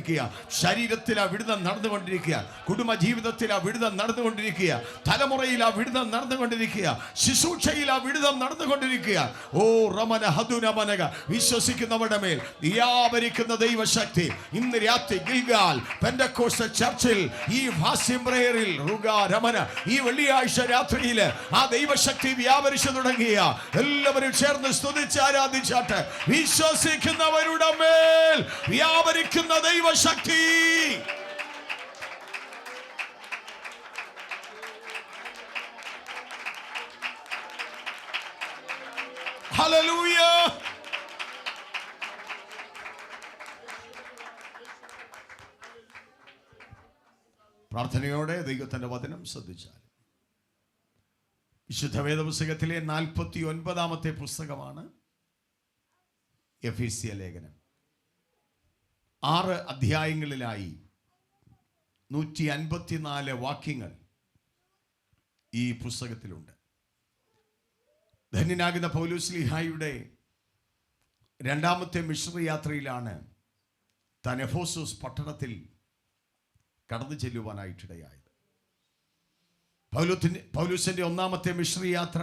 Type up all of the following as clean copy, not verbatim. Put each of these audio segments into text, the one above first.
നടന്നുകൊണ്ടിരിക്കുക. ശരീരത്തിൽ ആ വിടുതൽ നടന്നുകൊണ്ടിരിക്കുക. കുടുംബജീവിതത്തിൽ ആ വിടുതൽ നടന്നുകൊണ്ടിരിക്കുക. തലമുറയിൽ ആ വിടുതൽ നടന്നുകൊണ്ടിരിക്കുക. ശുശ്രൂഷയിൽ ആ വിടുതൽ നടന്നുകൊണ്ടിരിക്കുക. ഓ റമന ഹദുനമനക, വിശ്വസിക്കുന്നവരുടെ മേൽ വ്യാപരിക്കുന്ന ദൈവശക്തി ഇന്ന് രാത്രി ഗിൽഗാൽ പെന്തക്കോസ്ത് ചർച്ചിൽ ഈ ഫാസ്റ്റിംഗ് പ്രേയറിൽ രമന ഈ വെള്ളിയാഴ്ച രാത്രിയിൽ ആ ദൈവശക്തി വ്യാപരിച്ചു തുടങ്ങിയ എല്ലാവരും ചേർന്ന് സ്തുതിച്ച് ആരാധിച്ചാട്ട് വിശ്വസിക്കുന്നവരുടെ മേൽ വ്യാപരിക്കുന്ന ദൈവശക്തി. ഹല്ലേലൂയ. പ്രാർത്ഥനയോടെ ദൈവത്തിന്റെ വചനം ശ്രദ്ധിച്ചാൽ വിശുദ്ധ വേദപുസ്തകത്തിലെ 49-ാമത്തെ പുസ്തകമാണ് എഫെസ്യ ലേഖനം. 6 അധ്യായങ്ങളിലായി 154 വാക്യങ്ങൾ ഈ പുസ്തകത്തിലുണ്ട്. ധന്യനാകുന്ന പൗലോസ്ലീഹായുടെ 2ാമത്തെ മിഷണറി യാത്രയിലാണ് താൻ എഫെസോസ് പട്ടണത്തിൽ കടന്നു ചെല്ലുവാനായിട്ടിടയായത്. പൗലോസിന്റെ 1ാമത്തെ മിഷണറി യാത്ര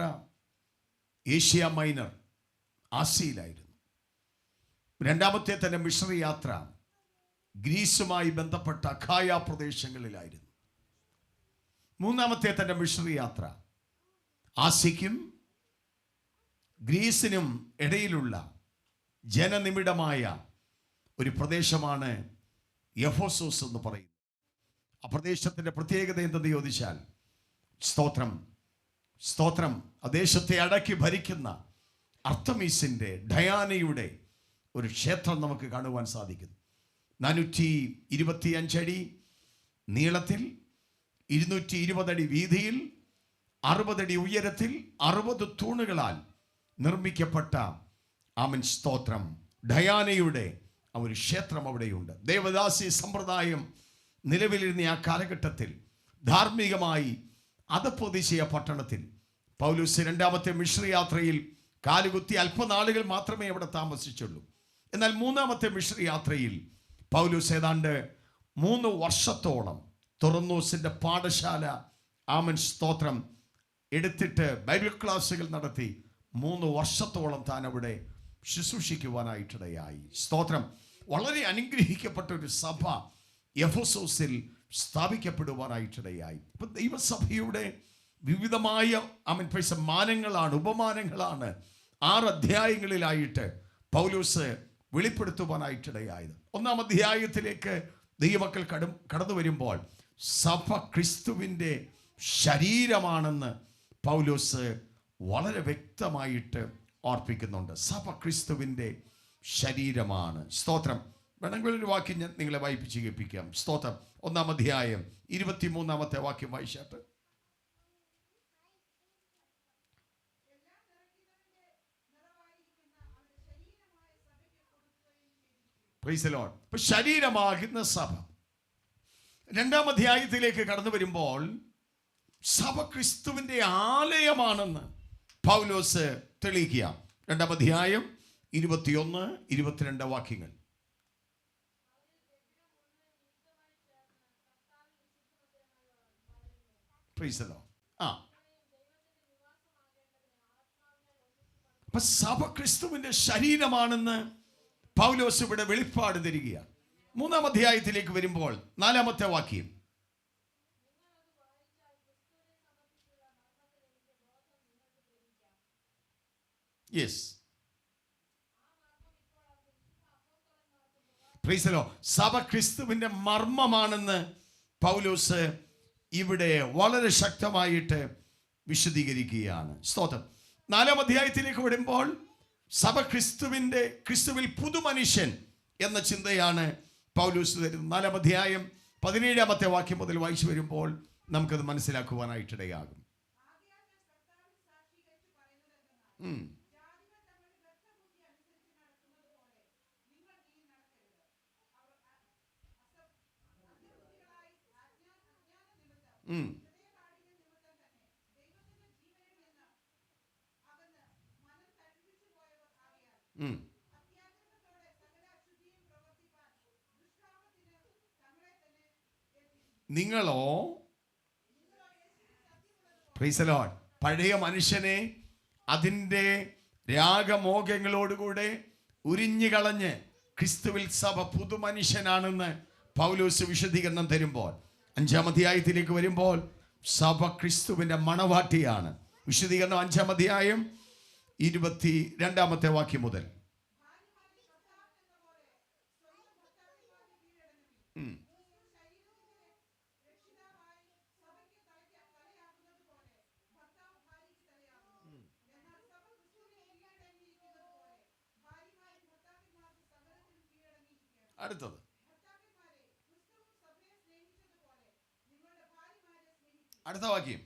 ഏഷ്യ മൈനർ ആസിയയിലായിരുന്നു. 2ാമത്തെ തന്നെ മിഷണറി യാത്ര ഗ്രീസുമായി ബന്ധപ്പെട്ട അഖായ പ്രദേശങ്ങളിലായിരുന്നു. 3ാമത്തെ തന്നെ മിഷണറി യാത്ര ആസിയയ്ക്കും ഗ്രീസിനും ഇടയിലുള്ള ജനനിമിഡമായ ഒരു പ്രദേശമാണ് എഫെസോസ് എന്ന് പറയുന്നത്. ആ പ്രദേശത്തിൻ്റെ പ്രത്യേകത എന്തെന്ന് ചോദിച്ചാൽ സ്തോത്രം സ്തോത്രം ആ ദേശത്തെ അടക്കി ഭരിക്കുന്ന അർത്തമീസിൻ്റെ ഡയാനയുടെ ഒരു ക്ഷേത്രം നമുക്ക് കാണുവാൻ സാധിക്കുന്നു. 425 അടി നീളത്തിൽ, 220 അടി വീതിയിൽ, 60 അടി ഉയരത്തിൽ 60 തൂണുകളാൽ നിർമ്മിക്കപ്പെട്ട ആമൻ സ്തോത്രം ഡയാനയുടെ ആ ഒരു ക്ഷേത്രം അവിടെയുണ്ട്. ദേവദാസി സമ്പ്രദായം നിലവിലിരുന്ന ആ കാലഘട്ടത്തിൽ ധാർമ്മികമായി അധപ്പതിച്ച പട്ടണത്തിൽ പൗലോസ് 2ാമത്തെ മിഷണറി യാത്രയിൽ കാലുകുത്തി അല്പനാളുകൾ മാത്രമേ അവിടെ താമസിച്ചുള്ളൂ. എന്നാൽ 3ാമത്തെ മിഷണറി യാത്രയിൽ പൗലോസ് ഏതാണ്ട് 3 വർഷത്തോളം തുറന്നോസിൻ്റെ പാഠശാല ആമൻ സ്തോത്രം എടുത്തിട്ട് ബൈബിൾ ക്ലാസ്സുകൾ നടത്തി 3 വർഷത്തോളം താൻ അവിടെ ശുശ്രൂഷിക്കുവാനായിട്ടിടയായി. സ്തോത്രം. വളരെ അനുഗ്രഹിക്കപ്പെട്ട ഒരു സഭ എഫെസോസിൽ സ്ഥാപിക്കപ്പെടുവാനായിട്ടിടയായി. ഇപ്പം ദൈവസഭയുടെ വിവിധമായ മാനങ്ങളാണ്, ഉപമാനങ്ങളാണ് 6 അധ്യായങ്ങളിലായിട്ട് പൗലോസ് വെളിപ്പെടുത്തുവാനായിട്ടിടയായത്. 1-ാം അധ്യായത്തിലേക്ക് ദൈവമക്കൾ കടന്നു വരുമ്പോൾ സഭ ക്രിസ്തുവിൻ്റെ ശരീരമാണെന്ന് പൗലോസ് വളരെ വ്യക്തമായിട്ട് ഓർപ്പിക്കുന്നുണ്ട്. സഭ ക്രിസ്തുവിൻ്റെ ശരീരമാണ്. സ്തോത്രം. വേണമെങ്കിൽ ഒരു വാക്യം ഞാൻ നിങ്ങളെ വായിപ്പിച്ച് കേൾപ്പിക്കാം. സ്തോത്രം. 1-ാം അധ്യായം 23-ാമത്തെ വാക്യം വായിച്ചാട്ട്. Price the Lord. ഇപ്പൊ ശരീരമാകുന്ന സഭ 2-ാം അധ്യായത്തിലേക്ക് കടന്നു വരുമ്പോൾ സഭ ക്രിസ്തുവിൻ്റെ ആലയമാണെന്ന് പൗലോസ് തെളിയിക്കുക. 2-ാം അധ്യായം 21-22 വാക്യങ്ങൾ. Price the Lord. അപ്പൊ സഭ ക്രിസ്തുവിന്റെ ശരീരമാണെന്ന് പൗലോസ് ഇവിടെ വെളിപ്പാട് തരികയാണ്. 3-ാം അധ്യായത്തിലേക്ക് വരുമ്പോൾ 4-ാമത്തെ വാക്യം. Yes, price the Lord. സഭ ക്രിസ്തുവിന്റെ മർമ്മമാണെന്ന് പൗലോസ് ഇവിടെ വളരെ ശക്തമായിട്ട് വിശദീകരിക്കുകയാണ്. സ്തോത്രം. 4-ാം അധ്യായത്തിലേക്ക് വരുമ്പോൾ സഭ ക്രിസ്തുവിൽ പുതുമനുഷ്യൻ എന്ന ചിന്തയാണ് പൗലോസ് തരുന്നത്. 4-ാം അധ്യായം 17-ാമത്തെ വാക്യം മുതൽ വായിച്ചു വരുമ്പോൾ നമുക്കത് മനസ്സിലാക്കുവാനായിട്ടിടയാകും. നിങ്ങളോ പ്രൈസ് ദി ലോർഡ് പഴയ മനുഷ്യനെ അതിൻ്റെ രാഗമോഹങ്ങളോടുകൂടെ ഉരിഞ്ഞു കളഞ്ഞ് ക്രിസ്തുവിൽ സഭ പുതുമനുഷ്യനാണെന്ന് പൗലോസ് വിശദീകരണം തരുമ്പോൾ 5-ാം അധ്യായത്തിലേക്ക് വരുമ്പോൾ സഭ ക്രിസ്തുവിൻ്റെ മണവാട്ടിയാണ്. വിശദീകരണം 5-ാം അധ്യായം 22-ാമത്തെ വാക്യം മുതൽ. അടുത്തത് അടുത്ത വാക്യം.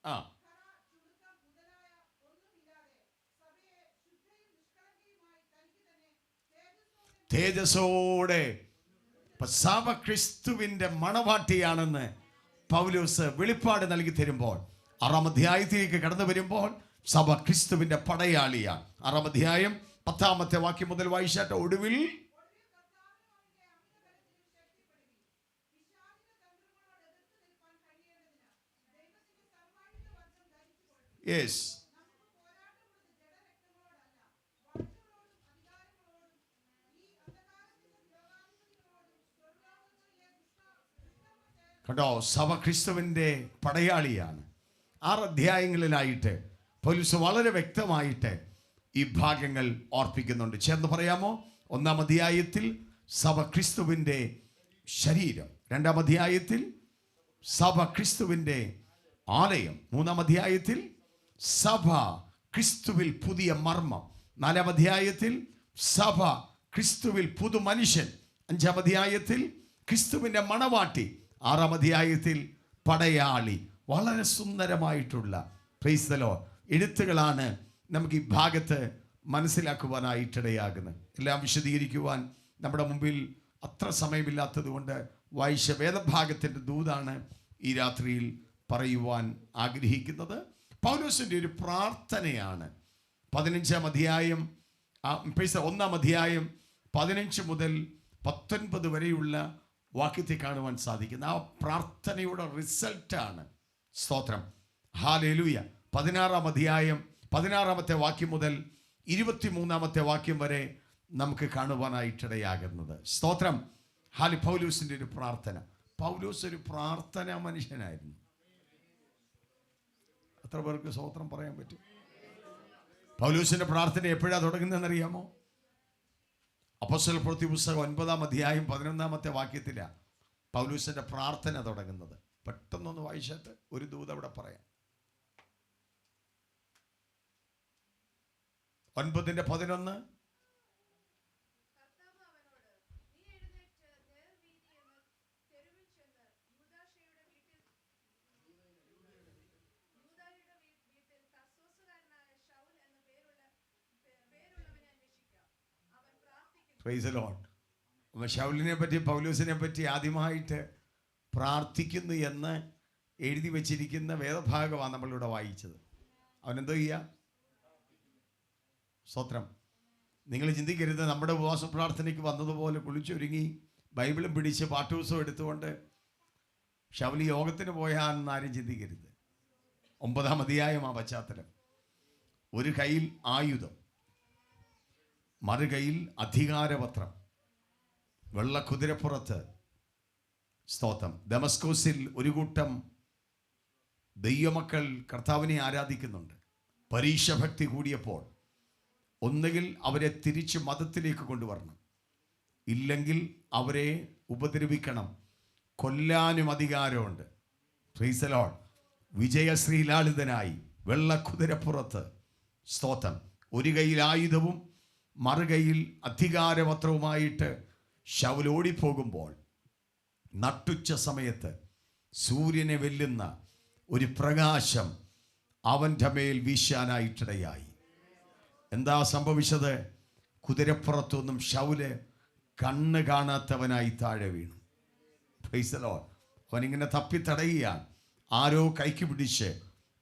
ആ തേജസ്സോടെ സഭ ക്രിസ്തുവിന്റെ മണവാട്ടിയാണെന്ന് പൗലോസ് വെളിപ്പാട് നൽകി തരുമ്പോൾ 6-ാം അധ്യായത്തിലേക്ക് കടന്നു വരുമ്പോൾ സഭ ക്രിസ്തുവിന്റെ പടയാളിയാണ്. 6-ാം അധ്യായം 10-ാമത്തെ വാക്യം മുതൽ വായിച്ചാട്ട് ഒടുവിൽ യെസ് കണ്ടോ, സഭ ക്രിസ്തുവിന്റെ പടയാളിയാണ്. 6 അധ്യായങ്ങളിലായിട്ട് പൗലോസ് വളരെ വ്യക്തമായിട്ട് ഈ ഭാഗങ്ങൾ ഓർപ്പിക്കുന്നുണ്ട്. ചേർന്ന് പറയാമോ? 1-ാം അധ്യായത്തിൽ സഭ ക്രിസ്തുവിന്റെ ശരീരം, 2-ാം അധ്യായത്തിൽ സഭ ക്രിസ്തുവിന്റെ ആലയം, 3-ാം അധ്യായത്തിൽ സഭ ക്രിസ്തുവിൽ പുതിയ മർമ്മം, 4-ാം അധ്യായത്തിൽ സഭ ക്രിസ്തുവിൽ പുതു മനുഷ്യൻ, 5-ാം അധ്യായത്തിൽ ക്രിസ്തുവിന്റെ മണവാട്ടി, 6-ാം അധ്യായത്തിൽ പടയാളി. വളരെ സുന്ദരമായിട്ടുള്ള പ്രൈസ് ദി ലോർഡ് എഴുത്തുകളാണ് നമുക്ക് ഈ ഭാഗത്ത് മനസ്സിലാക്കുവാനായിട്ടിടയാകുന്നത്. എല്ലാം വിശദീകരിക്കുവാൻ നമ്മുടെ മുമ്പിൽ അത്ര സമയമില്ലാത്തത് കൊണ്ട് വായിച്ച വേദഭാഗത്തിൻ്റെ ദൂതാണ് ഈ രാത്രിയിൽ പറയുവാൻ ആഗ്രഹിക്കുന്നത്. പൗലോസിൻ്റെ ഒരു പ്രാർത്ഥനയാണ് 15-ാം അധ്യായം 1-ാം അധ്യായം 15 മുതൽ 19 വരെയുള്ള വാക്യത്തെ കാണുവാൻ സാധിക്കുന്നത്. ആ പ്രാർത്ഥനയുടെ റിസൾട്ടാണ്. സ്തോത്രം, ഹല്ലേലൂയ. 16-ാം അധ്യായം 16-ാമത്തെ വാക്യം മുതൽ 23-ാമത്തെ വാക്യം വരെ നമുക്ക് കാണുവാനായിട്ടിടയാകുന്നത്. സ്തോത്രം, പൗലോസിന്റെ ഒരു പ്രാർത്ഥന. പൗലോസ് ഒരു പ്രാർത്ഥന മനുഷ്യനായിരുന്നു. എത്ര പേർക്ക് സ്തോത്രം പറയാൻ പറ്റും? പൗലോസിന്റെ പ്രാർത്ഥന എപ്പോഴാണ് തുടങ്ങുന്നതെന്നറിയാമോ? അപ്പോസ്തല പ്രവൃത്തി പുസ്തകം 9-ാം അധ്യായം 11-ാമത്തെ വാക്യത്തിലാണ് പൗലോസിന്റെ പ്രാർത്ഥന തുടങ്ങുന്നത്. പെട്ടെന്നൊന്ന് വായിച്ചിട്ട് ഒരു ദൂത് അവിടെ പറയാം. 9:11. Price the Lord. ശൗലിനെ പറ്റി പൗലോസിനെ പറ്റി ആദ്യമായിട്ട് പ്രാർത്ഥിക്കുന്നു എന്ന് എഴുതി വച്ചിരിക്കുന്ന വേദഭാഗമാണ് നമ്മളിവിടെ വായിച്ചത്. അവനെന്തോ ചെയ്യുക? സ്തോത്രം. നിങ്ങൾ ചിന്തിക്കരുത് നമ്മുടെ ഉപവാസ പ്രാർത്ഥനയ്ക്ക് വന്നതുപോലെ കുളിച്ചൊരുങ്ങി ബൈബിളും പിടിച്ച് പാഠ്യപുസ്തകം എടുത്തുകൊണ്ട് ശൗലി യോഗത്തിന് പോയാണെന്ന് ആരും ചിന്തിക്കരുത്. 9-ാം അധ്യായം ആ പശ്ചാത്തലം. ഒരു കയ്യിൽ ആയുധം, മറുകൈയിൽ അധികാരപത്രം, വെള്ളക്കുതിരപ്പുറത്ത്. സ്തോത്രം. ദമസ്കോസിൽ ഒരു കൂട്ടം ദൈവമക്കൾ കർത്താവിനെ ആരാധിക്കുന്നുണ്ട്. പരീക്ഷഭക്തി കൂടിയപ്പോൾ ഒന്നുകിൽ അവരെ തിരിച്ച് മതത്തിലേക്ക് കൊണ്ടുവരണം, ഇല്ലെങ്കിൽ അവരെ ഉപദ്രവിക്കണം, കൊല്ലാനും അധികാരമുണ്ട്. Praise the Lord. വിജയശ്രീലാളിതനായി വെള്ളക്കുതിരപ്പുറത്ത്. സ്തോത്രം. ഒരു കൈയിൽ ആയുധവും മറുകൈയിൽ അധികാരപത്രവുമായിട്ട് ശൗൽ ഓടിപ്പോകുമ്പോൾ നട്ടുച്ച സമയത്ത് സൂര്യനെ വെല്ലുന്ന ഒരു പ്രകാശം അവൻ്റെ മേൽ വീശാനായിട്ടിടയായി. എന്താ സംഭവിച്ചത്? കുതിരപ്പുറത്തൊന്നും ശൗല് കണ്ണ് കാണാത്തവനായി താഴെ വീണു. Price the Lord. അവനിങ്ങനെ തപ്പിത്തടയുകയാണ്. ആരോ കൈക്ക് പിടിച്ച്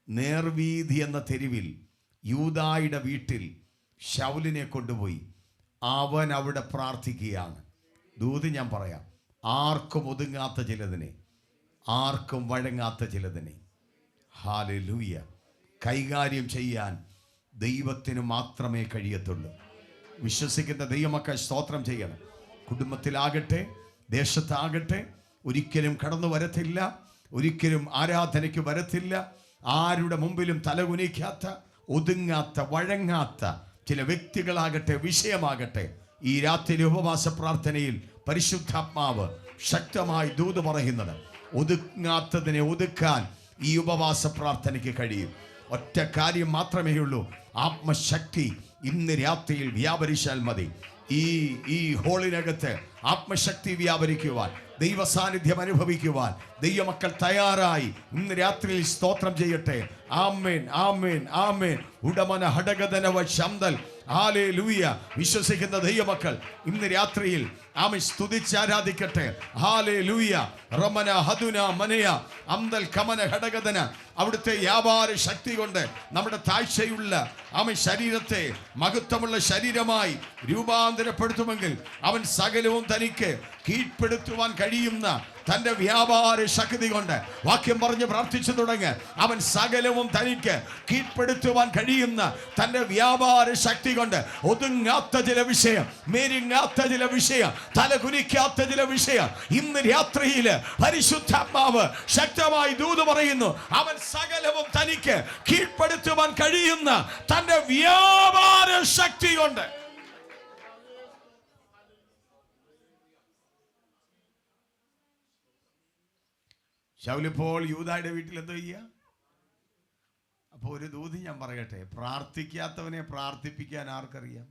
നേർവീതി എന്ന തെരുവിൽ യൂദായുടെ വീട്ടിൽ ശൗലിനെ കൊണ്ടുപോയി അവൻ അവിടെ പ്രാർത്ഥിക്കുകയാണ്. ദൂത് ഞാൻ പറയാം, ആർക്കും ഒതുങ്ങാത്ത ചിലതിനെ, ആർക്കും വഴങ്ങാത്ത ചിലതിനെ ഹല്ലേലൂയ കൈകാര്യം ചെയ്യാൻ ദൈവത്തിന് മാത്രമേ കഴിയത്തുള്ളൂ. വിശ്വസിക്കുന്ന ദൈവമക്കൾ സ്തോത്രം ചെയ്യണം. കുടുംബത്തിലാകട്ടെ, ദേശത്താകട്ടെ, ഒരിക്കലും കടന്നു വരത്തില്ല, ഒരിക്കലും ആരാധനയ്ക്ക് വരത്തില്ല. ആരുടെ മുമ്പിലും തലകുനിക്കാത്ത, ഒതുങ്ങാത്ത, വഴങ്ങാത്ത ചില വ്യക്തികളാകട്ടെ, വിഷയമാകട്ടെ, ഈ രാത്രി ഉപവാസ പ്രാർത്ഥനയിൽ പരിശുദ്ധാത്മാവ് ശക്തമായി ദൂത് പറയുന്നത്, ഒതുങ്ങാത്തതിനെ ഒതുക്കാൻ ഈ ഉപവാസ പ്രാർത്ഥനയ്ക്ക് കഴിയും. ഒറ്റ കാര്യം മാത്രമേ ഉള്ളൂ, ആത്മശക്തി ഇന്ന് രാത്രിയിൽ വ്യാപരിച്ചാൽ മതി. ഈ ഹോളിനകത്ത് ആത്മശക്തി വ്യാപരിക്കുവാൻ, ദൈവ സാന്നിധ്യം അനുഭവിക്കുവാൻ ദൈവമക്കൾ തയ്യാറായി ഇന്ന് രാത്രിയിൽ സ്തോത്രം ചെയ്യട്ടെ. ആമേൻ, ആമേൻ, ആമേൻ. ഉടമന ഹടഗദനവ ശംദൽ ഹല്ലേലൂയ. വിശ്വസിക്കുന്ന ദൈവമക്കൾ ഇന്ന് രാത്രിയിൽ ആമേൻ സ്തുതിച്ച് ആരാധിക്കട്ടെ. ഹല്ലേലൂയ. റമന ഹദുന മനയ അംദൽ കമന ഘടകദന. അവിടുത്തെ വ്യാപാര ശക്തി കൊണ്ട് നമ്മുടെ താഴ്ചയുള്ള ആമേൻ ശരീരത്തെ മഹത്വമുള്ള ശരീരമായി രൂപാന്തരപ്പെടുത്തുമെങ്കിൽ അവൻ സകലവും തനിക്ക് കീഴ്പ്പെടുത്തുവാൻ കഴിയുന്ന തന്റെ വ്യാപാര ശക്തി കൊണ്ട് വാക്യം പറഞ്ഞ് പ്രാർത്ഥിച്ചു തുടങ്ങ്. അവൻ സകലവും തനിക്ക് കീഴ്പ്പെടുത്തുവാൻ കഴിയുന്ന തന്റെ വ്യാപാര ശക്തി കൊണ്ട് ഒതുങ്ങാത്ത ചില വിഷയം, മെരുങ്ങാത്ത ചില വിഷയം, തലകുനിക്കാത്ത ചില വിഷയം ഇന്ന് രാത്രിയില് പരിശുദ്ധാത്മാവ് ശക്തമായി ദൂത് പറയുന്നു. അവൻ സകലവും തനിക്ക് കീഴ്പ്പെടുത്തുവാൻ കഴിയുന്ന തന്റെ വ്യാപാര ശക്തി കൊണ്ട്. ശൗലിപ്പോൾ യൂദായുടെ വീട്ടിൽ എന്തോ ചെയ്യുക? അപ്പോൾ ഒരു ദൂത് ഞാൻ പറയട്ടെ, പ്രാർത്ഥിക്കാത്തവനെ പ്രാർത്ഥിപ്പിക്കാൻ ആർക്കറിയാം?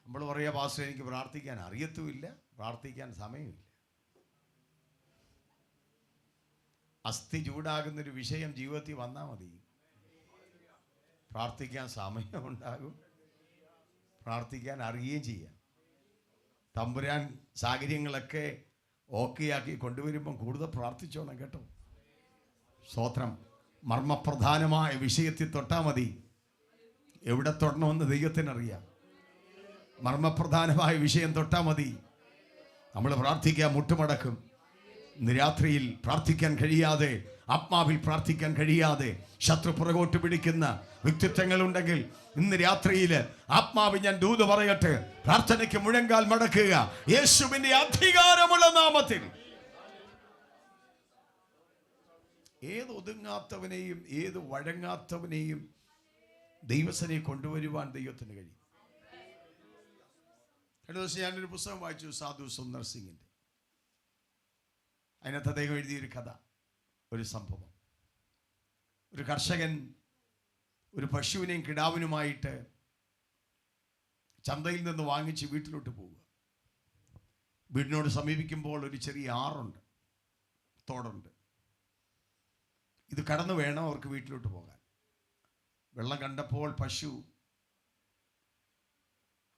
നമ്മൾ പറയാ, പാസ്റ്റർ എനിക്ക് പ്രാർത്ഥിക്കാൻ അറിയത്തുമില്ല, പ്രാർത്ഥിക്കാൻ സമയമില്ല. അസ്ഥി ചൂടാകുന്നൊരു വിഷയം ജീവിതത്തിൽ വന്നാൽ മതി, പ്രാർത്ഥിക്കാൻ സമയമുണ്ടാകും, പ്രാർത്ഥിക്കാൻ അറിയുകയും ചെയ്യാം. തമ്പുരാൻ സാഹചര്യങ്ങളൊക്കെ ഓക്കെയാക്കി കൊണ്ടുവരുമ്പം കൂടുതൽ പ്രാർത്ഥിച്ചോണം കേട്ടോ. സ്തോത്രം. മർമ്മപ്രധാനമായ വിഷയത്തിൽ തൊട്ടാൽ മതി, എവിടെ തൊടണമെന്ന് ദൈവത്തിനറിയാം. മർമ്മപ്രധാനമായ വിഷയം തൊട്ടാൽ മതി, നമ്മൾ പ്രാർത്ഥിക്കാൻ മുട്ടുമടക്കും. ഇന്ന് രാത്രിയിൽ പ്രാർത്ഥിക്കാൻ കഴിയാതെ, ആത്മാവിൽ പ്രാർത്ഥിക്കാൻ കഴിയാതെ ശത്രു പുറകോട്ട് പിടിക്കുന്ന വ്യക്തിത്വങ്ങളുണ്ടെങ്കിൽ ഇന്ന് രാത്രിയിൽ ആത്മാവിൽ ഞാൻ ദൂത് പറയട്ടെ, പ്രാർത്ഥനയ്ക്ക് മുഴങ്കാൽ മടക്കുക യേശുവിന്റെ അധികാരമുള്ള നാമത്തിൽ. ഏത് ഒതുങ്ങാത്തവനെയും ഏത് വഴങ്ങാത്തവനെയും ദൈവസനെ കൊണ്ടുവരുവാൻ ദൈവത്തിന് കഴിയും. കഴിഞ്ഞ ദിവസം ഞാനൊരു പുസ്തകം വായിച്ചു, സാധു സുന്ദർ സിംഗിന്റെ. അതിനകത്ത് അദ്ദേഹം എഴുതിയൊരു കഥ, ഒരു സംഭവം. ഒരു കർഷകൻ ഒരു പശുവിനെയും കിടാവിനുമായിട്ട് ചന്തയിൽ നിന്ന് വാങ്ങിച്ച് വീട്ടിലോട്ട് പോവുക. വീടിനോട് സമീപിക്കുമ്പോൾ ഒരു ചെറിയ ആറുണ്ട്, തോടുണ്ട്. ഇത് കടന്നു വേണം അവർക്ക് വീട്ടിലോട്ട് പോകാൻ. വെള്ളം കണ്ടപ്പോൾ പശു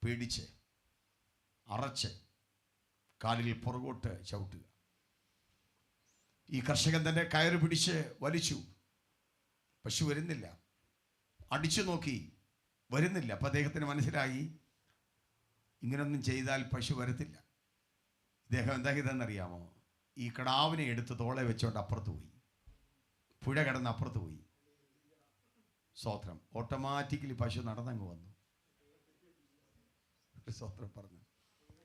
പേടിച്ച് അറച്ച് കാലിൽ പുറകോട്ട് ചവിട്ടുക. ഈ കർഷകൻ തന്നെ കയറ് പിടിച്ച് വലിച്ചു, പശു വരുന്നില്ല. അടിച്ചു നോക്കി, വരുന്നില്ല. അപ്പം അദ്ദേഹത്തിന് മനസ്സിലായി, ഇങ്ങനൊന്നും ചെയ്താൽ പശു വരത്തില്ല. ഇദ്ദേഹം എന്താ ചെയ്തതെന്നറിയാമോ? ഈ കിടാവിനെ എടുത്ത് തോളെ വെച്ചോണ്ട് അപ്പുറത്ത് പോയി, പുഴ കടന്ന് അപ്പുറത്ത് പോയി. സ്തോത്രം. ഓട്ടോമാറ്റിക്കലി പശു നടന്നങ്ങ് വന്നു. സ്തോത്രം പറഞ്ഞു.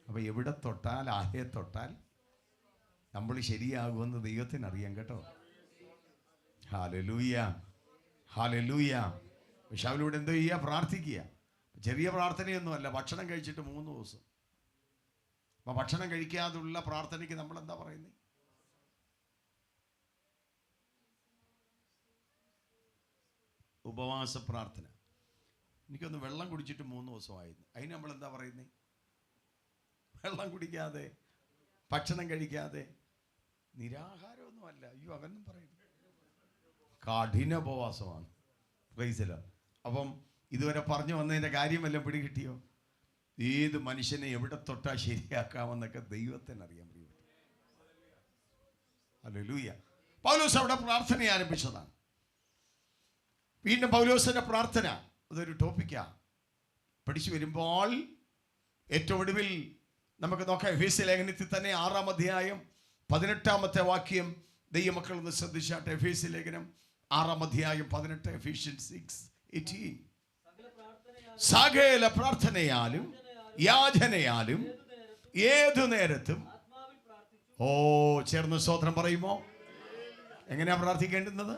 അപ്പം എവിടെ തൊട്ടാൽ, ആരെ തൊട്ടാൽ നമ്മൾ ശരിയാകുമെന്ന് ദൈവത്തിനറിയാം കേട്ടോ. Hallelujah, hallelujah. പക്ഷെ അവരോട് എന്തോ ചെയ്യുക? പ്രാർത്ഥിക്കുക. ചെറിയ പ്രാർത്ഥനയൊന്നുമല്ല, ഭക്ഷണം കഴിച്ചിട്ട് 3 ദിവസം. അപ്പം ഭക്ഷണം കഴിക്കാതുള്ള പ്രാർത്ഥനയ്ക്ക് നമ്മൾ എന്താ പറയുന്നത്? ഉപവാസ പ്രാർത്ഥന. എനിക്കൊന്ന് വെള്ളം കുടിച്ചിട്ട് 3 ദിവസമായിരുന്നു. അതിന് നമ്മൾ എന്താ പറയുന്നത്? വെള്ളം കുടിക്കാതെ, ഭക്ഷണം കഴിക്കാതെ, നിരാഹാരമൊന്നുമല്ല. അയ്യോ, അവനും പറയുന്നു കഠിന ഉപവാസമാണ്. പ്രൈസ്. അപ്പം ഇതുവരെ പറഞ്ഞു വന്നതിൻ്റെ കാര്യമെല്ലാം പിടികിട്ടിയോ? ഏത് മനുഷ്യനെ എവിടെ തൊട്ടാൽ ശരിയാക്കാമെന്നൊക്കെ ദൈവത്തിനറിയാൻ. ഹല്ലേലൂയ. പൗലോസ് അവിടെ പ്രാർത്ഥന ആരംഭിച്ചതാണ്. വീണ്ടും പൗലോസിന്റെ പ്രാർത്ഥന, അതൊരു ടോപ്പിക്കാണ്. പഠിച്ചു വരുമ്പോൾ ഏറ്റവും ഒടുവിൽ നമുക്ക് നോക്കാം. എഫേസ്യ ലേഖനത്തിൽ തന്നെ 6-ാം അധ്യായം 18-ാമത്തെ വാക്യം ദൈവമക്കൾ ഒന്ന് ശ്രദ്ധിച്ചാട്ടെ. എഫേസ്യ ലേഖനം 6-ാം അധ്യായം 18, Ephesians 6:18. സകല പ്രാർത്ഥനയാലും യാചനയാലും ഏതു നേരത്തും. ചേർന്ന് സ്തോത്രം പറയുമോ? എങ്ങനെയാ പ്രാർത്ഥിക്കേണ്ടുന്നത്?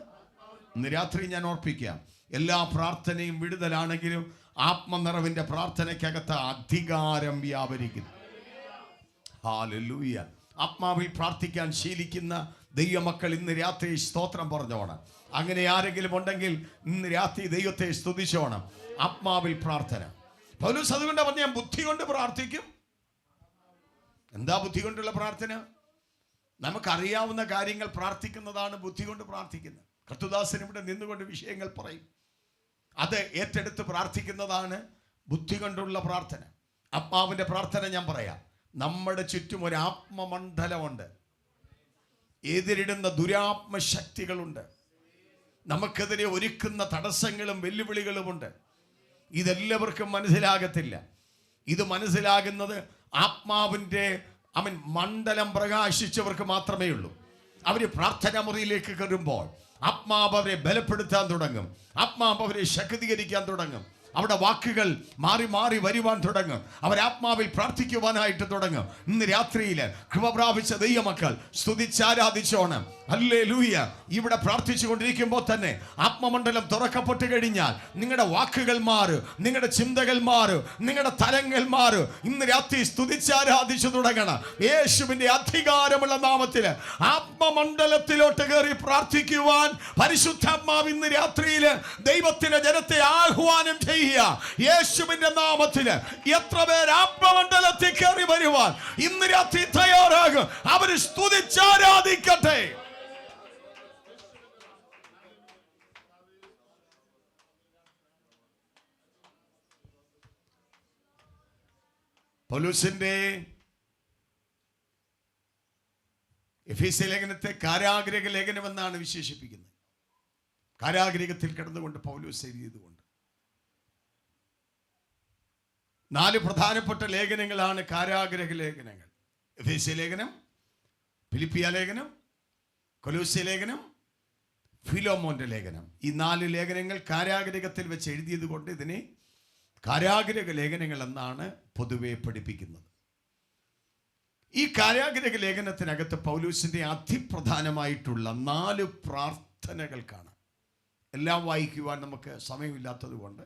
ഇന്ന് രാത്രി ഞാൻ ഓർപ്പിക്കാം, എല്ലാ പ്രാർത്ഥനയും വിടുതലാണെങ്കിലും ആത്മനിറവിന്റെ പ്രാർത്ഥനയ്ക്കകത്ത് അധികാരം വ്യാപരിക്കുന്നു. ഹല്ലേലൂയ. ആത്മാവിൽ പ്രാർത്ഥിക്കാൻ ശീലിക്കുന്ന ദൈവമക്കൾ ഇന്ന് രാത്രി സ്തോത്രം പറഞ്ഞോണം. അങ്ങനെ ആരെങ്കിലും ഉണ്ടെങ്കിൽ ഇന്ന് രാത്രി ദൈവത്തെ സ്തുതിച്ചോണം. ആത്മാവിൽ പ്രാർത്ഥന. പൗലോസ് അതുകൊണ്ട് പറഞ്ഞ, ഞാൻ ബുദ്ധി കൊണ്ട് പ്രാർത്ഥിക്കും. എന്താ ബുദ്ധി കൊണ്ടുള്ള പ്രാർത്ഥന? നമുക്കറിയാവുന്ന കാര്യങ്ങൾ പ്രാർത്ഥിക്കുന്നതാണ് ബുദ്ധി കൊണ്ട് പ്രാർത്ഥിക്കുന്നത്. കർത്തുദാസൻ ഇവിടെ നിന്നുകൊണ്ട് വിഷയങ്ങൾ പറയും. അത് ഏറ്റെടുത്ത് പ്രാർത്ഥിക്കുന്നതാണ് ബുദ്ധി കൊണ്ടുള്ള പ്രാർത്ഥന. ആത്മാവിന്റെ പ്രാർത്ഥന ഞാൻ പറയാം. നമ്മുടെ ചുറ്റും ഒരു ആത്മമണ്ഡലമുണ്ട്. എതിരിടുന്ന ദുരാത്മശക്തികളുണ്ട്. നമുക്കെതിരെ ഒരുക്കുന്ന തടസ്സങ്ങളും വെല്ലുവിളികളുമുണ്ട്. ഇതെല്ലാവർക്കും മനസ്സിലാകത്തില്ല. ഇത് മനസ്സിലാകുന്നത് ആത്മാവിൻ്റെ മണ്ഡലം പ്രകാശിച്ചവർക്ക് മാത്രമേ ഉള്ളൂ. അവർ പ്രാർത്ഥനാ മുറിയിലേക്ക് കയറുമ്പോൾ ആത്മാവ് അവരെ ബലപ്പെടുത്താൻ തുടങ്ങും. ആത്മാവ് അവരെ ശക്തീകരിക്കാൻ തുടങ്ങും. അവിടെ വാക്കുകൾ മാറി മാറി വരുവാൻ തുടങ്ങും. അവരാത്മാവിൽ പ്രാർത്ഥിക്കുവാനായിട്ട് തുടങ്ങും. ഇന്ന് രാത്രിയിൽ കൃപ പ്രാപിച്ച ദൈവമക്കൾ സ്തുതിച്ചാരാധിച്ചോണം. ഹല്ലേലൂയ. ഇവിടെ പ്രാർത്ഥിച്ചു കൊണ്ടിരിക്കുമ്പോൾ തന്നെ ആത്മമണ്ഡലം തുറക്കപ്പെട്ട് കഴിഞ്ഞാൽ നിങ്ങളുടെ വാക്കുകൾ മാറും, നിങ്ങളുടെ ചിന്തകൾ മാറും, നിങ്ങളുടെ തലങ്ങൾ മാറും. ഇന്ന് രാത്രി സ്തുതിച്ചാരാധിച്ചു തുടങ്ങണം. യേശുവിന്റെ അധികാരമുള്ള നാമത്തിൽ ആത്മമണ്ഡലത്തിലോട്ട് കയറി പ്രാർത്ഥിക്കുവാൻ പരിശുദ്ധാത്മാവ് ഇന്ന് രാത്രിയിൽ ദൈവത്തിന്റെ ജനത്തെ ആഹ്വാനം ചെയ്യുക. യേശുവിന്റെ നാമത്തില് എത്ര പേര് ആത്മമണ്ഡലത്തിൽ കയറി വരുവാൻ ഇന്ന് രാത്രി തയ്യാറാകും? അവര് സ്തുതിച്ചാരാധിക്കട്ടെ. പൗലോസിന്റെ എഫേസ്യ ലേഖനത്തെ കാരാഗ്രഹ ലേഖനം എന്നാണ് വിശേഷിപ്പിക്കുന്നത്. കാരാഗ്രഹത്തിൽ കിടന്നുകൊണ്ട് പൗലോസ് എഴുതിയതുകൊണ്ട് 4 പ്രധാനപ്പെട്ട ലേഖനങ്ങളാണ് കാരാഗ്രഹ ലേഖനങ്ങൾ. എഫേസ്യ ലേഖനം, ഫിലിപ്പിയ ലേഖനം, കൊലോസ്യ ലേഖനം, ഫിലോമോന്റെ ലേഖനം. ഈ 4 ലേഖനങ്ങൾ കാരാഗ്രഹത്തിൽ വെച്ച് എഴുതിയത് കൊണ്ട് ഇതിനെ കാരാഗ്രഹ ലേഖനങ്ങൾ എന്നാണ് പൊതുവെ പഠിപ്പിക്കുന്നത്. ഈ കാരാഗ്രഹ ലേഖനത്തിനകത്ത് പൗലോസിന്റെ അതിപ്രധാനമായിട്ടുള്ള 4 പ്രാർത്ഥനകൾ കാണാം. എല്ലാം വായിക്കുവാൻ നമുക്ക് സമയമില്ലാത്തത് കൊണ്ട്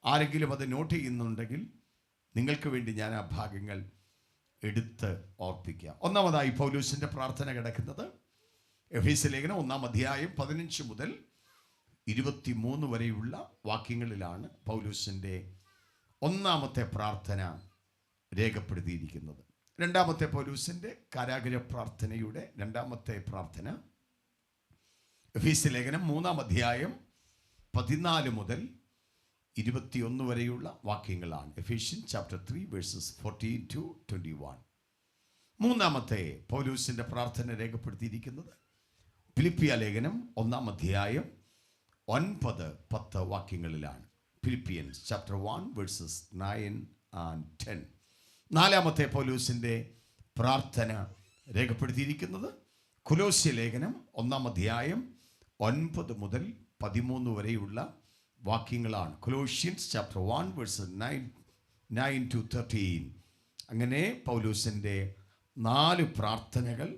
ആരെങ്കിലും അത് നോട്ട് ചെയ്യുന്നുണ്ടെങ്കിൽ നിങ്ങൾക്ക് വേണ്ടി ഞാൻ ആ ഭാഗങ്ങൾ എടുത്ത് ഓർപ്പിക്കാം. ഒന്നാമതായി പൗലോസിന്റെ പ്രാർത്ഥന കിടക്കുന്നത് എഫേസ്യ ലേഖനം 1-ാം അധ്യായം 15 മുതൽ 23 വരെയുള്ള വാക്യങ്ങളിലാണ് പൗലോസിന്റെ ഒന്നാമത്തെ പ്രാർത്ഥന രേഖപ്പെടുത്തിയിരിക്കുന്നത്. രണ്ടാമത്തെ പൗലോസിന്റെ കാരാഗ്രഹ പ്രാർത്ഥനയുടെ രണ്ടാമത്തെ പ്രാർത്ഥന എഫേസ്യ ലേഖനം 3-ാം അധ്യായം 14 മുതൽ 21 വരെയുള്ള വാക്യങ്ങളാണ്. Ephesians chapter 3 verses 14 to 21. മൂന്നാമത്തെ പൗലോസിന്റെ പ്രാർത്ഥന രേഖപ്പെടുത്തിയിരിക്കുന്നത് ഫിലിപ്പിയ ലേഖനം 1-ാം അധ്യായം 9-10 വാക്യങ്ങളിലാണ്. Philippians chapter 1 verses 9 and 10. നാലാമത്തെ പൗലോസിന്റെ പ്രാർത്ഥന രേഖപ്പെടുത്തിയിരിക്കുന്നത് കൊലോസ്യ ലേഖനം 1-ാം അധ്യായം 9 മുതൽ 13 വരെയുള്ള വാക്യങ്ങളാണ്. Colossians chapter 1 verse 9 to 13. അങ്ങനെ പൗലോസിന്റെ 4 പ്രാർത്ഥനകൾ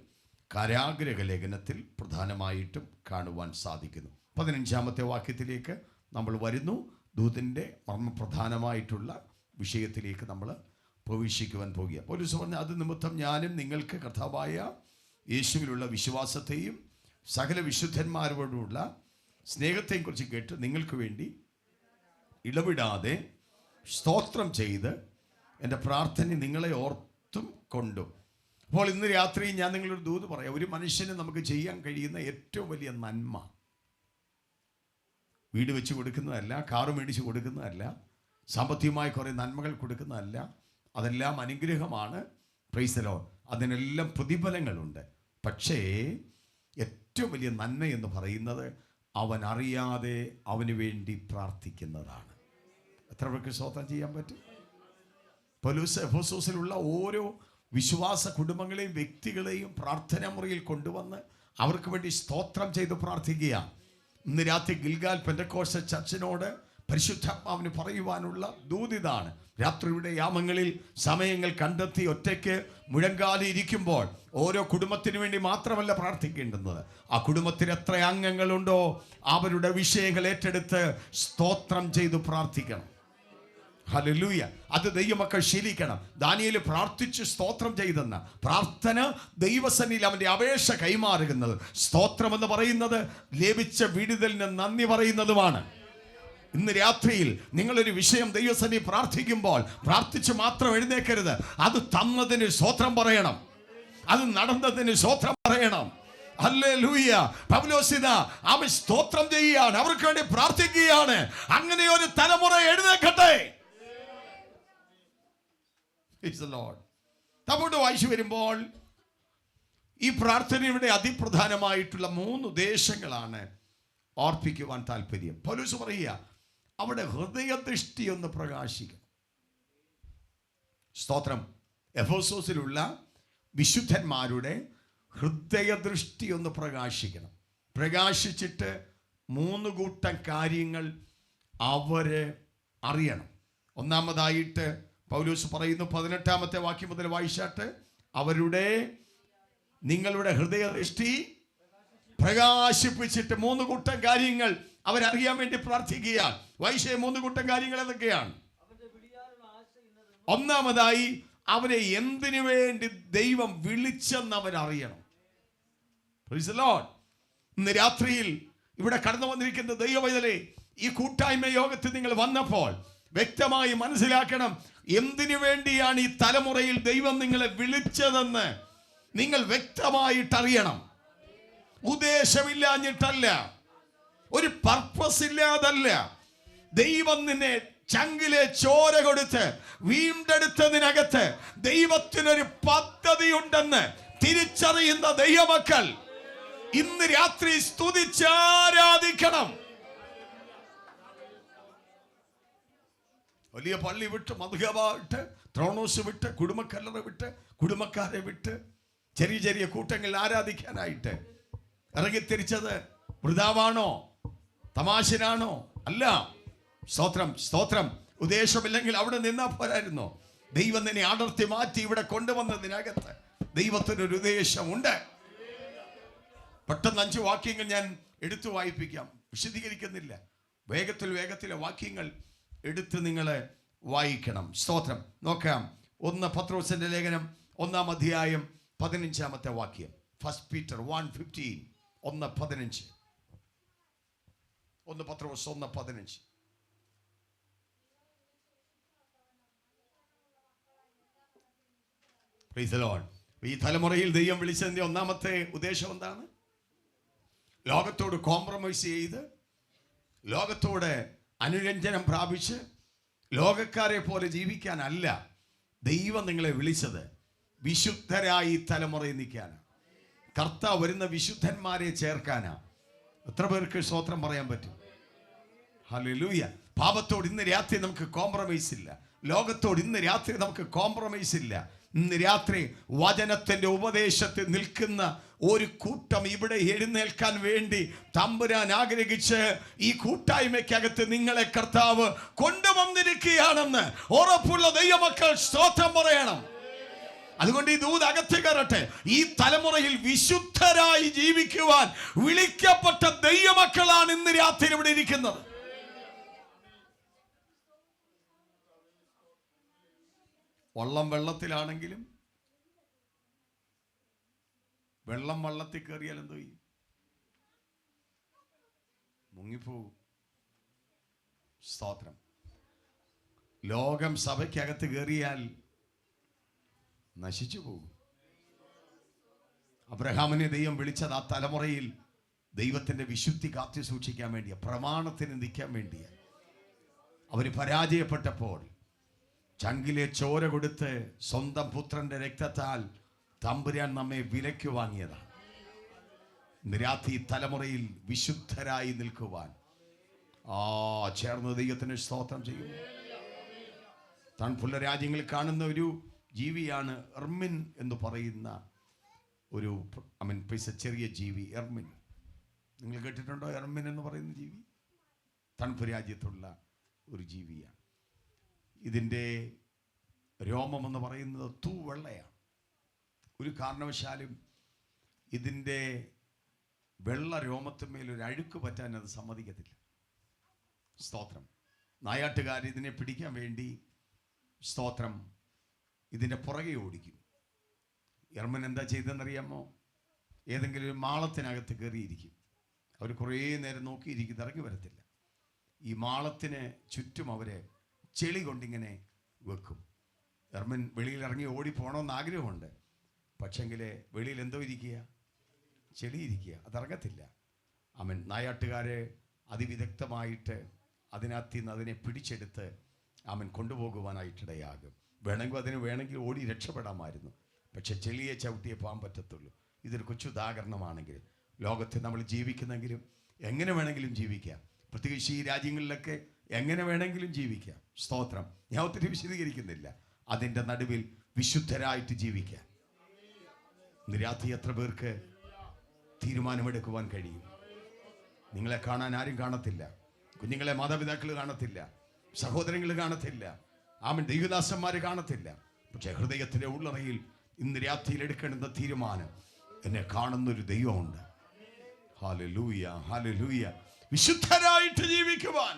കാരാഗ്രഹ ലേഖനത്തിൽ പ്രധാനമായിട്ടും കാണുവാൻ സാധിക്കുന്നു. 15-ാമത്തെ വാക്യത്തിലേക്ക് നമ്മൾ വരുന്നു. ദൂതന്റെ മർമ്മപ്രധാനമായിട്ടുള്ള വിഷയത്തിലേക്ക് നമ്മൾ പ്രവേശിക്കുവാൻ പോകുക. പൗലോസ് പറഞ്ഞ, അത് നിമിത്തം ഞാനും നിങ്ങൾക്ക് കർത്താവായ യേശുവിലുള്ള വിശ്വാസത്തെയും സകല വിശുദ്ധന്മാരോടുള്ള സ്നേഹത്തെയും കുറിച്ച് കേട്ട് നിങ്ങൾക്ക് വേണ്ടി ഇടവിടാതെ സ്തോത്രം ചെയ്ത് എൻ്റെ പ്രാർത്ഥന നിങ്ങളെ ഓർത്തും കൊണ്ടും. അപ്പോൾ ഇന്ന് രാത്രി ഞാൻ നിങ്ങളൊരു ദൂത് പറയാം. ഒരു മനുഷ്യന് നമുക്ക് ചെയ്യാൻ കഴിയുന്ന ഏറ്റവും വലിയ നന്മ വീട് വെച്ച് കൊടുക്കുന്നതല്ല, കാറ് മേടിച്ച് കൊടുക്കുന്നതല്ല, സാമ്പത്തികമായി കുറേ നന്മകൾ കൊടുക്കുന്നതല്ല. അതെല്ലാം അനുഗ്രഹമാണ്. Price the Lord. അതിനെല്ലാം പ്രതിഫലങ്ങളുണ്ട്. പക്ഷേ ഏറ്റവും വലിയ നന്മ എന്ന് പറയുന്നത് അവൻ അറിയാതെ അവന് വേണ്ടി പ്രാർത്ഥിക്കുന്നതാണ്. എത്ര പേർക്ക് സ്തോത്രം ചെയ്യാൻ പറ്റും? പൗലോസ് എഫെസോസിലുള്ള ഓരോ വിശ്വാസ കുടുംബങ്ങളെയും വ്യക്തികളെയും പ്രാർത്ഥനാ മുറിയിൽ കൊണ്ടുവന്ന് അവർക്ക് വേണ്ടി സ്തോത്രം ചെയ്ത് പ്രാർത്ഥിക്കുക. ഇന്ന് രാത്രി ഗിൽഗാൽ പെന്തക്കോസ്ത് ചർച്ചിനോട് പരിശുദ്ധാത്മാവിന് പറയുവാനുള്ള ദൂതിതാണ്. രാത്രിയുടെ യാമങ്ങളിൽ സമയങ്ങൾ കണ്ടെത്തി ഒറ്റയ്ക്ക് മുഴങ്കാലി ഇരിക്കുമ്പോൾ ഓരോ കുടുംബത്തിന് വേണ്ടി മാത്രമല്ല പ്രാർത്ഥിക്കേണ്ടുന്നത്, ആ കുടുംബത്തിൽ എത്ര അംഗങ്ങളുണ്ടോ അവരുടെ വിഷയങ്ങൾ ഏറ്റെടുത്ത് സ്തോത്രം ചെയ്ത് പ്രാർത്ഥിക്കണം. ഹല്ലേലൂയ. അത് ദൈവമക്കൾ ശീലിക്കണം. ദാനിയേൽ പ്രാർത്ഥിച്ച് സ്തോത്രം ചെയ്തെന്ന പ്രാർത്ഥന ദൈവസന്നിധിയിൽ അവന്റെ അപേക്ഷ കൈമാറുന്നത്. സ്തോത്രം എന്ന് പറയുന്നത് ലഭിച്ച വിടുതലിന് നന്ദി പറയുന്നതുമാണ്. ഇന്ന് രാത്രിയിൽ നിങ്ങളൊരു വിഷയം ദൈവസന്നിധി പ്രാർത്ഥിക്കുമ്പോൾ പ്രാർത്ഥിച്ച് മാത്രം എഴുന്നേക്കരുത്. അത് തന്നതിന് സ്തോത്രം പറയണം, അത് നടന്നതിന് സ്തോത്രം പറയണം. ഹല്ലേലൂയ. പൗലോസ് അവൻ സ്തോത്രം ചെയ്യുകയാണ്, അവർക്ക് വേണ്ടി പ്രാർത്ഥിക്കുകയാണ്. അങ്ങനെ ഒരു തലമുറ എഴുന്നേക്കട്ടെ. നമ്മോട് വായിച്ചു വരുമ്പോൾ ഈ പ്രാർത്ഥനയുടെ അതിപ്രധാനമായിട്ടുള്ള 3 ഉദ്ദേശങ്ങളാണ് ഓർപ്പിക്കുവാൻ താല്പര്യം. പൗലോസ് പറയുക, അവിടെ ഹൃദയദൃഷ്ടി ഒന്ന് പ്രകാശിക്കണം. സ്തോത്രം. എഫെസോസിലുള്ള വിശുദ്ധന്മാരുടെ ഹൃദയദൃഷ്ടി ഒന്ന് പ്രകാശിക്കണം. പ്രകാശിച്ചിട്ട് 3 കൂട്ടം കാര്യങ്ങൾ അവര് അറിയണം. ഒന്നാമതായിട്ട് പൗലോസ് പറയുന്നു, 18-ാമത്തെ വാക്യം മുതൽ വായിച്ചാട്ട്, നിങ്ങളുടെ ഹൃദയദൃഷ്ടി പ്രകാശിപ്പിച്ചിട്ട് 3 കൂട്ടം കാര്യങ്ങൾ അവരറിയാൻ വേണ്ടി പ്രാർത്ഥിക്കുക. വൈശേ 3 കൂട്ടം കാര്യങ്ങൾ എന്തൊക്കെയാണ്? ഒന്നാമതായി അവരെ എന്തിനു വേണ്ടി ദൈവം വിളിച്ചെന്ന് അവരറിയണം. Praise the Lord. ഇന്ന് രാത്രിയിൽ ഇവിടെ കടന്നു വന്നിരിക്കുന്ന ദൈവവൈതലേ, ഈ കൂട്ടായ്മ യോഗത്തിൽ നിങ്ങൾ വന്നപ്പോൾ വ്യക്തമായി മനസ്സിലാക്കണം, എന്തിനു വേണ്ടിയാണ് ഈ തലമുറയിൽ ദൈവം നിങ്ങളെ വിളിച്ചതെന്ന് നിങ്ങൾ വ്യക്തമായിട്ടറിയണം. ഉദ്ദേശമില്ലാഞ്ഞിട്ടല്ല, ഒരു പർപ്പസ് ഇല്ലാതല്ല. ദൈവം നിന്നെ ചങ്കിലെ ചോര കൊടുത്ത് വീണ്ടെടുത്തതിനകത്ത് ദൈവത്തിനൊരു പദ്ധതി ഉണ്ടെന്ന് തിരിച്ചറിയുന്ന ദൈവമക്കൾ ഇന്ന് രാത്രി സ്തുതിച്ചാരാധിക്കണം. വലിയ പള്ളി വിട്ട്, മധുഹബ വിട്ട്, ത്രോണോസ് വിട്ട്, കുടുംബക്കല്ലറ വിട്ട്, കുടുംബക്കാരെ വിട്ട് ചെറിയ ചെറിയ കൂട്ടങ്ങളിൽ ആരാധിക്കാനായിട്ട് ഇറങ്ങിത്തിരിച്ചത് വൃഥാവാണോ? തമാശനാണോ? അല്ല. സ്തോത്രം, സ്തോത്രം. ഉദ്ദേശമില്ലെങ്കിൽ അവിടെ നിന്നാ പോരായിരുന്നോ? ദൈവം നിന്നെ അടർത്തി മാറ്റി ഇവിടെ കൊണ്ടുവന്നതിനകത്ത് ദൈവത്തിനൊരു ഉദ്ദേശമുണ്ട്. പെട്ടെന്ന് 5 വാക്യങ്ങൾ ഞാൻ എടുത്തു വായിപ്പിക്കാം, വിശദീകരിക്കുന്നില്ല. വേഗത്തിലെ വാക്യങ്ങൾ എടുത്ത് നിങ്ങളെ വായിക്കണം. സ്തോത്രം. നോക്കാം. 1 പത്രോസിന്റെ ലേഖനം 1-ാം അധ്യായം 15-ാമത്തെ വാക്യം. 1 Peter 1:15. 1:15. 1 പത്രോസ് 1:15. Praise the Lord. ഈ തലമുറയിൽ ദൈവം വിളിച്ചതിന്റെ ഒന്നാമത്തെ ഉദ്ദേശം എന്താണ്? ലോകത്തോട് കോംപ്രമൈസ് ചെയ്ത്, ലോകത്തോട് അനുരഞ്ജനം പ്രാപിച്ച് ലോകക്കാരെ പോലെ ജീവിക്കാനല്ല ദൈവം നിങ്ങളെ വിളിച്ചത്. വിശുദ്ധരായി തലമുറയിൽ നിൽക്കാനാ. കർത്താവ് വരുന്ന വിശുദ്ധന്മാരെ ചേർക്കാനാ. എത്ര പേർക്ക് സ്തോത്രം പറയാൻ പറ്റും? ഹല്ലേലൂയ. പാപത്തോട് ഇന്ന് രാത്രി നമുക്ക് കോംപ്രമൈസ് ഇല്ല. ലോകത്തോട് ഇന്ന് രാത്രി നമുക്ക് കോംപ്രമൈസ് ഇല്ല. ഇന്ന് രാത്രി വചനത്തിന്റെ ഉപദേശത്തിൽ നിൽക്കുന്ന ഒരു കൂട്ടം ഇവിടെ എഴുന്നേൽക്കാൻ വേണ്ടി തമ്പുരാൻ ആഗ്രഹിച്ച് ഈ കൂട്ടായ്മയ്ക്കകത്ത് നിങ്ങളെ കർത്താവ് കൊണ്ടുവന്നിരിക്കുകയാണെന്ന് ഉറപ്പുള്ള ദൈവമക്കൾ സ്തോത്രം പറയണം. അതുകൊണ്ട് ഈ ദൂത് അകത്ത് കയറട്ടെ. ഈ തലമുറയിൽ വിശുദ്ധരായി ജീവിക്കുവാൻ വിളിക്കപ്പെട്ട ദൈവമക്കളാണ് ഇന്ന് രാത്രി ഇവിടെ ഇരിക്കുന്നത്. വള്ളം വെള്ളത്തിലാണെങ്കിലും വെള്ളം വള്ളത്തിൽ കയറിയാൽ എന്തോ ചെയ്യും? മുങ്ങിപ്പോകും. സ്തോത്രം. ലോകം സഭയ്ക്കകത്ത് കയറിയാൽ നശിച്ചു പോകും. അബ്രഹാമിനെ ദൈവം വിളിച്ചത് ആ തലമുറയിൽ ദൈവത്തിന്റെ വിശുദ്ധി കാത്തു സൂക്ഷിക്കാൻ വേണ്ടിയ, പ്രമാണത്തിന് നിൽക്കാൻ വേണ്ടിയ. അവര് പരാജയപ്പെട്ടപ്പോൾ ചങ്കിലെ ചോര കൊടുത്ത് സ്വന്തം പുത്രന്റെ രക്തത്താൽ തമ്പുരാൻ നമ്മെ വിലയ്ക്ക് വാങ്ങിയതാണ്. ഇന്ന് രാത്രി തലമുറയിൽ വിശുദ്ധരായി നിൽക്കുവാൻ ചേർന്ന് ദൈവത്തിന് സ്തോത്രം ചെയ്യും. തണുപ്പുള്ള രാജ്യങ്ങളിൽ കാണുന്ന ഒരു ജീവിയാണ് എർമിൻ എന്ന് പറയുന്ന ഒരു ചെറിയ ജീവി. എർമിൻ നിങ്ങൾ കേട്ടിട്ടുണ്ടോ? എർമിൻ എന്ന് പറയുന്ന ജീവി തണുപ്പ് രാജ്യത്തുള്ള ഒരു ജീവിയാണ്. ഇതിൻ്റെ രോമം എന്ന് പറയുന്നത് തൂവെള്ളയാണ്. ഒരു കാരണവശാലും ഇതിൻ്റെ വെള്ള രോമത്തിന്മേലൊരു അഴുക്ക് പറ്റാൻ അത് സമ്മതിക്കത്തില്ല. സ്തോത്രം. നായാട്ടുകാർ ഇതിനെ പിടിക്കാൻ വേണ്ടി സ്തോത്രം ഇതിൻ്റെ പുറകെ ഓടിക്കും. എർമൻ എന്താ ചെയ്തെന്നറിയാമോ? ഏതെങ്കിലും ഒരു മാളത്തിനകത്ത് കയറിയിരിക്കും. അവർ കുറേ നേരം നോക്കിയിരിക്കും, ഇറങ്ങി വരത്തില്ല. ഈ മാളത്തിന് ചുറ്റും അവരെ ചെളി കൊണ്ടിങ്ങനെ വെക്കും. എർമൻ വെളിയിൽ ഇറങ്ങി ഓടിപ്പോണമെന്ന് ആഗ്രഹമുണ്ട്, പക്ഷെങ്കിൽ വെളിയിൽ എന്തോ ഇരിക്കുക? ചെളി ഇരിക്കുക, അതറങ്ങത്തില്ല. നായാട്ടുകാരെ അതിവിദഗ്ധമായിട്ട് അതിനകത്ത് നിന്ന് അതിനെ പിടിച്ചെടുത്ത് കൊണ്ടുപോകുവാനായിട്ടിടയാകും. വേണമെങ്കിൽ ഓടി രക്ഷപ്പെടാമായിരുന്നു, പക്ഷെ ചെളിയെ ചവിട്ടിയേ പോകാൻ പറ്റത്തുള്ളൂ. ഇതൊരു കൊച്ചു ഉദാഹരണമാണെങ്കിൽ ലോകത്ത് നമ്മൾ ജീവിക്കുന്നെങ്കിലും എങ്ങനെ വേണമെങ്കിലും ജീവിക്കാം. പ്രത്യേകിച്ച് ഈ രാജ്യങ്ങളിലൊക്കെ എങ്ങനെ വേണമെങ്കിലും ജീവിക്കാം. സ്തോത്രം. ഞാൻ ഒത്തിരി വിശദീകരിക്കുന്നില്ല. അതിൻ്റെ നടുവിൽ വിശുദ്ധരായിട്ട് ജീവിക്കാം. ഇന്ന് രാത്രി എത്ര പേർക്ക് തീരുമാനമെടുക്കുവാൻ കഴിയും? നിങ്ങളെ കാണാൻ ആരും കാണത്തില്ല, കുഞ്ഞുങ്ങളെ മാതാപിതാക്കൾ കാണത്തില്ല, സഹോദരങ്ങൾ കാണത്തില്ല, ദൈവദാസന്മാർ കാണത്തില്ല. പക്ഷെ ഹൃദയത്തിൻ്റെ ഉള്ളറയിൽ ഇന്ന് രാത്രിയിൽ എടുക്കേണ്ടുന്ന തീരുമാനം, എന്നെ കാണുന്നൊരു ദൈവമുണ്ട്. Hallelujah, hallelujah. വിശുദ്ധരായിട്ട് ജീവിക്കുവാൻ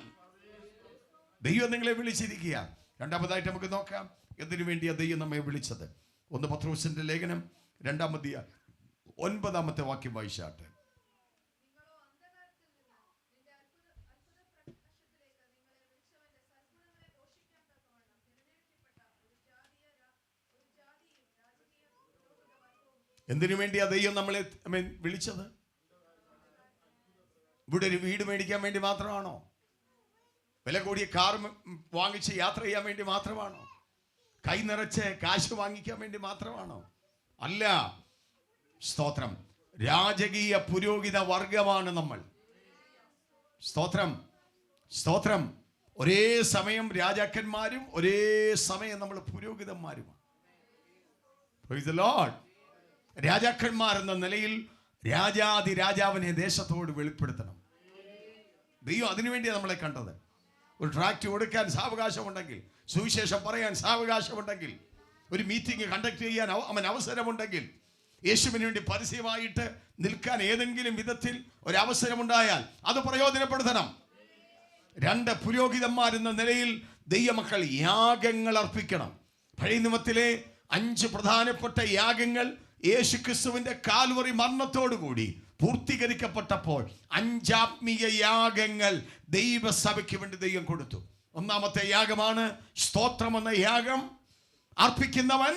ദൈവം നിങ്ങളെ വിളിച്ചിരിക്കുക. രണ്ടാമതായിട്ട് നമുക്ക് നോക്കാം എന്തിനു വേണ്ടിയാ ദൈവം നമ്മെ വിളിച്ചത്. 1 പത്രോസിന്റെ ലേഖനം 2-ാം അധ്യായം 9-ാമത്തെ വാക്യം വായിച്ചാട്ടെ. എന്തിനു വേണ്ടിയാ ദൈവം നമ്മളെ വിളിച്ചത്? ഇവിടെ ഒരു വീട് മേടിക്കാൻ വേണ്ടി മാത്രമാണോ? വില കൂടിയ കാർ വാങ്ങിച്ച് യാത്ര ചെയ്യാൻ വേണ്ടി മാത്രമാണോ? കൈ നിറച്ച് കാശ് വാങ്ങിക്കാൻ വേണ്ടി മാത്രമാണോ? അല്ല. സ്തോത്രം. രാജകീയ പുരോഹിത വർഗമാണ് നമ്മൾ. സ്തോത്രം, സ്തോത്രം. ഒരേ സമയം രാജാക്കന്മാരും ഒരേ സമയം നമ്മൾ പുരോഹിതന്മാരുമാണ്. Praise the Lord. രാജാക്കന്മാരെന്ന നിലയിൽ രാജാതി രാജാവിനെ ദേശത്തോട് വെളിപ്പെടുത്തണം. ദൈവം അതിനുവേണ്ടിയാണ് നമ്മളെ കണ്ടത്. ഒരു ട്രാക്ട് കൊടുക്കാൻ സാവകാശമുണ്ടെങ്കിൽ, സുവിശേഷം പറയാൻ സാവകാശമുണ്ടെങ്കിൽ, ഒരു മീറ്റിംഗ് കണ്ടക്ട് ചെയ്യാൻ അവസരമുണ്ടെങ്കിൽ, യേശുവിന് വേണ്ടി പരസ്യമായിട്ട് നിൽക്കാൻ ഏതെങ്കിലും വിധത്തിൽ ഒരവസരമുണ്ടായാൽ അത് പ്രയോജനപ്പെടുത്തണം. 2 പുരോഹിതന്മാരെന്ന നിലയിൽ ദൈവമക്കൾ യാഗങ്ങൾ അർപ്പിക്കണം. പഴയ നിയമത്തിലെ 5 പ്രധാനപ്പെട്ട യാഗങ്ങൾ യേശുക്രിസ്തുവിന്റെ കാൽവറി മരണത്തോടുകൂടി പൂർത്തീകരിക്കപ്പെട്ടപ്പോൾ 5 ആത്മീയ യാഗങ്ങൾ ദൈവസഭയ്ക്ക് വേണ്ടി ദൈവം കൊടുത്തു. 1-ാമത്തെ യാഗമാണ് സ്തോത്രം എന്ന യാഗം. അർപ്പിക്കുന്നവൻ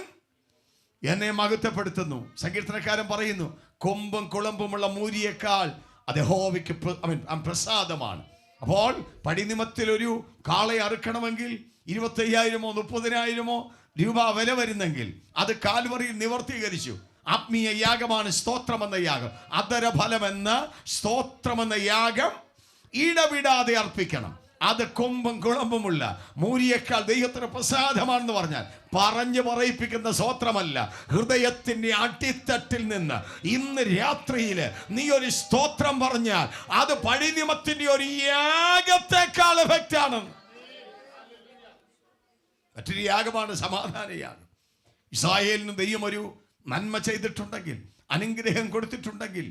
എന്നെ മഹത്വപ്പെടുത്തുന്നു. സങ്കീർത്തനക്കാരൻ പറയുന്നു, കൊമ്പും കുളമ്പുമുള്ള മൂരിയേക്കാൾ അത് യഹോവയ്ക്ക് പ്രസാദമാണ്. അപ്പോൾ പടിനിമത്തിൽ ഒരു കാളയെ അറുക്കണമെങ്കിൽ 25,000-ഓ 30,000-ഓ രൂപ വില വരുന്നെങ്കിൽ അത് കാൽവറിയിൽ നിവർത്തീകരിച്ചു. ആത്മീയ യാഗമാണ് സ്തോത്രമെന്ന യാഗം. അധരഫലമെന്ന സ്തോത്രമെന്ന യാഗം ഇടവിടാതെ അർപ്പിക്കണം. അത് കൊമ്പും കുളമ്പുമുള്ള മൂരിയേക്കാൾ ദൈവത്തിന് പ്രസാദമാണെന്ന് പറഞ്ഞാൽ പറഞ്ഞു പറയിപ്പിക്കുന്ന സ്തോത്രമല്ല, ഹൃദയത്തിന്റെ അടിത്തട്ടിൽ നിന്ന് ഇന്ന് രാത്രിയിൽ നീ ഒരു സ്തോത്രം പറഞ്ഞാൽ അത് പടിനിമത്തിന്റെ ഒരു യാഗത്തെക്കാൾ എഫക്റ്റ് ആണ്. മറ്റൊരു യാഗമാണ് സമാധാന യാഗം. ഇസ്രായേലിന് ദൈവം ഒരു നന്മ ചെയ്തിട്ടുണ്ടെങ്കിൽ, അനുഗ്രഹം കൊടുത്തിട്ടുണ്ടെങ്കിൽ,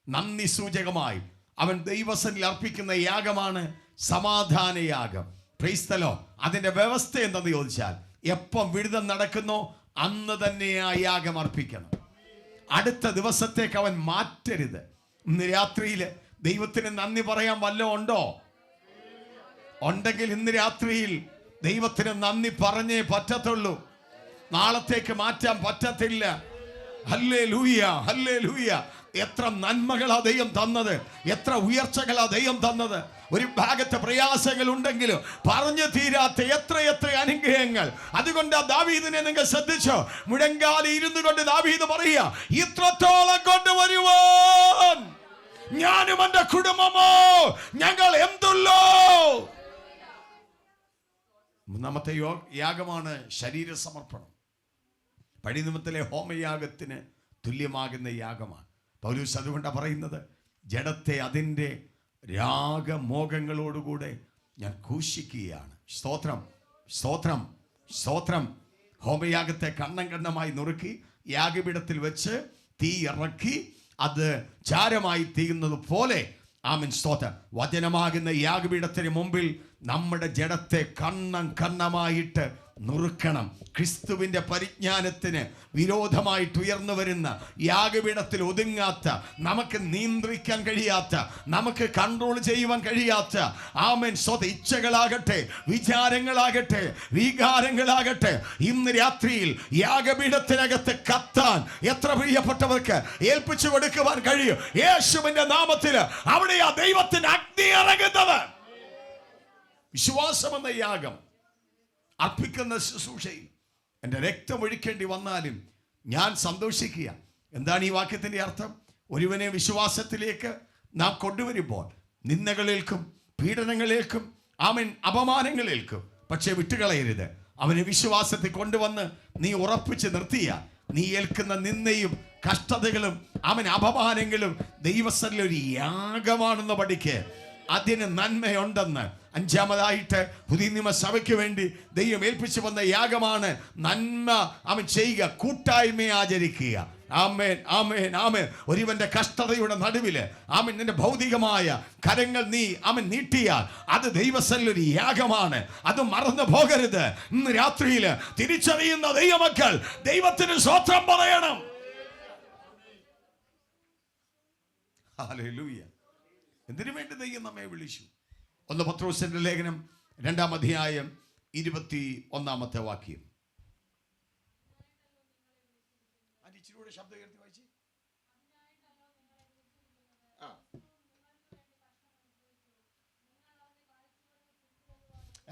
നന്ദി സൂചകമായി അവൻ ദൈവസന്നിധിയിൽ അർപ്പിക്കുന്ന യാഗമാണ് സമാധാന യാഗം. Price the Lord. അതിന്റെ വ്യവസ്ഥ എന്തെന്ന് ചോദിച്ചാൽ, എപ്പം വിടുതൽ നടക്കുന്നോ അന്ന് തന്നെ ആ യാഗം അർപ്പിക്കണം. അടുത്ത ദിവസത്തേക്ക് അവൻ മാറ്റരുത്. ഇന്ന് രാത്രിയിൽ ദൈവത്തിന് നന്ദി പറയാൻ വല്ലതും ഉണ്ടോ? ഉണ്ടെങ്കിൽ ഇന്ന് രാത്രിയിൽ ദൈവത്തിന് നന്ദി പറഞ്ഞേ പറ്റത്തുള്ളൂ. നാളത്തേക്ക് മാറ്റാൻ പറ്റത്തില്ല. Hallelujah, hallelujah. എത്ര നന്മകളാ ദൈവം തന്നത്, എത്ര ഉയർച്ചകളാ ദൈവം തന്നത്. ഒരു ഭാഗത്ത് പ്രയാസങ്ങൾ ഉണ്ടെങ്കിലും പറഞ്ഞു തീരാത്ത എത്ര അനുഗ്രഹങ്ങൾ. അതുകൊണ്ട് ദാവീദിനെ നിങ്ങൾ ശ്രദ്ധിച്ചോ? മുഴങ്കാലിൽ ഇരുന്നു കൊണ്ട് ദാവീദ് പറയുക, ഇത്രത്തോളം കൊണ്ടുവരുവാൻ ഞാനും എൻ്റെ കുടുംബമോ ഞങ്ങൾ എന്തുള്ളോ. മൂന്നാമത്തെ യാഗമാണ് ശരീര സമർപ്പണം. പഴയ നിയമത്തിലെ ഹോമയാഗത്തിന് തുല്യമാകുന്ന യാഗമാണ്. പൗലോസ് അതുകൊണ്ടാണ് പറയുന്നത്, ജഡത്തെ അതിൻ്റെ രാഗമോഹങ്ങളോടുകൂടെ ഞാൻ ക്രൂശിക്കുകയാണ്. സ്തോത്രം, സ്തോത്രം, സ്തോത്രം. ഹോമയാഗത്തെ കണ്ണമായി നുറുക്കി യാഗപീഠത്തിൽ വെച്ച് തീ ഇറക്കി അത് ചാരമായി തീരുന്നത് പോലെ, ആമേൻ, സ്തോത്രം, വചനമാകുന്ന യാഗപീഠത്തിന് മുമ്പിൽ നമ്മുടെ ജഡത്തെ കണ്ണമായിട്ട് നുറുക്കണം. ക്രിസ്തുവിൻ്റെ പരിജ്ഞാനത്തിന് വിരോധമായിട്ട് ഉയർന്നു വരുന്ന, യാഗപീഠത്തിൽ ഒതുങ്ങാത്ത, നമുക്ക് നിയന്ത്രിക്കാൻ കഴിയാത്ത, നമുക്ക് കൺട്രോൾ ചെയ്യുവാൻ കഴിയാത്ത, ആമേൻ, ഇച്ഛകളാകട്ടെ, വിചാരങ്ങളാകട്ടെ, വികാരങ്ങളാകട്ടെ, ഇന്ന് രാത്രിയിൽ യാഗപീഠത്തിനകത്ത് കത്താൻ എത്ര പ്രിയപ്പെട്ടവർക്ക് ഏൽപ്പിച്ചു കൊടുക്കുവാൻ കഴിയും. യേശുവിന്റെ നാമത്തിൽ അവിടെയാ ദൈവത്തിന്റെ അഗ്നി ഇറങ്ങുന്നത്. വിശ്വാസം എന്ന യാഗം അർപ്പിക്കുന്ന ശുശ്രൂഷയിൽ എൻ്റെ രക്തം ഒഴിക്കേണ്ടി വന്നാലും ഞാൻ സന്തോഷിക്കുക. എന്താണ് ഈ വാക്യത്തിൻ്റെ അർത്ഥം? ഒരുവനെ വിശ്വാസത്തിലേക്ക് നാം കൊണ്ടുവരുമ്പോൾ നിന്ദകളേൽക്കും, പീഡനങ്ങളേൽക്കും, ആമേൻ, അപമാനങ്ങളേൽക്കും. പക്ഷേ വിട്ടുകളയരുത്. അവനെ വിശ്വാസത്തിൽ കൊണ്ടുവന്ന് നീ ഉറപ്പിച്ച് നിർത്തിയ, നീ ഏൽക്കുന്ന നിന്ദയും കഷ്ടതകളും അവൻ അപമാനങ്ങളും ദൈവസന്നിധിയിൽ ഒരു യാഗമാണെന്ന് പഠിക്ക്. അതിന് നന്മയുണ്ടെന്ന്. അഞ്ചാമതായിട്ട് പുതിയ നിയമ സഭയ്ക്ക് വേണ്ടി ദൈവം ഏൽപ്പിച്ചു വന്ന യാഗമാണ് നന്മ അവൻ ചെയ്യുക, കൂട്ടായ്മയെ ആചരിക്കുക. ആമേൻ, ആമേൻ, ആമേൻ. ഒരുവന്റെ കഷ്ടതയുടെ നടുവില് ആമേൻ നിന്റെ ഭൗതികമായ കരങ്ങൾ നീ അവൻ നീട്ടിയാൽ അത് ദൈവസന്നിധിയിൽ ഒരു യാഗമാണ്. അത് മറന്നു പോകരുത്. ഇന്ന് രാത്രിയില് തിരിച്ചറിയുന്ന ദൈവമക്കൾ ദൈവത്തിന് സ്തോത്രം പറയണം. ഹല്ലേലൂയ. എന്തിനു വേണ്ടി ദൈവം നമ്മെ വിളിച്ചു? 1 പത്രോസിന്റെ ലേഖനം 2-ാം അധ്യായം 21-ാമത്തെ വാക്യം. ഇച്ചിരികൂടെ ശബ്ദം ഉയർത്തി വായിച്ചേ.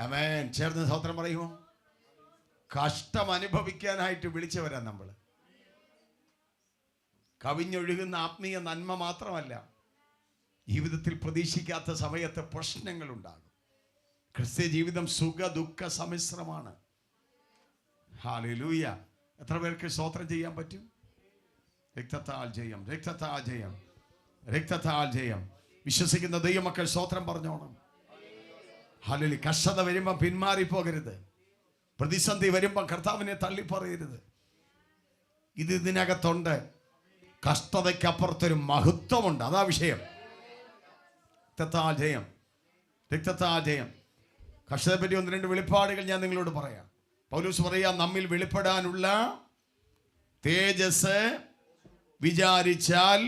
ആമേൻ. ചേർന്ന് സ്തോത്രം പറയുമോ? കഷ്ടം അനുഭവിക്കാനായിട്ട് വിളിച്ചവരാ നമ്മൾ. കവിഞ്ഞൊഴുകുന്ന ആത്മീയ നന്മ മാത്രമല്ല, ജീവിതത്തിൽ പ്രതീക്ഷിക്കാത്ത സമയത്ത് പ്രശ്നങ്ങളുണ്ടാകും. ക്രിസ്ത്യ ജീവിതം സുഖ ദുഃഖ സമ്മിശ്രമാണ്. ഹല്ലേലൂയ. എത്ര പേർക്ക് സ്തോത്രം ചെയ്യാൻ പറ്റും? രക്തത്താൽ ജയം, രക്തത്താൽ ജയം, രക്തത്താൽ ജയം. വിശ്വസിക്കുന്ന ദൈവമക്കൾ സ്തോത്രം പറഞ്ഞോണം. ഹല്ലേലൂയ. കഷ്ടത വരുമ്പോൾ പിന്മാറിപ്പോകരുത്. പ്രതിസന്ധി വരുമ്പോൾ കർത്താവിനെ തള്ളിപ്പറയരുത്. ഇത് ഇതിനകത്തുണ്ട്. കഷ്ടതയ്ക്കപ്പുറത്തൊരു മഹത്വമുണ്ട്. അതാ വിഷയം. രക്തത്താൽ ജയം, രക്തത്താൽ ജയം. കഷ്ടതയെപ്പറ്റി 1-2 വെളിപ്പാടുകൾ ഞാൻ നിങ്ങളോട് പറയാം. പൗലോസ് പറയാ, നമ്മിൽ വെളിപ്പെടാനുള്ള തേജസ് വിചാരിച്ചാൽ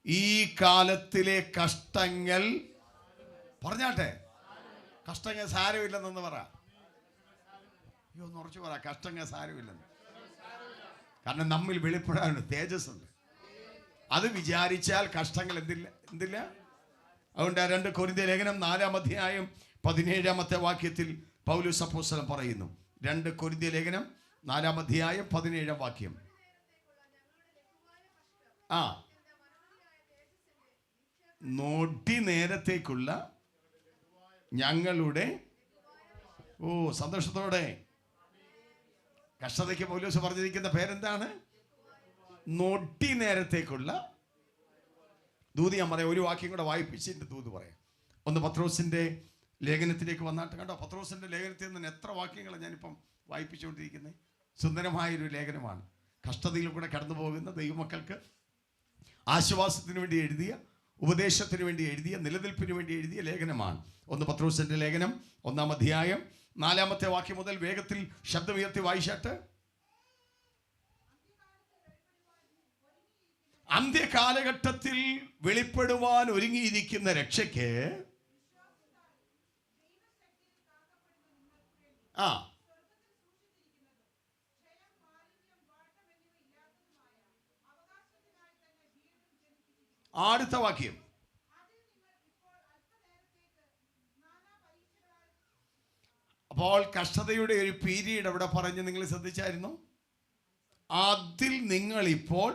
ഈ കാലത്തിലെ കഷ്ടങ്ങൾ, പറഞ്ഞാട്ടെ, കഷ്ടങ്ങൾ സാരമില്ലെന്ന് പറ. അയ്യോ, ഒന്ന് ഉറച്ചു പറ, കഷ്ടങ്ങൾ സാരമില്ലെന്ന്. കാരണം നമ്മിൽ വെളിപ്പെടാനുള്ള തേജസ് ഉണ്ട്. അത് വിചാരിച്ചാൽ കഷ്ടങ്ങൾ എന്തില്ല. അതുകൊണ്ട് 2 കൊരിന്ത്യർ ലേഖനം 4-ാം അധ്യായം 17-ാമത്തെ വാക്യത്തിൽ പൗലോസ് അപ്പോസ്തലൻ പറയുന്നു. 2 കൊരിന്ത്യർ ലേഖനം 4-ാം അധ്യായം 17-ാം വാക്യം. നോട്ടി നേരത്തേക്കുള്ള ഞങ്ങളുടെ സന്തോഷത്തോടെ. കഷ്ടതയ്ക്ക് പൗലോസ് പറഞ്ഞിരിക്കുന്ന പേരെന്താണ്? നോട്ടി നേരത്തേക്കുള്ള ദൂത്. ഞാൻ പറയാം, ഒരു വാക്യം കൂടെ വായിപ്പിച്ചിട്ട് ദൂത് പറയാം. 1 പത്രോസിന്റെ ലേഖനത്തിലേക്ക് വന്നാട്ട്. കണ്ടോ, പത്രോസിന്റെ ലേഖനത്തിൽ നിന്ന് എത്ര വാക്യങ്ങളാണ് ഞാനിപ്പം വായിപ്പിച്ചുകൊണ്ടിരിക്കുന്നത്. സുന്ദരമായൊരു ലേഖനമാണ്. കഷ്ടതയിൽ കൂടെ കടന്നു പോകുന്ന ദൈവമക്കൾക്ക് ആശ്വാസത്തിന് വേണ്ടി എഴുതിയ, ഉപദേശത്തിന് വേണ്ടി എഴുതിയ, നിലനിൽപ്പിന് വേണ്ടി എഴുതിയ ലേഖനമാണ് 1 പത്രോസിന്റെ ലേഖനം 1-ാം അധ്യായം 4-ാമത്തെ വാക്യം മുതൽ വേഗത്തിൽ ശബ്ദമുയർത്തി വായിച്ചാട്ട്. അന്ത്യകാലഘട്ടത്തിൽ വെളിപ്പെടുവാൻ ഒരുങ്ങിയിരിക്കുന്ന രക്ഷയ്ക്ക് അടുത്ത വാക്യം. അപ്പോൾ കഷ്ടതയുടെ ഒരു പീരീഡ് അവിടെ പറഞ്ഞ് നിങ്ങൾ ശ്രദ്ധിച്ചായിരുന്നു. അതിൽ നിങ്ങൾ ഇപ്പോൾ,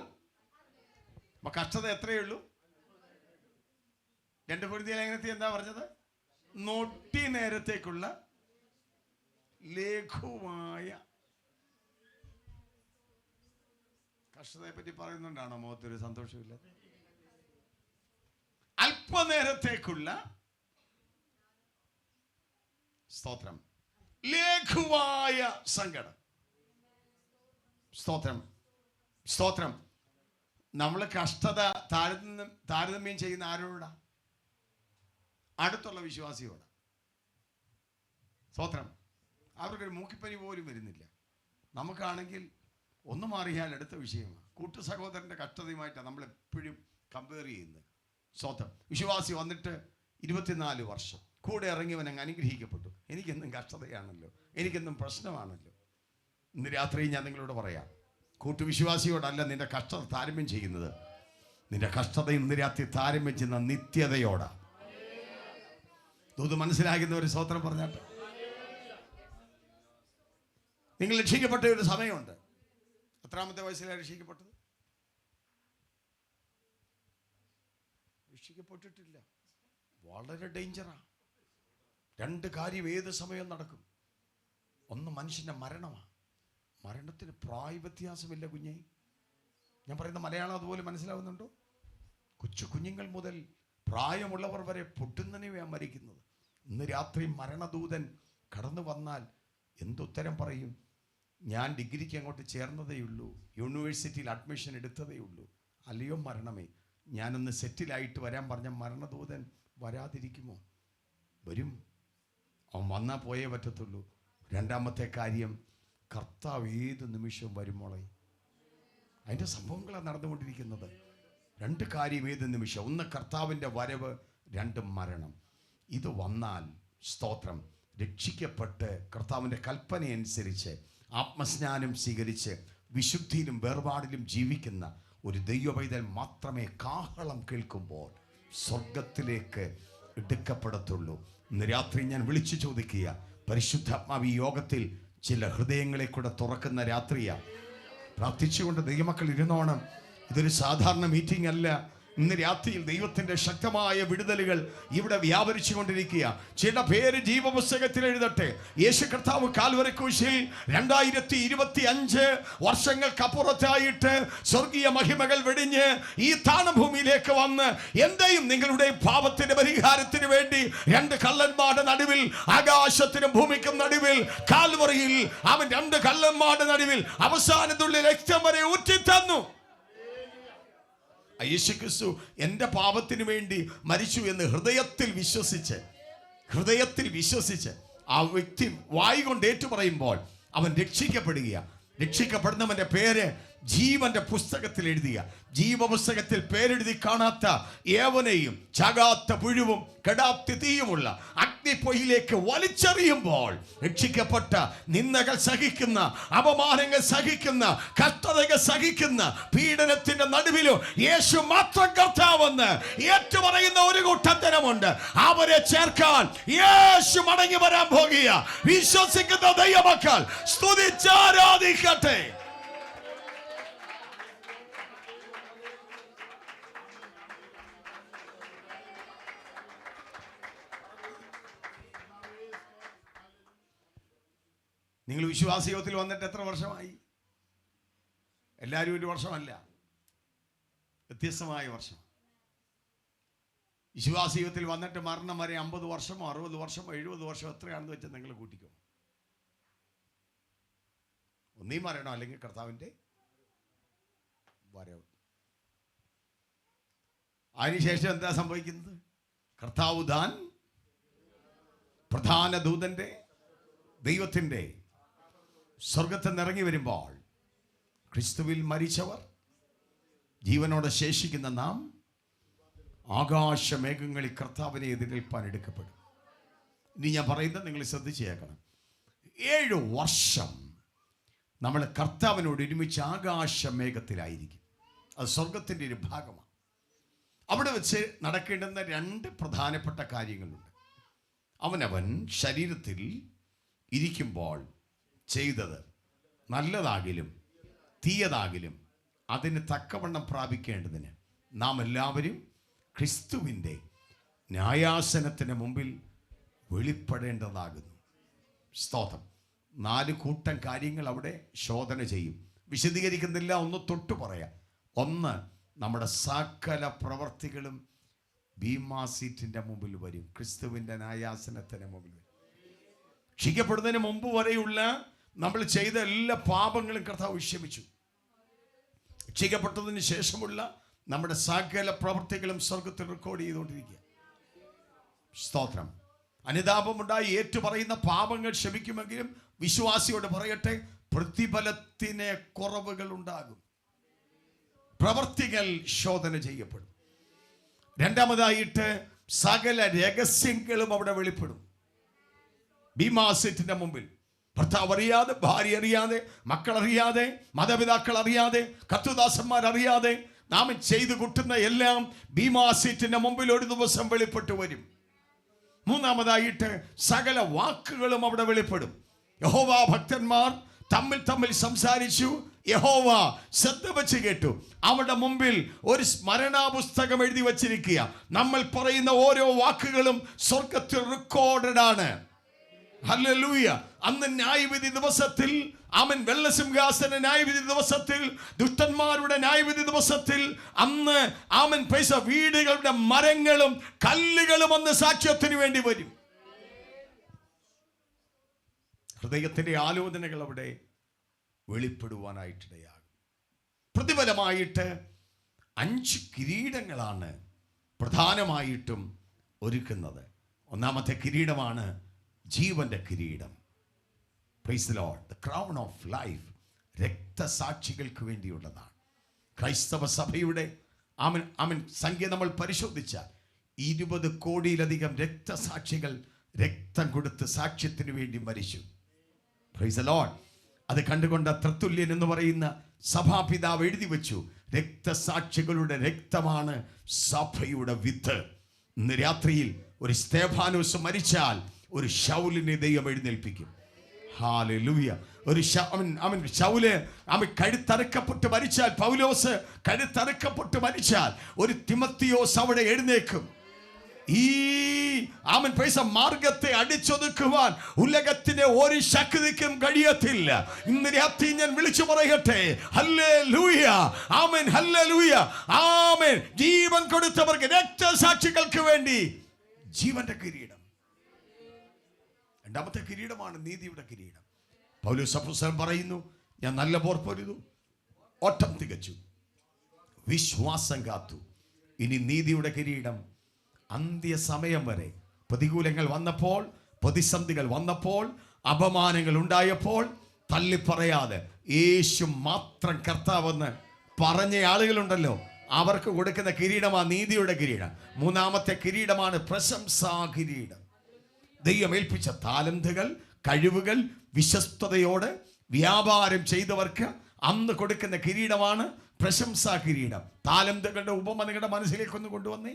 കഷ്ടത എത്രയേ ഉള്ളൂ? 2 കൊരിന്ത്യർ ലേഖനത്തിൽ എന്താ പറഞ്ഞത്? നൊട്ടി നേരത്തേക്കുള്ള ലഘുവായ കഷ്ടതയെ പറ്റി പറയുന്നുണ്ടാണോ മുഖത്തൊരു സന്തോഷമില്ല? അല്പനേരത്തേക്കുള്ള സ്തോത്രം, ലഘുവായ സങ്കടം. സ്തോത്രം, സ്തോത്രം. നമ്മൾ കഷ്ടത താരതമ്യം ചെയ്യുന്ന ആരോടാ? അടുത്തുള്ള വിശ്വാസിയോട്. സ്തോത്രം. അവർക്കൊരു മൂക്കിപ്പനി പോലും വരുന്നില്ല. നമുക്കാണെങ്കിൽ ഒന്ന് മാറിയാൽ അടുത്ത വിഷയമാണ്. കൂട്ടു സഹോദരൻ്റെ കഷ്ടതയുമായിട്ടാണ് നമ്മളെപ്പോഴും കമ്പയർ ചെയ്യുന്നത്. സ്തോത്രം. വിശ്വാസി വന്നിട്ട് 24 വർഷം കൂടെ ഇറങ്ങിയവൻ അങ്ങ് അനുഗ്രഹിക്കപ്പെട്ടു. എനിക്കെന്നും കഷ്ടതയാണല്ലോ, എനിക്കെന്നും പ്രശ്നമാണല്ലോ. ഇന്ന് രാത്രി ഞാൻ നിങ്ങളോട് പറയാം, കൂട്ടുവിശ്വാസിയോടല്ല നിന്റെ കഷ്ടത താരമ്യം ചെയ്യുന്നത്. നിന്റെ കഷ്ടത ഇന്ന് രാത്രി താരമ്യം ചെയ്യുന്ന നിത്യതയോടാ. ഇത് മനസ്സിലാകുന്ന ഒരു സ്തോത്രം പറഞ്ഞാട്ടെ. നിങ്ങൾ രക്ഷിക്കപ്പെട്ട ഒരു സമയമുണ്ട്. എത്രാമത്തെ വയസ്സിലാണ് രക്ഷിക്കപ്പെട്ടത്? രക്ഷിക്കപ്പെട്ടിട്ടില്ല. വളരെ ഡേഞ്ചറാ. 2 കാര്യം ഏത് സമയം നടക്കും. ഒന്ന് മനുഷ്യന്റെ മരണമാണ്. മരണത്തിന് പ്രായ വ്യത്യാസമില്ല കുഞ്ഞേ. ഞാൻ പറയുന്ന മലയാളം അതുപോലെ മനസ്സിലാവുന്നുണ്ടോ? കൊച്ചു കുഞ്ഞുങ്ങൾ മുതൽ പ്രായമുള്ളവർ വരെ പൊട്ടുന്നതിനെയാണ് മരിക്കുന്നത്. ഇന്ന് രാത്രി മരണദൂതൻ കടന്നു വന്നാൽ എന്തുത്തരം പറയും? ഞാൻ ഡിഗ്രിക്ക് അങ്ങോട്ട് ചേർന്നതേ ഉള്ളൂ, യൂണിവേഴ്സിറ്റിയിൽ അഡ്മിഷൻ എടുത്തതേ ഉള്ളൂ. അല്ലയോ മരണമേ, ഞാനൊന്ന് സെറ്റിലായിട്ട് വരാൻ പറഞ്ഞ മരണദൂതൻ വരാതിരിക്കുമോ? വരും. അവൻ വന്നാൽ പോയേ പറ്റത്തുള്ളൂ. 2ാമത്തെ കാര്യം, കർത്താവ് ഏത് നിമിഷവും വരുമോളെ. അതിൻ്റെ സംഭവങ്ങളാണ് നടന്നുകൊണ്ടിരിക്കുന്നത്. 2 കാര്യം ഏത് നിമിഷം. ഒന്ന് കർത്താവിൻ്റെ വരവ്, 2 മരണം. ഇത് വന്നാൽ സ്തോത്രം, രക്ഷിക്കപ്പെട്ട് കർത്താവിൻ്റെ കൽപ്പനയനുസരിച്ച് ആത്മസ്നാനം സ്വീകരിച്ച് വിശുദ്ധിയിലും വേർപാടിലും ജീവിക്കുന്ന ഒരു ദൈവപൈതൽ മാത്രമേ കാഹളം കേൾക്കുമ്പോൾ സ്വർഗത്തിലേക്ക് എടുക്കപ്പെടത്തുള്ളൂ. ഇന്ന് രാത്രി ഞാൻ വിളിച്ചു ചോദിക്കുക, പരിശുദ്ധാത്മാവ് ഈ യോഗത്തിൽ ചില ഹൃദയങ്ങളെ കൂടെ തുറക്കുന്ന രാത്രിയാണ്. പ്രാർത്ഥിച്ചുകൊണ്ട് ദൈവമക്കൾ ഇരുന്നോണം. ഇതൊരു സാധാരണ മീറ്റിംഗ് അല്ല. ഇന്ന് രാത്രിയിൽ ദൈവത്തിന്റെ ശക്തമായ വിടുതലുകൾ ഇവിടെ വ്യാപരിച്ചു കൊണ്ടിരിക്കുക. ചില പേര് ജീവപുസ്തകത്തിൽ എഴുതട്ടെ. യേശു കർത്താവ് കാൽവരി ക്രൂശിൽ 2025 വർഷങ്ങൾക്കപ്പുറത്തായിട്ട് സ്വർഗീയ മഹിമകൾ വെടിഞ്ഞ് ഈ താണഭൂമിയിലേക്ക് വന്ന് എന്റെയും നിങ്ങളുടെ പാപത്തിന്റെ പരിഹാരത്തിന് വേണ്ടി 2 കള്ളന്മാരുടെ നടുവിൽ, ആകാശത്തിനും ഭൂമിക്കും നടുവിൽ, കാൽവറിയിൽ അവൻ 2 കള്ളന്മാരുടെ നടുവിൽ അവസാനത്തുള്ള രക്തം വരെ ഊറ്റിത്തന്നു. യേശുക്രിസ്തു എൻ്റെ പാപത്തിന് വേണ്ടി മരിച്ചു എന്ന് ഹൃദയത്തിൽ വിശ്വസിച്ച് ആ വ്യക്തി വായ് കൊണ്ട് ഏറ്റു പറയുമ്പോൾ അവൻ രക്ഷിക്കപ്പെടുകയാണ്. രക്ഷിക്കപ്പെടുന്നവന്റെ പേര് ജീവന്റെ പുസ്തകത്തിൽ എഴുതിയ, ജീവപുസ്തകത്തിൽ പേരെഴുതി കാണാത്ത ഏവനെയും ചാകാത്ത പുഴുവും കെടാത്ത തീയുമുള്ള അഗ്നിപ്പൊയ്യിലേക്ക് വലിച്ചെറിയുമ്പോൾ രക്ഷിക്കപ്പെട്ട, നിന്ദകൾ സഹിക്കുന്ന, അപമാനങ്ങൾ സഹിക്കുന്ന, കഷ്ടതകൾ സഹിക്കുന്ന, പീഡനത്തിന്റെ നടുവിലും യേശു മാത്രം കർത്താവെന്ന് ഏറ്റുപറയുന്ന ഒരു കൂട്ടത്തരമുണ്ട്. അവരെ ചേർക്കാൻ യേശു മടങ്ങി വരാൻ പോകുക. വിശ്വസിക്കുന്ന ദൈവമക്കൾ സ്തുതിച്ചാരാധിക്കട്ടെ. നിങ്ങൾ വിശ്വാസയോഗത്തിൽ വന്നിട്ട് എത്ര വർഷമായി? എല്ലാവരും 1 വർഷമല്ല, വ്യത്യസ്തമായ വർഷം. വിശ്വാസയോഗത്തിൽ വന്നിട്ട് മരണം വരെ 50 വർഷമോ 60 വർഷമോ 70 വർഷമോ എത്രയാണെന്ന് വെച്ചാൽ നിങ്ങൾ കൂട്ടിക്കോ. ഒന്നീ മരണം അല്ലെങ്കിൽ കർത്താവിൻ്റെ വരവ്. അതിനുശേഷം എന്താ സംഭവിക്കുന്നത്? കർത്താവ് താൻ പ്രധാന ദൂതന്റെ, ദൈവത്തിൻ്റെ സ്വർഗത്തിൽ നിറങ്ങി വരുമ്പോൾ ക്രിസ്തുവിൽ മരിച്ചവർ, ജീവനോടെ ശേഷിക്കുന്ന നാം ആകാശമേഘങ്ങളിൽ കർത്താവിനെ എതിരേൽപ്പാൻ എടുക്കപ്പെടും. ഇനി ഞാൻ പറയുന്നത് നിങ്ങൾ ശ്രദ്ധിച്ച് കേൾക്കണം. 7 വർഷം നമ്മൾ കർത്താവിനോട് ഒരുമിച്ച് ആകാശമേഘത്തിലായിരിക്കും. അത് സ്വർഗത്തിൻ്റെ ഒരു ഭാഗമാണ്. അവിടെ വെച്ച് നടക്കേണ്ടുന്ന 2 പ്രധാനപ്പെട്ട കാര്യങ്ങളുണ്ട്. അവനവൻ ശരീരത്തിൽ ഇരിക്കുമ്പോൾ ചെയ്തത് നല്ലതാകിലും തീയതാകിലും അതിന് തക്കവണ്ണം പ്രാപിക്കേണ്ടതിന് നാം എല്ലാവരും ക്രിസ്തുവിൻ്റെ ന്യായാസനത്തിന് മുമ്പിൽ വെളിപ്പെടേണ്ടതാകുന്നു. സ്തോത്രം. 4 കൂട്ടം കാര്യങ്ങൾ അവിടെ ശോധന ചെയ്യും. വിശദീകരിക്കുന്നില്ല, ഒന്ന് തൊട്ടു പറയാം. ഒന്ന്, നമ്മുടെ സകല പ്രവർത്തികളും ബീമാ സീറ്റിന്റെ മുമ്പിൽ വരും. ക്രിസ്തുവിന്റെ ന്യായാസനത്തിന് മുമ്പിൽ വരും. രക്ഷിക്കപ്പെടുന്നതിന് മുമ്പ് വരെയുള്ള നമ്മൾ ചെയ്ത എല്ലാ പാപങ്ങളും കർത്താവ് ക്ഷമിച്ചു. രക്ഷിക്കപ്പെട്ടതിന് ശേഷമുള്ള നമ്മുടെ സകല പ്രവർത്തികളും സ്വർഗത്തിൽ റെക്കോർഡ് ചെയ്തുകൊണ്ടിരിക്കുക. സ്തോത്രം. അനുതാപമുണ്ടായി ഏറ്റുപറയുന്ന പാപങ്ങൾ ക്ഷമിക്കുമെങ്കിലും വിശ്വാസിയോട് പറയട്ടെ, പ്രതിഫലത്തിന് കുറവുകൾ ഉണ്ടാകും. പ്രവർത്തികൾ ശോധന ചെയ്യപ്പെടും. രണ്ടാമതായിട്ട് സകല രഹസ്യങ്ങളും അവിടെ വെളിപ്പെടും. ബീമാ സീറ്റിന്റെ മുമ്പിൽ ഭർത്താവ് അറിയാതെ, ഭാര്യ അറിയാതെ, മക്കളറിയാതെ, മാതാപിതാക്കൾ അറിയാതെ, കർത്തൃദാസന്മാരറിയാതെ നാം ചെയ്തു കൂട്ടുന്ന എല്ലാം ബീമാ സീറ്റിന്റെ മുമ്പിൽ ഒരു ദിവസം വെളിപ്പെട്ടു വരും. മൂന്നാമതായിട്ട് സകല വാക്കുകളും അവിടെ വെളിപ്പെടും. യഹോവ ഭക്തന്മാർ തമ്മിൽ സംസാരിച്ചു. യഹോവ ശ്രദ്ധ വെച്ച് കേട്ടു. അവിടെ മുമ്പിൽ ഒരു സ്മരണാ പുസ്തകം എഴുതി വച്ചിരിക്കുക. നമ്മൾ പറയുന്ന ഓരോ വാക്കുകളും സ്വർഗത്തിൽ റെക്കോർഡഡ് ആണ്. ഹല്ലേലൂയ. അന്ന് ന്യായവിധി ദിവസത്തിൽ, അവൻ വെള്ളസിംഹാസന ന്യായവിധി ദിവസത്തിൽ, ദുഷ്ടന്മാരുടെ ന്യായവിധി ദിവസത്തിൽ, അന്ന് അവൻ പൈസ വീടുകളുടെ മരങ്ങളും കല്ലുകളും അന്ന് സാക്ഷ്യത്തിന് വേണ്ടി വരും. ഹൃദയത്തിന്റെ ആലോചനകൾ അവിടെ വെളിപ്പെടുവാനായിട്ടിടയാകും. പ്രതിഫലമായിട്ട് 5 കിരീടങ്ങളാണ് പ്രധാനമായിട്ടും ഒരുക്കുന്നത്. ഒന്നാമത്തെ കിരീടമാണ് ജീവന്റെ കിരീടം. Praise the Lord. The crown of life രക്തസാക്ഷികൾക്ക് വേണ്ടിയുള്ളതാണ്. ക്രൈസ്തവ സഭയുടെ സംഖ്യ നമ്മൾ പരിശോധിച്ചാൽ 20 കോടിയിലധികം രക്തസാക്ഷികൾ രക്തം കൊടുത്ത് സാക്ഷ്യത്തിന് വേണ്ടി മരിച്ചു. Price the Lord. അത് കണ്ടുകൊണ്ട് തൃത്തുല്യൻ എന്ന് പറയുന്ന സഭാപിതാവ് എഴുതി വെച്ചു, രക്തസാക്ഷികളുടെ രക്തമാണ് സഭയുടെ വിത്ത്. ഇന്ന് രാത്രിയിൽ ഒരു സ്തേഫാനോസ് മരിച്ചാൽ ഒരു ശൗലിനെ ദൈവം എഴുന്നേൽപ്പിക്കും. ഹല്ലേലൂയ. ഒരു ശൗല് കഴുത്തറുക്കപ്പെട്ട് മരിച്ചാൽ, പൗലോസ് കഴുത്തറുക്കപ്പെട്ട് മരിച്ചാൽ, ഒരു തിമത്തിയോസ് അവിടെ എഴുന്നേൽക്കും. ഈ പൈസ മാർഗത്തെ അടിച്ചൊതുക്കുവാൻ ഉലകത്തിന്റെ ഒരു ശക്തിക്കും കഴിയത്തില്ല. ഇന്ന് രാത്രി ഞാൻ വിളിച്ചു പറയട്ടെ, ഹല്ലേലൂയ, ആമേൻ, ഹല്ലേലൂയ, ആമേൻ. ജീവൻ കൊടുത്തവർക്ക്, രക്തസാക്ഷികൾക്ക് വേണ്ടി ജീവന്റെ കിരീടം. രണ്ടാമത്തെ കിരീടമാണ് നീതിയുടെ കിരീടം. പൗലോസ് അപ്പോസ്തലൻ പറയുന്നു, ഞാൻ നല്ല പോർ പൊരുതു, ഓട്ടം തികച്ചു, വിശ്വാസം കാത്തു. ഇനി നീതിയുടെ കിരീടം അന്ത്യസമയം വരെ. പ്രതികൂലങ്ങൾ വന്നപ്പോൾ, പ്രതിസന്ധികൾ വന്നപ്പോൾ, അപമാനങ്ങൾ ഉണ്ടായപ്പോൾ തള്ളിപ്പറയാതെ യേശു മാത്രം കർത്താവെന്ന് പറഞ്ഞ ആളുകളുണ്ടല്ലോ, അവർക്ക് കൊടുക്കുന്ന കിരീടമാണ് നീതിയുടെ കിരീടം. മൂന്നാമത്തെ കിരീടമാണ് പ്രശംസാ കിരീടം. ദൈവം ഏൽപ്പിച്ച താലന്തുകൾ, കഴിവുകൾ, വിശ്വസ്തയോടെ വ്യാപാരം ചെയ്തവർക്ക് അന്ന് കൊടുക്കുന്ന കിരീടമാണ് പ്രശംസാ കിരീടം. താലന്തുകളുടെ ഉപമ നിങ്ങളുടെ മനസ്സിലേക്കൊന്ന് കൊണ്ടുവന്നേ.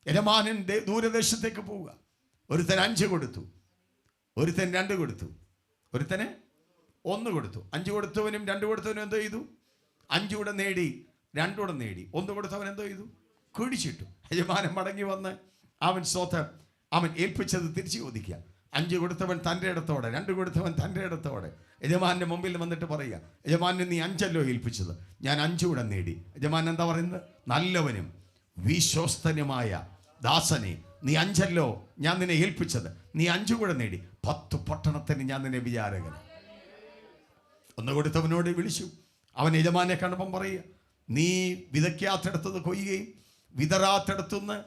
യജമാനൻ ദൂരദേശത്തേക്ക് പോവുക. ഒരുത്തൻ 5 കൊടുത്തു, ഒരുത്തൻ 2 കൊടുത്തു, ഒരുത്തന് 1 കൊടുത്തു. 5 കൊടുത്തവനും 2 കൊടുത്തവനും എന്തോ ചെയ്തു? 5 കൂടെ നേടി, 2 കൂടെ നേടി. 1 കൊടുത്തവൻ എന്തോ ചെയ്തു? കുഴിച്ചിട്ടു. യജമാനൻ മടങ്ങി വന്ന് അവൻ ഏൽപ്പിച്ചത് തിരിച്ചു ചോദിക്കുക. 5 കൊടുത്തവൻ തൻ്റെ ഇടത്തോടെ, 2 കൊടുത്തവൻ തൻ്റെ ഇടത്തോടെ യജമാന്റെ മുമ്പിൽ വന്നിട്ട് പറയുക, യജമാനെ നീ 5 ഏൽപ്പിച്ചത്, ഞാൻ 5 കൂടെ നേടി. യജമാൻ എന്താ പറയുന്നത്? നല്ലവനും വിശ്വസ്തനുമായ ദാസനെ, നീ 5 ഞാൻ നിന്നെ ഏൽപ്പിച്ചത്, നീ 5 കൂടെ നേടി. 10 പട്ടണത്തിന് ഞാൻ നിന്നെ വിചാരകൻ. 1 കൊടുത്തവനോട് വിളിച്ചു. അവൻ യജമാനെ കണ്ടപ്പം പറയുക, നീ വിതയ്ക്കാത്തടത്തുനിന്ന് കൊയ്യുകയും വിതറാത്തടത്തുനിന്ന്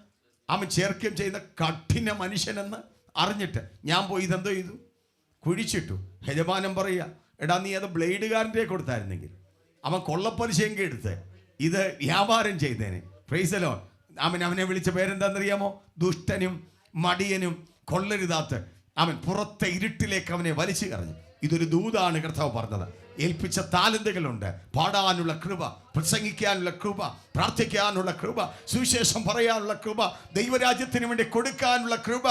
അവൻ ചേർക്കുകയും ചെയ്യുന്ന കഠിന മനുഷ്യനെന്ന് അറിഞ്ഞിട്ട് ഞാൻ പോയി ഇതെന്തോ ചെയ്തു? കുഴിച്ചിട്ടു. യജമാനൻ പറയുക, എടാ നീ അത് ബ്ലേഡുകാരൻ്റെ കൊടുത്തായിരുന്നെങ്കിൽ അവൻ കൊള്ളപ്പലിശയെങ്കിൽ എടുത്ത് ഇത് വ്യാപാരം ചെയ്തേനെ. Price the Lord. അവനെ വിളിച്ച പേരെന്താണെന്നറിയാമോ? ദുഷ്ടനും മടിയനും കൊള്ളരുതാത്ത. അവൻ പുറത്തെ ഇരുട്ടിലേക്ക് അവനെ വലിച്ചു കളഞ്ഞു. ഇതൊരു ദൂതാണ് കർത്താവ് പറഞ്ഞത്. ഏൽപ്പിച്ച താലന്തുകളുണ്ട്. പാടാനുള്ള കൃപ, പ്രസംഗിക്കാനുള്ള കൃപ, പ്രാർത്ഥിക്കാനുള്ള കൃപ, സുവിശേഷം പറയാനുള്ള കൃപ, ദൈവരാജ്യത്തിന് വേണ്ടി കൊടുക്കാനുള്ള കൃപ.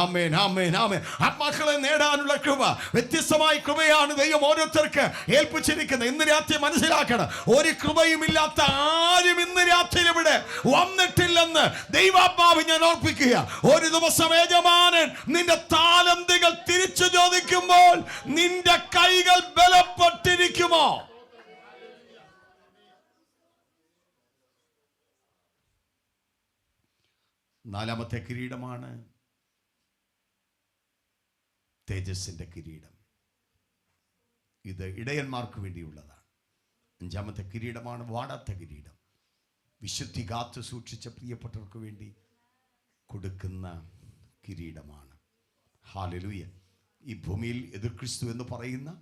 ആമേൻ, ആമേൻ, ആമേൻ. ആത്മാക്കളെ നേടാനുള്ള കൃപ, വ്യത്യസ്തമായ കൃപയാണ് ദൈവം ഓരോരുത്തർക്ക് ഏൽപ്പിച്ചിരിക്കുന്നത്. ഇന്ന് രാത്രി മനസ്സിലാക്കണം, ഒരു കൃപയും ഇല്ലാത്ത ആരും ഇന്ന് രാത്രി ഇവിടെ വന്നിട്ടില്ലെന്ന് ദൈവാത്മാവ് ഞാൻ ഓർപ്പിക്കുക. ഒരു ദിവസം യജമാനൻ നിന്റെ താലന്തുകൾ തിരിച്ചു ചോദിക്കുമ്പോൾ നിന്റെ കൈകൾ ബലപ്പെട്ടിരിക്കുമോ? നാലാമത്തെ കിരീടമാണ് തേജസ്സിന്റെ കിരീടം. ഇത് ഇടയന്മാർക്ക് വേണ്ടിയുള്ളതാണ്. അഞ്ചാമത്തെ കിരീടമാണ് വാടാത്ത കിരീടം. വിശുദ്ധി കാത്തു സൂക്ഷിച്ച പ്രിയപ്പെട്ടവർക്ക് വേണ്ടി കൊടുക്കുന്ന കിരീടമാണ്. ഹല്ലേലൂയ. ഈ ഭൂമിയിൽ എതിർക്രിസ്തു എന്ന് പറയുന്ന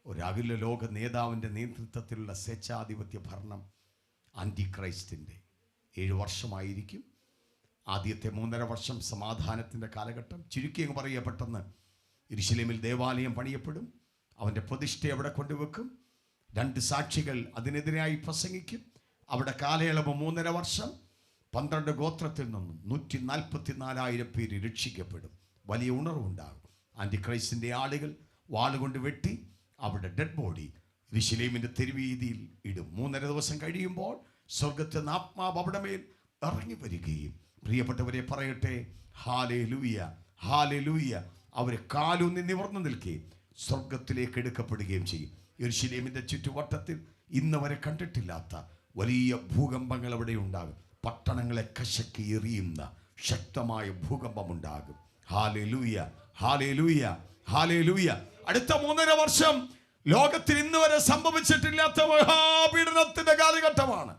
ഒരഖില ലോക നേതാവിൻ്റെ നേതൃത്വത്തിലുള്ള സ്വേച്ഛാധിപത്യ ഭരണം ആൻറ്റി ക്രൈസ്റ്റിൻ്റെ 7 വർഷമായിരിക്കും. ആദ്യത്തെ 3.5 വർഷം സമാധാനത്തിൻ്റെ കാലഘട്ടം. ചുരുക്കി അങ്ങ് പറയുക, പെട്ടെന്ന് യെരൂശലേമിൽ ദേവാലയം പണിയപ്പെടും. അവൻ്റെ പ്രതിഷ്ഠ അവിടെ കൊണ്ടുവെക്കും. 2 സാക്ഷികൾ അതിനെതിരായി പ്രസംഗിക്കും. അവിടെ കാലയളവ് 3.5 വർഷം. 12 ഗോത്രത്തിൽ നിന്നും 144,000 പേര് രക്ഷിക്കപ്പെടും. വലിയ ഉണർവുണ്ടാകും. ആൻറ്റി ക്രൈസ്റ്റിൻ്റെ ആളുകൾ വാളുകൊണ്ട് വെട്ടി അവിടെ ഡെഡ് ബോഡി യെരൂശലേമിൻ്റെ തെരുവീതിയിൽ ഇടും. 3.5 ദിവസം കഴിയുമ്പോൾ സ്വർഗത്തെ ആത്മാവ് അവിടെ മേൽ ഇറങ്ങി വരികയും, പ്രിയപ്പെട്ടവരെ പറയട്ടെ, ഹല്ലേലൂയ, ഹല്ലേലൂയ, അവർ കാലൂന്നി നിവർന്നു നിൽക്കുകയും സ്വർഗത്തിലേക്ക് എടുക്കപ്പെടുകയും ചെയ്യും. യെരൂശലേമിൻ്റെ ചുറ്റുവട്ടത്തിൽ ഇന്ന് വരെ കണ്ടിട്ടില്ലാത്ത വലിയ ഭൂകമ്പങ്ങൾ അവിടെ ഉണ്ടാകും. പട്ടണങ്ങളെ കശക്കി എറിയുന്ന ശക്തമായ ഭൂകമ്പമുണ്ടാകും. ഹല്ലേലൂയ, ഹല്ലേലൂയ, ഹല്ലേലൂയ. അടുത്ത 3.5 വർഷം ലോകത്തിൽ ഇന്ന് വരെ സംഭവിച്ചിട്ടില്ലാത്ത മഹാപീഡനത്തിന്റെ കാലഘട്ടമാണ്.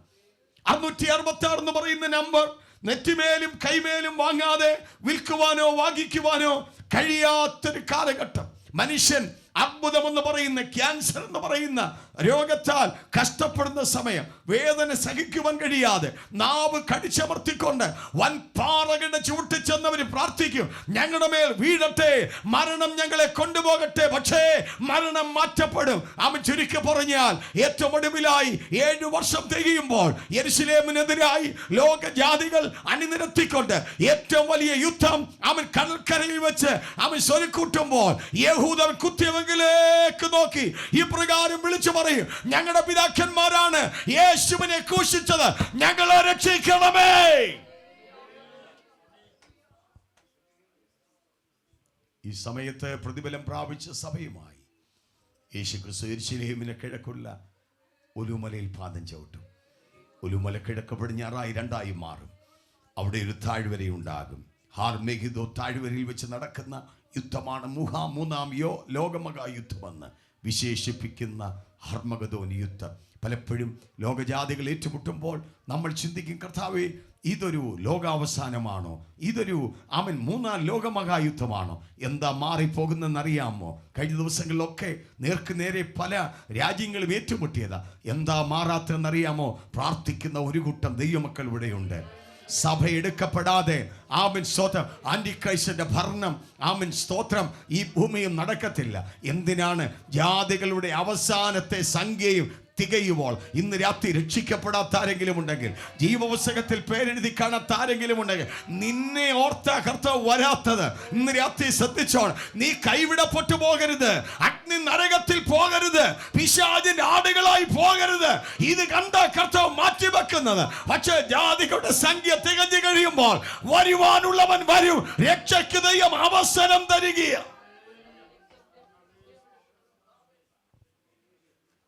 666 എന്ന് പറയുന്ന നമ്പർ നെറ്റിമേലും കൈമേലും വാങ്ങാതെ വിൽക്കുവാനോ വാങ്ങിക്കുവാനോ കഴിയാത്തൊരു കാലഘട്ടം. മനുഷ്യൻ അർബുദമെന്ന് പറയുന്ന, ക്യാൻസർ എന്ന് പറയുന്ന രോഗത്താൽ കഷ്ടപ്പെടുന്ന സമയം, വേദന സഹിക്കുവാൻ കഴിയാതെ നാവ് കടിച്ചമർത്തിക്കൊണ്ട് വൻ പാറകളുടെ ചുവട്ടിൽ ചെന്നവർ പ്രാർത്ഥിക്കും, ഞങ്ങളുടെ മേൽ വീഴട്ടെ, മരണം ഞങ്ങളെ കൊണ്ടുപോകട്ടെ, പക്ഷേ മരണം മാറ്റപ്പെടും. അവൻ ചുരുക്കി പറഞ്ഞാൽ ഏറ്റവും ഒടുവിലായി 7 വർഷം തികയുമ്പോൾ യെരൂശലേമിനെതിരായി ലോകജാതികൾ അണിനിരത്തിക്കൊണ്ട് ഏറ്റവും വലിയ യുദ്ധം അവൻ കടൽക്കരയിൽ വെച്ച് അവൻ സ്വരുക്കൂട്ടുമ്പോൾ യഹൂദ കുത്തിയവങ്കിലേക്ക് നോക്കി ഇപ്രകാരം വിളിച്ചു പറയും, ഞങ്ങളുടെ പിതാക്കന്മാരാണ് യേശുവിനെ ക്രൂശിച്ചത്, ഞങ്ങളെ രക്ഷിക്കണമേ. ഈ സമയത്ത് പ്രതിഫലം പ്രാപിച്ച സഭയുമായി യേശുക്രിസ്തു യെരൂശലേമിന് കിഴക്കുള്ള ഒലുമലയിൽ പാദം ചവിട്ടും. ഒലുമല കിഴക്ക് പടിഞ്ഞാറായി 2ആയി മാറും. അവിടെ ഒരു താഴ്വരയുണ്ടാകും. ഹാർമെഗിദോ താഴ്വരയിൽ വെച്ച് നടക്കുന്ന യുദ്ധമാണ് മൂന്നാം ലോകമഹായുദ്ധമെന്ന് വിശേഷിപ്പിക്കുന്ന ഹർമഗദോൻ യുദ്ധം. പലപ്പോഴും ലോകജാതികൾ ഏറ്റുമുട്ടുമ്പോൾ നമ്മൾ ചിന്തിക്കും, കർത്താവേ, ഇതൊരു ലോകാവസാനമാണോ? ഇതൊരു മൂന്നാം ലോകമഹായുദ്ധമാണോ? എന്താ മാറിപ്പോകുന്നതെന്നറിയാമോ? കഴിഞ്ഞ ദിവസങ്ങളിലൊക്കെ നേരെ പല രാജ്യങ്ങളും ഏറ്റുമുട്ടിയതാ. എന്താ മാറാത്തതെന്നറിയാമോ? പ്രാർത്ഥിക്കുന്ന ഒരു കൂട്ടം ദൈവമക്കൾ ഇവിടെയുണ്ട്. സഭ എടുക്കപ്പെടാതെ സ്തോത്രം ആന്റിക്രൈസ്റ്റിന്റെ ഭരണം സ്തോത്രം ഈ ഭൂമിയും നടക്കത്തില്ല. എന്തിനാണ്? ജാതികളുടെ അവസാനത്തെ സംഖ്യയും തികയുമ്പോൾ ഇന്ന് രാത്രി രക്ഷിക്കപ്പെടാത്ത ആരെങ്കിലും ഉണ്ടെങ്കിൽ, ജീവപുസ്തകത്തിൽ പേരെഴുതി കാണാത്ത ആരെങ്കിലും ഉണ്ടെങ്കിൽ, നിന്നെ ഓർത്ത കർത്താവ് വരാത്തത് ഇന്ന് രാത്രി ശ്രദ്ധിച്ചോൾ. നീ കൈവിടപ്പെട്ടു പോകരുത്, അഗ്നി നരകത്തിൽ പോകരുത്, പിശാചിന്റെ ആടുകളായി പോകരുത്. ഇത് കണ്ട കർത്താവ് മാറ്റിവെക്കുന്നത്. പക്ഷേ ജാതികളുടെ സംഖ്യ തികഞ്ഞു കഴിയുമ്പോൾ വരുവാനുള്ളവൻ വരും, രക്ഷയ്ക്ക് ദൈവം അവസരം തരികയാണ്.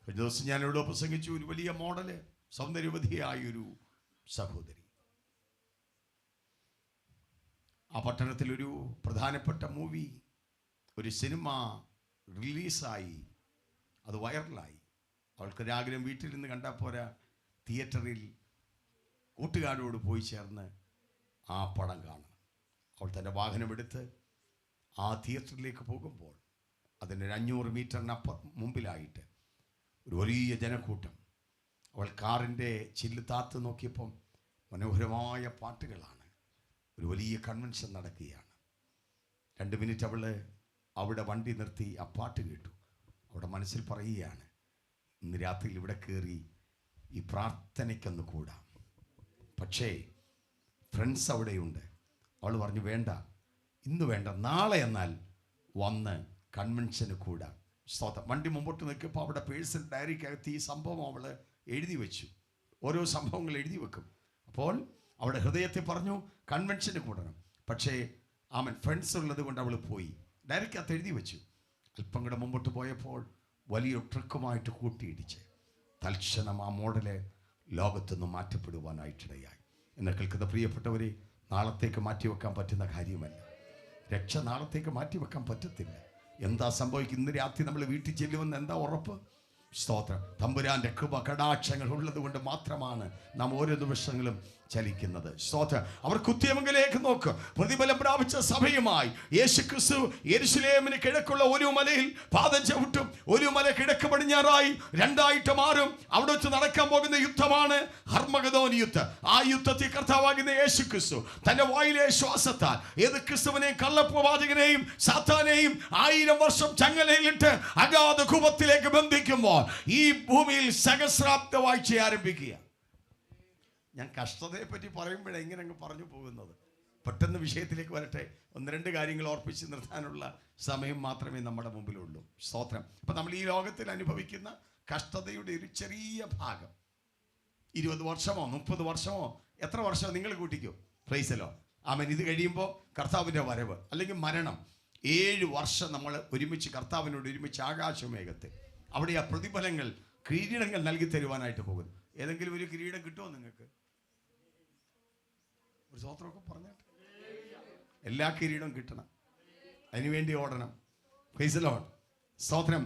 ഒരു ദിവസം ഞാൻ ഇവിടെ പ്രസംഗിച്ചു. ഒരു വലിയ മോഡല്, സൗന്ദര്യവതിയായൊരു സഹോദരി. ആ പട്ടണത്തിൽ ഒരു പ്രധാനപ്പെട്ട മൂവി, ഒരു സിനിമ റിലീസായി, അത് വൈറലായി. അവൾക്കൊരാഗ്രഹം, വീട്ടിൽ നിന്ന് കണ്ടാൽ പോരാ, തിയേറ്ററിൽ കൂട്ടുകാരോട് പോയി ചേർന്ന് ആ പടം കാണണം. അവൾ തൻ്റെ വാഹനമെടുത്ത് ആ തിയേറ്ററിലേക്ക് പോകുമ്പോൾ അതിന് 500 മീറ്ററിന് മുമ്പിലായിട്ട് ഒരു വലിയ ജനക്കൂട്ടം. അവൾ കാറിൻ്റെ ചില്ല് താത്ത് നോക്കിയപ്പം മനോഹരമായ പാട്ടുകളാണ്. ഒരു വലിയ കൺവെൻഷൻ നടക്കുകയാണ്. 2 മിനിറ്റ് അവൾ അവിടെ വണ്ടി നിർത്തി ആ പാട്ട് കേട്ടു. അവിടെ മനസ്സിൽ പറയുകയാണ്, ഇന്ന് രാത്രിയിൽ ഇവിടെ കയറി ഈ പ്രാർത്ഥനയ്ക്കൊന്ന് കൂടാം. പക്ഷേ ഫ്രണ്ട്സ് അവിടെയുണ്ട്. അവൾ പറഞ്ഞു വേണ്ട, ഇന്ന് വേണ്ട, നാളെ എന്നാൽ വന്ന് കൺവെൻഷന് കൂടാം. സ്തോത്രം. വണ്ടി മുമ്പോട്ട് നിൽക്കുമ്പോൾ അവിടെ പേഴ്സണൽ ഡയറിക്കകത്ത് ഈ സംഭവം അവൾ എഴുതി വെച്ചു. ഓരോ സംഭവങ്ങൾ എഴുതി വെക്കും. അപ്പോൾ അവിടെ ഹൃദയത്തിൽ പറഞ്ഞു കൺവെൻഷന് കൂടണം. പക്ഷേ ഫ്രണ്ട്സ് ഉള്ളത് കൊണ്ട് അവൾ പോയി. ഡയറിക്കകത്ത് എഴുതി വെച്ചു. അല്പം കൂടെ മുമ്പോട്ട് പോയപ്പോൾ വലിയ ട്രക്കുമായിട്ട് കൂട്ടിയിടിച്ച് തൽക്ഷണം ആ മോഡല് ലോകത്തുനിന്ന് മാറ്റപ്പെടുവാനായിട്ടിടയായി. എന്നെ കേൾക്കുന്ന പ്രിയപ്പെട്ടവരെ, നാളത്തേക്ക് മാറ്റിവെക്കാൻ പറ്റുന്ന കാര്യമല്ല. രക്ഷ നാളത്തേക്ക് മാറ്റിവെക്കാൻ പറ്റത്തില്ല. എന്താ സംഭവിക്കും? ഇന്ന് രാത്രി നമ്മൾ വീട്ടിൽ ചെല്ലുമെന്ന് എന്താ ഉറപ്പ്? സ്തോത്രം. തമ്പുരാന്റെ കൃപ കടാക്ഷങ്ങൾ ഉള്ളത് കൊണ്ട് മാത്രമാണ് നാം ഓരോ നിമിഷങ്ങളും ചലിക്കുന്നത്. സ്തോത്രം. അവർ കുത്തിയമംഗലേക്ക് നോക്ക്. പ്രതിഫലം പ്രാപിച്ച സഭയുമായി യേശുക്രിസ്തു യെരുശലേമിന് കിഴക്കുള്ള ഒരു മലയിൽ പാദം ചവിട്ടും. ഒരു മല കിഴക്ക് പടിഞ്ഞാറായി രണ്ടായിട്ട് മാറും. അവിടെ വെച്ച് നടക്കാൻ പോകുന്ന യുദ്ധമാണ് ഹർമഗദോൻ യുദ്ധം. ആ യുദ്ധത്തിൽ കർത്താവാകുന്ന യേശുക്രിസ്തു തന്റെ വായിലെ ശ്വാസത്താൽ ഏത് ക്രിസ്തുവിനെയും കള്ളപ്രവാചകനെയും സാത്താനെയും 1000 വർഷം ചങ്ങലയിലിട്ട് അഗാധ കൂപത്തിലേക്ക് ബന്ധിക്കുമ്പോൾ ഈ ഭൂമിയിൽ സഹസ്രാബ്ദ വാഴ്ച ആരംഭിക്കുക. ഞാൻ കഷ്ടതയെ പറ്റി പറയുമ്പോഴേ ഇങ്ങനെ അങ്ങ് പറഞ്ഞു പോകുന്നത്. പെട്ടെന്ന് വിഷയത്തിലേക്ക് വരട്ടെ. 1-2 കാര്യങ്ങൾ ഓർപ്പിച്ച് നിർത്താനുള്ള സമയം മാത്രമേ നമ്മുടെ മുമ്പിലുള്ളൂ. സ്തോത്രം. അപ്പം നമ്മൾ ഈ ലോകത്തിൽ അനുഭവിക്കുന്ന കഷ്ടതയുടെ ഒരു ചെറിയ ഭാഗം, 20 വർഷമോ 30 വർഷമോ എത്ര വർഷമോ നിങ്ങൾ കൂട്ടിക്കോ. പ്രൈസലോ. ഇത് കഴിയുമ്പോൾ കർത്താവിൻ്റെ വരവ് അല്ലെങ്കിൽ മരണം. 7 വർഷം നമ്മൾ ഒരുമിച്ച് കർത്താവിനോട് ഒരുമിച്ച് ആകാശമേഘത്തിൽ. അവിടെ ആ പ്രതിഫലങ്ങൾ കിരീടങ്ങൾ നൽകി തരുവാനായിട്ട് പോകുന്നു. ഏതെങ്കിലും ഒരു കിരീടം കിട്ടുമോ നിങ്ങൾക്ക്? ഒരു സ്തോത്രമൊക്കെ പറഞ്ഞാട്ട് എല്ലാ കിരീടവും കിട്ടണം. അതിനുവേണ്ടി ഓടണം. Price the Lord. സ്തോത്രം.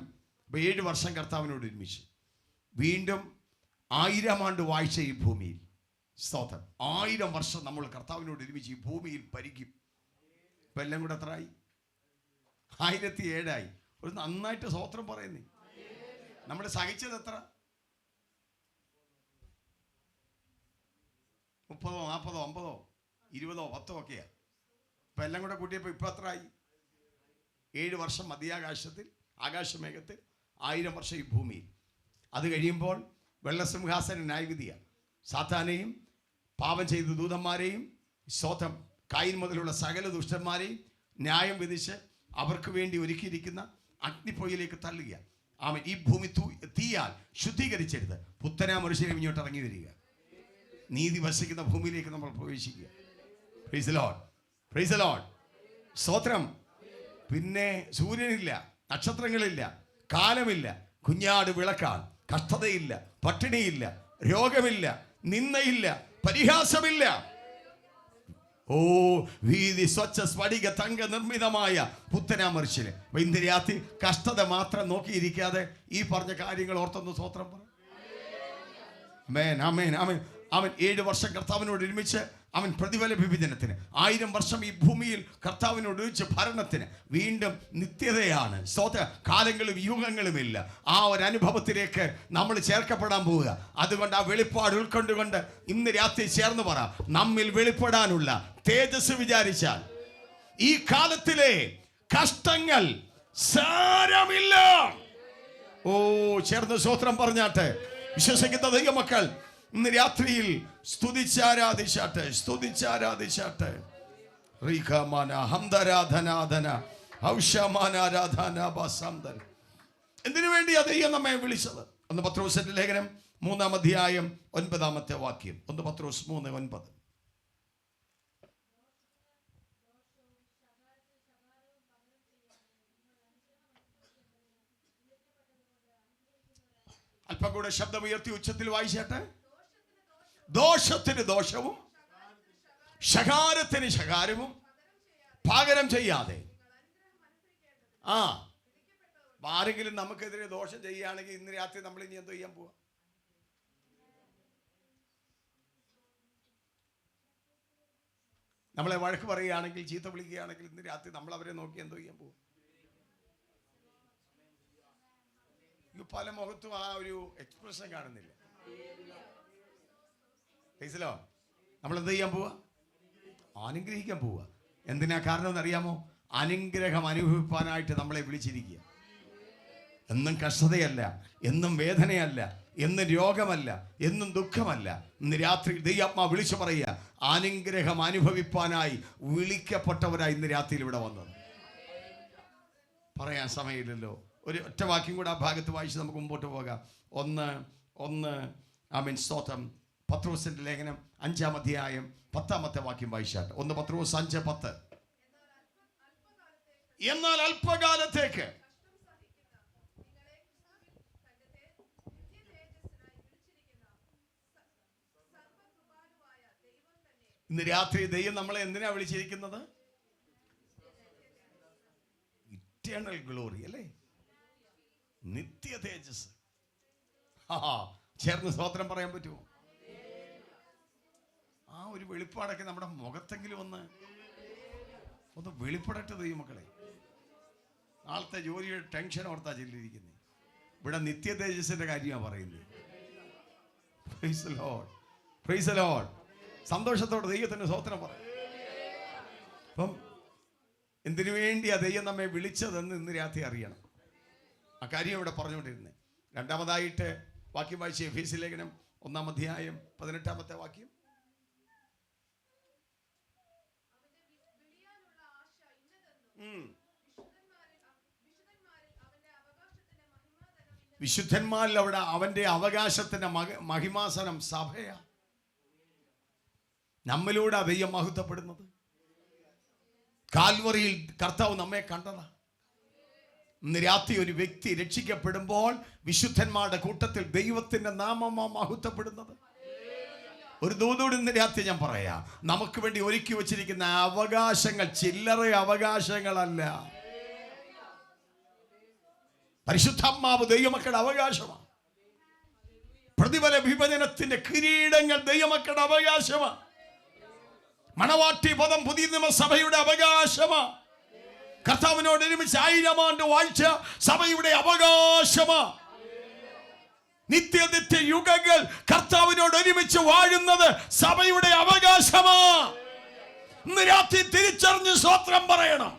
അപ്പോൾ 7 വർഷം കർത്താവിനോട് ഒരുമിച്ച് വീണ്ടും 1000 ആണ്ട് വാഴ്ച ഈ ഭൂമിയിൽ. സ്തോത്രം. 1000 വർഷം നമ്മൾ കർത്താവിനോട് ഒരുമിച്ച് ഈ ഭൂമിയിൽ പരിക്കും. ഇപ്പം എല്ലാം കൂടെ എത്രയായി? 1007 ആയി. ഒരു നന്നായിട്ട് സ്തോത്രം പറയുന്നേ. നമ്മൾ സഹിച്ചത് എത്ര? 30, 40, 50, 20, 10 ഒക്കെയാ. ഇപ്പം എല്ലാം കൂടെ കൂട്ടിയപ്പോൾ ഇപ്പം എത്ര ആയി? 7 വർഷം മധ്യാകാശത്തിൽ ആകാശമേഘത്തിൽ, 1000 വർഷം ഈ ഭൂമിയിൽ. അത് കഴിയുമ്പോൾ വെള്ളസിംഹാസന ന്യായവിധിയാണ്. സാത്താനെയും പാപം ചെയ്ത ദൂതന്മാരെയും സ്വതം കായിൻ മുതലുള്ള സകല ദുഷ്ടന്മാരെയും ന്യായം വിധിച്ച് അവർക്ക് വേണ്ടി ഒരുക്കിയിരിക്കുന്ന അഗ്നിപ്പൊയ്യിലേക്ക് തള്ളുക. ഈ ഭൂമി തീയാൽ ശുദ്ധീകരിച്ചെടുത്ത് പുത്തനാ മനുഷ്യരെ ഇങ്ങോട്ട് ഇറങ്ങി വരിക. നീതി വസിക്കുന്ന ഭൂമിയിലേക്ക് നമ്മൾ പ്രവേശിക്കുക. Price the Lord. Price the Lord. സ്തോത്രം. പിന്നെ സൂര്യനില്ല, നക്ഷത്രങ്ങളില്ല, കാലമില്ല, കുഞ്ഞാട് വിളക്കാണ്. കഷ്ടതയില്ല, പട്ടിണിയില്ല, രോഗമില്ല, നിന്ദയില്ല, പരിഹാസമില്ല. ഓ വീതി സ്വച്ഛ സ്ഫടിക തങ്ക നിർമ്മിതമായ പുത്തനാമർശില്. ഇന്ന് രാത്രി കഷ്ടത മാത്രം നോക്കിയിരിക്കാതെ ഈ പറഞ്ഞ കാര്യങ്ങൾ ഓർത്തൊന്ന് സ്തോത്രം പറ. ആമേൻ, ആമേൻ, ആമേൻ. അവൻ 7 വർഷം കർത്താവിനോട് ഒരുമിച്ച് അവൻ പ്രതിഫല വിഭജനത്തിന്, 1000 വർഷം ഈ ഭൂമിയിൽ കർത്താവിനോട് ഒരുമിച്ച് ഭരണത്തിന്, വീണ്ടും നിത്യതയാണ്. സ്തോത്ര. കാലങ്ങളും യുഗങ്ങളുമില്ല. ആ ഒരു അനുഭവത്തിലേക്ക് നമ്മൾ ചേർക്കപ്പെടാൻ പോവുക. അതുകൊണ്ട് ആ വെളിപ്പാട് ഉൾക്കൊണ്ടുകൊണ്ട് ഇന്ന് രാത്രി ചേർന്ന് പറ, നമ്മിൽ വെളിപ്പെടാനുള്ള തേജസ് വിചാരിച്ചാൽ ഈ കാലത്തിലെ കഷ്ടങ്ങൾ സാരമില്ല. ഓ ചേർന്ന് സ്തോത്രം പറഞ്ഞാട്ടെ. വിശ്വസിക്കുന്ന ദൈവമക്കൾ ഇന്ന് രാത്രിയിൽ സ്തുതിച്ചാരാധിച്ചാട്ടെ, സ്തുതിച്ചാരാധിച്ചാട്ടെ. എന്തിനു വേണ്ടിയാ ദൈവം നമ്മെ വിളിച്ചത്? 1 പത്രോസിന്റെ ലേഖനം 3-ാം അധ്യായം 9-ാമത്തെ വാക്യം. 1 പത്രോസ് 3:9. അല്പം കൂടെ ശബ്ദമുയർത്തി ഉച്ചത്തിൽ വായിച്ചാട്ടെ. ദോഷത്തിന് ദോഷവും ശകാരത്തിന് ശകാരവും പകരം ചെയ്യാതെ. ആരെങ്കിലും നമുക്കെതിരെ ദോഷം ചെയ്യുകയാണെങ്കിൽ ഇന്ന് രാത്രി നമ്മൾ ഇനി എന്തോ ചെയ്യാൻ പോവാ? നമ്മളെ വഴക്ക് പറയുകയാണെങ്കിൽ, ചീത്ത വിളിക്കുകയാണെങ്കിൽ ഇന്ന് രാത്രി നമ്മൾ അവരെ നോക്കി എന്തോ ചെയ്യാൻ പോവാ? പല മുഖത്തും ആ ഒരു എക്സ്പ്രഷൻ കാണുന്നില്ല. നമ്മൾ എന്ത് ചെയ്യാൻ പോവാ? അനുഗ്രഹിക്കാൻ പോവുക. എന്തിനാ കാരണം എന്നറിയാമോ? അനുഗ്രഹം അനുഭവിപ്പാനായിട്ട് നമ്മളെ വിളിച്ചിരിക്കുക. എന്നും കഷ്ടതയല്ല, എന്നും വേദനയല്ല, എന്നും രോഗമല്ല, എന്നും ദുഃഖമല്ല. ഇന്ന് രാത്രി ദൈവാത്മാ വിളിച്ചു പറയുക, അനുഗ്രഹം അനുഭവിപ്പാനായി വിളിക്കപ്പെട്ടവരായി ഇന്ന് രാത്രിയിൽ ഇവിടെ വന്നത്. പറയാൻ സമയമില്ലല്ലോ. ഒരു ഒറ്റ വാക്യം കൂടെ ആ ഭാഗത്ത് വായിച്ച് നമുക്ക് മുമ്പോട്ട് പോകാം. ഒന്ന് ആമേൻ സ്തോത്രം. പത്രോസിന്റെ ലേഖനം 5-ാം അധ്യായം 10-ാമത്തെ വാക്യം വായിച്ചാട്ട്. 1 പത്രോസ് 5:10. എന്നാൽ അല്പകാലത്തേക്ക് ഇന്ന് രാത്രി ദൈവം നമ്മളെ എന്തിനാ വിളിച്ചിരിക്കുന്നത്? ഇറ്റേണൽ ഗ്ലോറി അല്ലേ, നിത്യ തേജസ്. ചേർന്ന് സ്തോത്രം പറയാൻ പറ്റുമോ? ആ ഒരു വെളിപ്പാടൊക്കെ നമ്മുടെ മുഖത്തെങ്കിലും ഒന്ന് വെളിപ്പെടട്ടെ ദൈവമക്കളെ. നാളത്തെ ജോലിയുടെ ടെൻഷൻ ഓർത്താ ചെല്ലിരിക്കുന്നത്. ഇവിടെ നിത്യ തേജസ്സിന്റെ കാര്യമാണ് പറയുന്നത്. Price the Lord, price the Lord. സന്തോഷത്തോടെ ദൈവത്തിന് സ്തോത്രം പറയാം. അപ്പം എന്തിനു വേണ്ടിയാ ദൈവം നമ്മെ വിളിച്ചതെന്ന് ഇന്ന് രാത്രി അറിയണം. ആ കാര്യം ഇവിടെ പറഞ്ഞുകൊണ്ടിരുന്നത്. രണ്ടാമതായിട്ട് വാക്യം വായിച്ച് എഫേസ്യ ലേഖനം 1-ാം അധ്യായം 18-ാമത്തെ വാക്യം. വിശുദ്ധന്മാരിൽ അവിടെ അവന്റെ അവകാശത്തിന്റെ മഹിമാസനം സഭയാ. നമ്മിലൂടെ ദൈവം മഹത്വപ്പെടുന്നത്. കാൽവറിയിൽ കർത്താവ് നമ്മെ കണ്ടതാ. ഇന്ന് രാത്രി ഒരു വ്യക്തി രക്ഷിക്കപ്പെടുമ്പോൾ വിശുദ്ധന്മാരുടെ കൂട്ടത്തിൽ ദൈവത്തിന്റെ നാമമാ മഹത്വപ്പെടുന്നത്. ഒരു ദൂതോട് ഇന്ന് രാത്രി ഞാൻ പറയാം, നമുക്ക് വേണ്ടി ഒരുക്കി വച്ചിരിക്കുന്ന അവകാശങ്ങൾ ചില്ലറ അവകാശങ്ങളല്ല. പരിശുദ്ധാത്മാവ് ദൈവമക്കളുടെ അവകാശമാണ്. പ്രതിഫല വിഭജനത്തിന്റെ കിരീടങ്ങൾ ദൈവമക്കളുടെ അവകാശമാണ്. മണവാട്ടി പദം പുതിയ നിയമസഭയുടെ അവകാശമാണ്. കർത്താവിനോട് ഒരുമിച്ച് 1000 ആണ്ട് വാഴ്ച സഭയുടെ അവകാശമാണ്. നിത്യ യുഗങ്ങൾ കർത്താവിനോട് ഒരുമിച്ച് വാഴുന്നത് സഭയുടെ അവകാശമാണ്. ഇന്ന് രാത്രി തിരിച്ചറിഞ്ഞ് സ്തോത്രം പറയണം.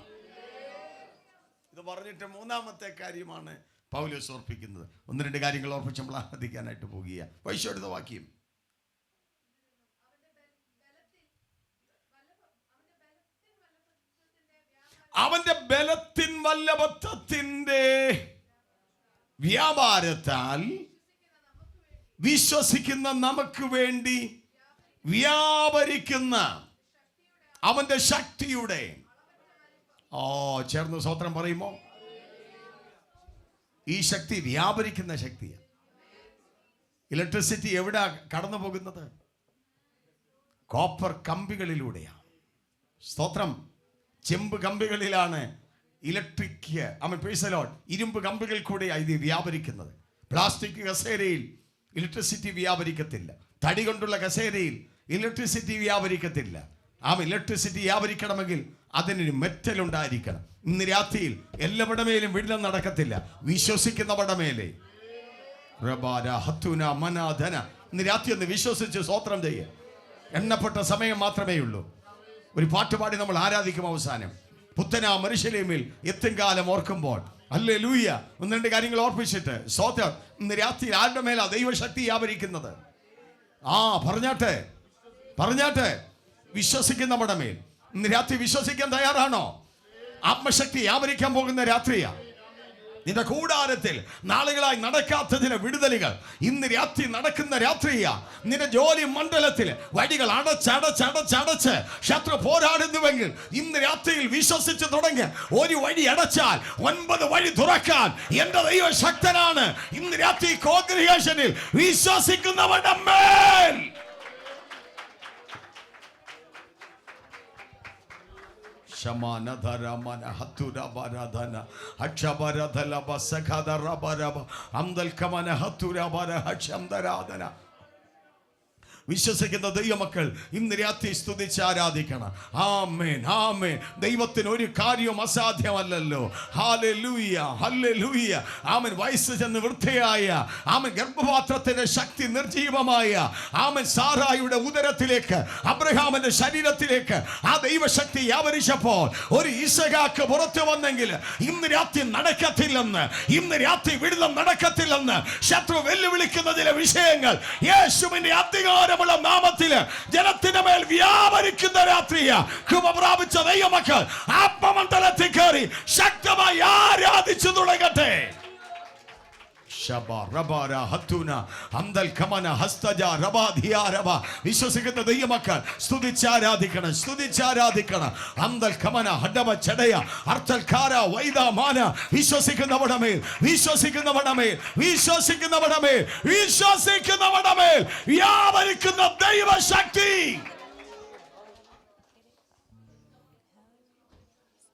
ഇത് പറഞ്ഞിട്ട് 3-ാമത്തെ കാര്യമാണ് പൗലോസ് ഓർപ്പിക്കുന്നത്. 1-2 കാര്യങ്ങൾ ഓർപ്പിച്ച് നമ്മൾ ആരാധിക്കാനായിട്ട് പോകുക. വൈശോടുത്ത വാക്യം. അവന്റെ ബലത്തിൻ വല്ലഭത്വത്തിന്റെ വ്യാപാരത്താൽ വിശ്വസിക്കുന്ന നമുക്ക് വേണ്ടി വ്യാപരിക്കുന്ന അവന്റെ ശക്തിയുടെ ചേർന്ന് സ്വത്രം പറയുമോ? ഈ ശക്തി വ്യാപരിക്കുന്ന ശക്തിയാണ്. ഇലക്ട്രിസിറ്റി എവിടെ കടന്നു പോകുന്നത്? കോപ്പർ കമ്പികളിലൂടെയാണ്. സ്തോത്രം. ചെമ്പ് കമ്പികളിലാണ് ഇലക്ട്രിക് ഇരുമ്പ് കമ്പികൾ കൂടെയാണ് ഇത് വ്യാപരിക്കുന്നത്. പ്ലാസ്റ്റിക് കസേരയിൽ ഇലക്ട്രിസിറ്റി വ്യാപരിക്കത്തില്ല. തടി കൊണ്ടുള്ള കസേരയിൽ ഇലക്ട്രിസിറ്റി വ്യാപരിക്കത്തില്ല. ഇലക്ട്രിസിറ്റി വ്യാപരിക്കണമെങ്കിൽ അതിനൊരു മെറ്റൽ ഉണ്ടായിരിക്കണം. ഇന്ന് രാത്രിയിൽ എല്ലാവരുടെ മേലും വിടുതൽ നടക്കത്തില്ല. വിശ്വസിക്കുന്നവരുടെ മേലെ ഇന്ന് രാത്രി ഒന്ന് വിശ്വസിച്ച് സ്തോത്രം ചെയ്യുക. എണ്ണപ്പെട്ട സമയം മാത്രമേ ഉള്ളൂ. ഒരു പാട്ടുപാടി നമ്മൾ ആരാധിക്കും. അവസാനം പുത്തനാ മനുഷ്യലേമിൽ എത്തും കാലം ഓർക്കുമ്പോൾ ഹല്ലേലൂയ. 1-2 കാര്യങ്ങൾ ഓർപ്പിച്ചിട്ട് സ്തോത്രം. ഇന്ന് രാത്രി ആരുടെ മേലാ ദൈവശക്തി വ്യാപരിക്കുന്നത്? പറഞ്ഞാട്ടെ വിശ്വസിക്കുന്നവരുടെ മേൽ ഇന്ന് രാത്രി വിശ്വസിക്കാൻ തയ്യാറാണോ? ആത്മശക്തി വ്യാപരിക്കാൻ പോകുന്ന രാത്രിയാ. നിന്റെ കൂടാരത്തിൽ നാളുകളായി നടക്കാത്തതിന് വിടുതലുകൾ ഇന്ന് രാത്രി നടക്കുന്ന രാത്രിയാ. നിന്റെ ജോലി മണ്ഡലത്തിൽ വഴികൾ അടച്ചടച്ച് ശത്രു പോരാടുന്നുവെങ്കിൽ ഇന്ന് രാത്രിയിൽ വിശ്വസിച്ച് തുടങ്ങി. ഒരു വഴി അടച്ചാൽ 9 വഴി തുറക്കാൻ എന്റെ ദൈവം ശക്തനാണ്. ഇന്ന് രാത്രി കോൺഗ്രിഗേഷനിൽ വിശ്വസിക്കുന്നവരുടെ മേൽ വിശ്വസിക്കുന്ന ദൈവമക്കൾ ഇന്ന് രാത്രി സ്തുതിച്ച് ആരാധിക്കണം. ആമേൻ, ആമേൻ. ദൈവത്തിന് ഒരു കാര്യവും അസാധ്യമല്ലല്ലോ. Hallelujah, hallelujah. ആമേൻ. വയസ്സ് ചെന്ന് വൃദ്ധയായ, ആമേൻ, ഗർഭപാത്രത്തിന്റെ ശക്തി നിർജീവമായ, ആമേൻ, സാറായുടെ ഉദരത്തിലേക്ക്, അബ്രഹാമിന്റെ ശരീരത്തിലേക്ക് ആ ദൈവശക്തി വ്യാപരിച്ചപ്പോൾ ഒരു ഇസഹാക്ക് പുറത്തു വന്നെങ്കിൽ ഇന്ന് രാത്രി നടക്കത്തില്ലെന്ന്, ഇന്ന് രാത്രി വിടുതൽ നടക്കത്തില്ലെന്ന് ശത്രു വെല്ലുവിളിക്കുന്ന ചില വിഷയങ്ങൾ യേശുവിന്റെ അധികാരമുള്ള നാമത്തിൽ ജനത്തിന്റെ മേൽ വ്യാപരിക്കുന്ന രാത്രിയാ. കൃപ പ്രാപിച്ച ദൈവമക്കൾ ആത്മമണ്ഡലത്തിൽ കയറി ശക്തമായി ആരാധിച്ചു തുടങ്ങട്ടെ. വിശ്വസിക്കുന്ന ദൈവമക്കൾ സ്തുതിച്ചാരാധിക്കണം, സ്തുതിച്ചാരാധിക്കണം. അന്തൽ കമന ഹഡബ ചടയ അർത്ഥൽക്കാര വൈദാമാന. വിശ്വസിക്കുന്നവരുടെ മേൽ, വിശ്വസിക്കുന്നവരുടെ മേൽ, വിശ്വസിക്കുന്നവരുടെ മേൽ, വിശ്വസിക്കുന്നവരുടെ മേൽ വ്യാപരിക്കുന്ന ദൈവശക്തി.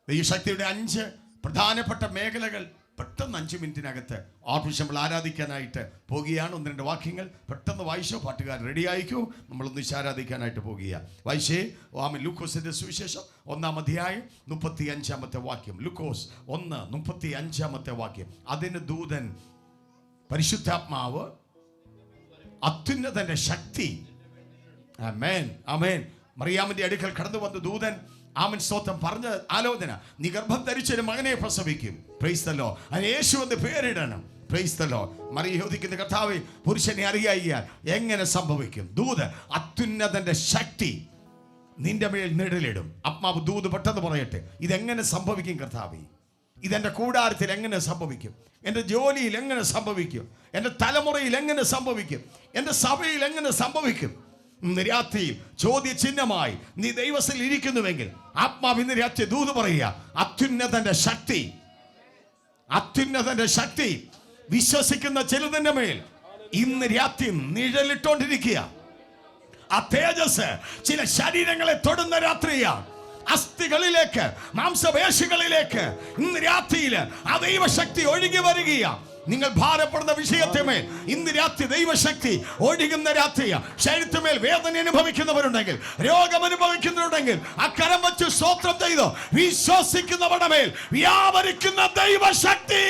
ദൈവശക്തിയുടെ 5 പ്രധാനപ്പെട്ട മേഖലകൾ പെട്ടെന്ന് 5 മിനിറ്റിനകത്ത് ആർപ്പിച്ച് നമ്മൾ ആരാധിക്കാനായിട്ട് പോകുകയാണ്. 1-2 വാക്യങ്ങൾ പെട്ടെന്ന് വായിച്ചോ. പാട്ടുകാർ റെഡി ആയിക്കോ. നമ്മളൊന്നിച്ച് ആരാധിക്കാനായിട്ട് പോകുക. വായിച്ചേ. ആമേൻ. ലൂക്കോസിന്റെ സുവിശേഷം 1-ാം അധ്യായം 35-ാമത്തെ വാക്യം. ലൂക്കോസ് 1:35 വാക്യം. അതിന് ദൂതൻ, പരിശുദ്ധാത്മാവ്, അത്യുന്നതന്റെ ശക്തി, ആമേൻ, ആമേൻ, മറിയാമിന്റെ അടുക്കൽ കടന്നു വന്ന ദൂതൻ, ആമേൻ, സ്തോത്രം, പറഞ്ഞ ആലോചന, നീ ഗർഭം ധരിച്ചൊരു മകനെ പ്രസവിക്കും. Praise the Lord. അതിന് യേശു എന്ന് പേരിടണം. Praise the Lord. മറിയ ചോദിക്കുന്ന, കർത്താവേ, പുരുഷനെ അറിയാൻ എങ്ങനെ സംഭവിക്കും? ദൂത്, അത്യുന്നതന്റെ ശക്തി നിന്റെ മേൽ നിഴലിടും. ആത്മാവ് ദൂത് പെട്ടെന്ന് പറയട്ടെ, ഇതെങ്ങനെ സംഭവിക്കും കർത്താവേ? ഇതെന്റെ കൂടാരത്തിൽ എങ്ങനെ സംഭവിക്കും? എൻ്റെ ജോലിയിൽ എങ്ങനെ സംഭവിക്കും? എൻ്റെ തലമുറയിൽ എങ്ങനെ സംഭവിക്കും? എൻ്റെ സഭയിൽ എങ്ങനെ സംഭവിക്കും? ഇന്ന് രാത്രിയിൽ ചോദ്യചിഹ്നമായി നീ ദൈവത്തിൽ ഇരിക്കുന്നുവെങ്കിൽ ആത്മാവ് ഇന്ന് രാത്രി ദൂത് പറയുക, അത്യുന്നതന്റെ ശക്തി, അത്യുന്നതന്റെ ശക്തി വിശ്വസിക്കുന്ന ചിലതിന്റെ മേൽ ഇന്ന് രാത്രി നിഴലിട്ടോണ്ടിരിക്കുക. ആ തേജസ് ചില ശരീരങ്ങളെ തൊടുന്ന രാത്രിയാണ്. അസ്ഥികളിലേക്ക്, മാംസപേശികളിലേക്ക് ഇന്ന് രാത്രിയിൽ ആ ദൈവശക്തി ഒഴുകി വരികയാണ്. നിങ്ങൾ ഭാരപ്പെടുന്ന വിഷയത്തിന്മേൽ ഇന്ന് രാത്രി ദൈവശക്തി ഒഴുകുന്ന രാത്രിയാ. ശരീരത്തിന്മേൽ വേദന അനുഭവിക്കുന്നവരുണ്ടെങ്കിൽ, രോഗം അനുഭവിക്കുന്നവരുണ്ടെങ്കിൽ അക്കരം വെച്ച് സ്തോത്രം ചെയ്തോ. വിശ്വസിക്കുന്നവരുടെ മേൽ വ്യാപരിക്കുന്ന ദൈവശക്തി.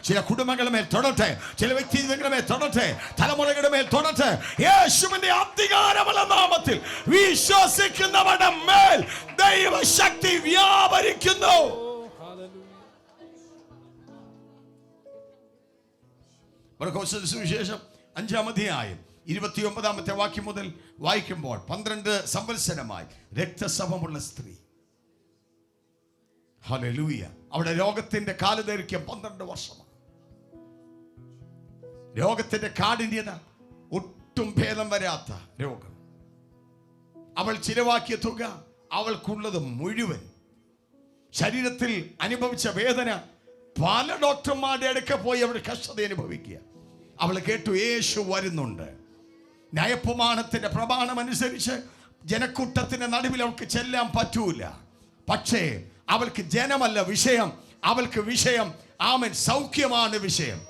ചില കുടുംബങ്ങളുടെ മേൽ തൊടട്ടെ, ചില വ്യക്തികളുടെ മേൽ തൊടട്ടെ, തലമുറകളുടെ മേൽ തൊടട്ടെ. യേശുവിന്റെ അധികാരമുള്ള നാമത്തിൽ വിശ്വസിക്കുന്നവരുടെ മേൽ ദൈവശക്തി വ്യാപരിക്കുന്നു. സുവിശേഷം 5-ാം അധ്യായം 29-ാമത്തെ വാക്യം മുതൽ വായിക്കുമ്പോൾ, 12 സംവത്സരമായി രക്തസ്രാവമുള്ള സ്ത്രീ, ഹല്ലേലൂയ, അവിടെ രോഗത്തിന്റെ കാലദൈർഘ്യം 12 വർഷമാണ്. രോഗത്തിന്റെ കാഠിന്യത, ഒട്ടും ഭേദം വരാത്ത രോഗം. അവൾ ചിലവാക്കിയ തുക അവൾക്കുള്ളത് മുഴുവൻ. ശരീരത്തിൽ അനുഭവിച്ച വേദന, പല ഡോക്ടർമാരുടെ അടുക്ക പോയി അവൾ കഷ്ടത അനുഭവിക്കുക. അവൾ കേട്ടു യേശു വരുന്നുണ്ട്. ന്യായപ്രമാണത്തിന്റെ പ്രമാണം അനുസരിച്ച് ജനക്കൂട്ടത്തിന്റെ നടുവിൽ അവൾക്ക് ചെല്ലാൻ പറ്റൂല. പക്ഷേ അവൾക്ക് ജനമല്ല വിഷയം, അവൾക്ക് വിഷയം, ആമേൻ, സൗഖ്യമാണ് വിഷയം.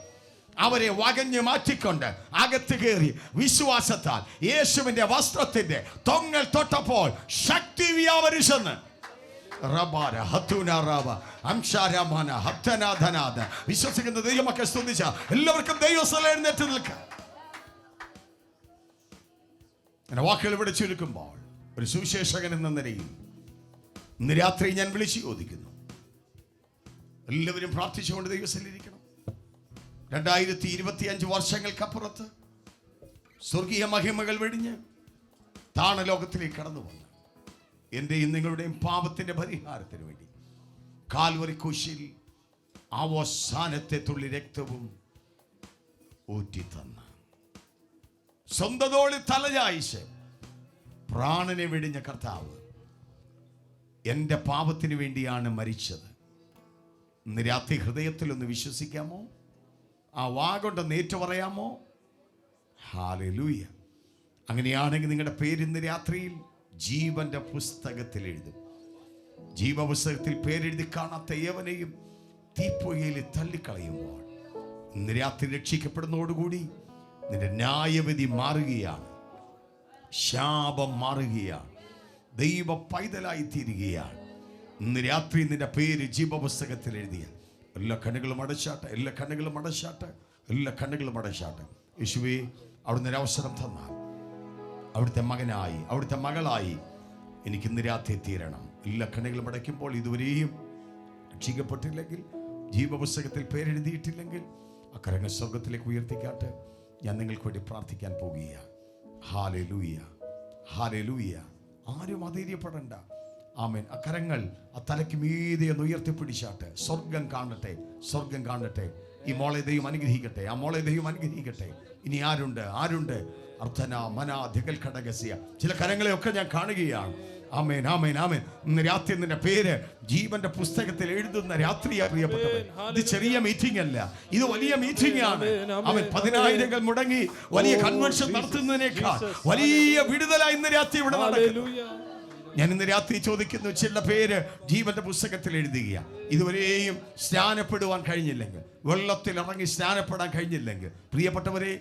അവരെ വകഞ്ഞു മാറ്റിക്കൊണ്ട് അകത്ത് കയറി വിശ്വാസത്താൽ യേശുവിന്റെ വസ്ത്രത്തിന്റെ തൊങ്ങൽ തൊട്ടപ്പോൾ ശക്തി വ്യാപരിച്ചെന്ന്. വിശ്വസിക്കുന്ന ദൈവമൊക്കെ സ്തുതിച്ച എല്ലാവർക്കും ദൈവസ്ഥലം എഴുന്നേറ്റ് നിൽക്കാം. എന്റെ വാക്കുകൾ ഇവിടെ ചുരുക്കുമ്പോൾ, ഒരു സുവിശേഷകൻ എന്ന നിലയിൽ ഇന്ന് രാത്രി ഞാൻ വിളിച്ചു ചോദിക്കുന്നു, എല്ലാവരും പ്രാർത്ഥിച്ചുകൊണ്ട് ദൈവസ്ഥലിരിക്കണം. 2025 വർഷങ്ങൾക്കപ്പുറത്ത് സ്വർഗീയ മഹിമകൾ വെടിഞ്ഞ് താണലോകത്തിലേക്ക് കടന്നു വന്നു എന്റെയും നിങ്ങളുടെയും പാപത്തിന്റെ പരിഹാരത്തിന് വേണ്ടി കാൽവരി കുരിശിൽ അവസാനത്തെ തുള്ളി രക്തവും ഊറ്റിത്തന്ന, സ്വന്തതോളിൽ തലചായിച്ച് പ്രാണനെ വെടിഞ്ഞ കർത്താവ് എൻ്റെ പാപത്തിന് വേണ്ടിയാണ് മരിച്ചത്. ഇന്ന് രാത്രി ഹൃദയത്തിൽ ഒന്ന് വിശ്വസിക്കാമോ? ആ വാഗൊണ്ട് നേറ്റു പറയാമോ? ഹല്ലേലൂയ. അങ്ങനെയാണെങ്കിൽ നിങ്ങളുടെ പേര് ഇന്ന് രാത്രിയിൽ ജീവന്റെ പുസ്തകത്തിൽ എഴുതും. ജീവപുസ്തകത്തിൽ പേരെഴുതി കാണാത്ത ഏവനെയും തീപ്പൊയ്യയിൽ തള്ളിക്കളയുമ്പോൾ ഇന്ന് രാത്രി രക്ഷിക്കപ്പെടുന്നതോടുകൂടി നിന്റെ ന്യായവിധി മാറുകയാണ്, ശാപം മാറുകയാണ്, ദൈവ പൈതലായി തീരുകയാണ്. ഇന്ന് രാത്രി നിന്റെ പേര് ജീവപുസ്തകത്തിൽ എഴുതിയ എല്ലാ കണ്ണുകളും അടച്ചാട്ടെ, എല്ലാ കണ്ണുകളും അടച്ചാട്ടെ, എല്ലാ കണ്ണുകളും അടച്ചാട്ടെ. യേശുവേ, അവിടുന്ന് ഒരു അവസരം തന്നാൽ അവിടുത്തെ മകനായി, അവിടുത്തെ മകളായി എനിക്ക് ഇന്ന് രാത്രി തീരണം. എല്ലാ കണ്ണുകളും അടയ്ക്കുമ്പോൾ ഇതുവരെയും രക്ഷിക്കപ്പെട്ടില്ലെങ്കിൽ, ജീവപുസ്തകത്തിൽ പേരെഴുതിയിട്ടില്ലെങ്കിൽ അക്കരങ്ങൾ സ്വർഗത്തിലേക്ക് ഉയർത്തിക്കാട്ട്. ഞാൻ നിങ്ങൾക്ക് വേണ്ടി പ്രാർത്ഥിക്കാൻ പോകുകയാണ്. Hallelujah, hallelujah. ആരും അധൈര്യപ്പെടണ്ട. ആമേൻ. അക്കരങ്ങൾ ആ തലയ്ക്ക് മീതെ ഒന്ന് ഉയർത്തിപ്പിടിച്ചാട്ട്. സ്വർഗം കാണട്ടെ, സ്വർഗം കാണട്ടെ. ഈ മോളെ ദൈവം അനുഗ്രഹിക്കട്ടെ, ആ മോളെ ദൈവം അനുഗ്രഹിക്കട്ടെ. ഇനി ആരുണ്ട്, ആരുണ്ട്? അർത്ഥന മന ധികൽ ഘടകസ്യ. ചില കരങ്ങളെയൊക്കെ ഞാൻ കാണുകയാണ്. ആമേൻ, ആമേൻ, ആമേൻ. ഇന്ന് രാത്രി നിന്റെ പേര് ജീവന്റെ പുസ്തകത്തിൽ എഴുതുന്ന രാത്രിയാണ് പ്രിയപ്പെട്ടവൻ. ഇത് ചെറിയ മീറ്റിംഗ് അല്ല, ഇത് വലിയ മീറ്റിംഗ് ആണ്. അവൻ 10,000 മുടങ്ങി വലിയ കൺവെൻഷൻ നടത്തുന്നതിനേക്കാൾ വലിയ വിടുതലായി ഇന്ന് രാത്രി ഇവിടെ നടക്കുന്നു. ഞാൻ ഇന്ന് രാത്രി ചോദിക്കുന്നു, ചില പേര് ജീവന്റെ പുസ്തകത്തിൽ എഴുതുക. ഇതുവരെയും സ്നാനപ്പെടുവാൻ കഴിഞ്ഞില്ലെങ്കിൽ, വെള്ളത്തിൽ ഇറങ്ങി സ്നാനപ്പെടാൻ കഴിഞ്ഞില്ലെങ്കിൽ, പ്രിയപ്പെട്ടവരെ,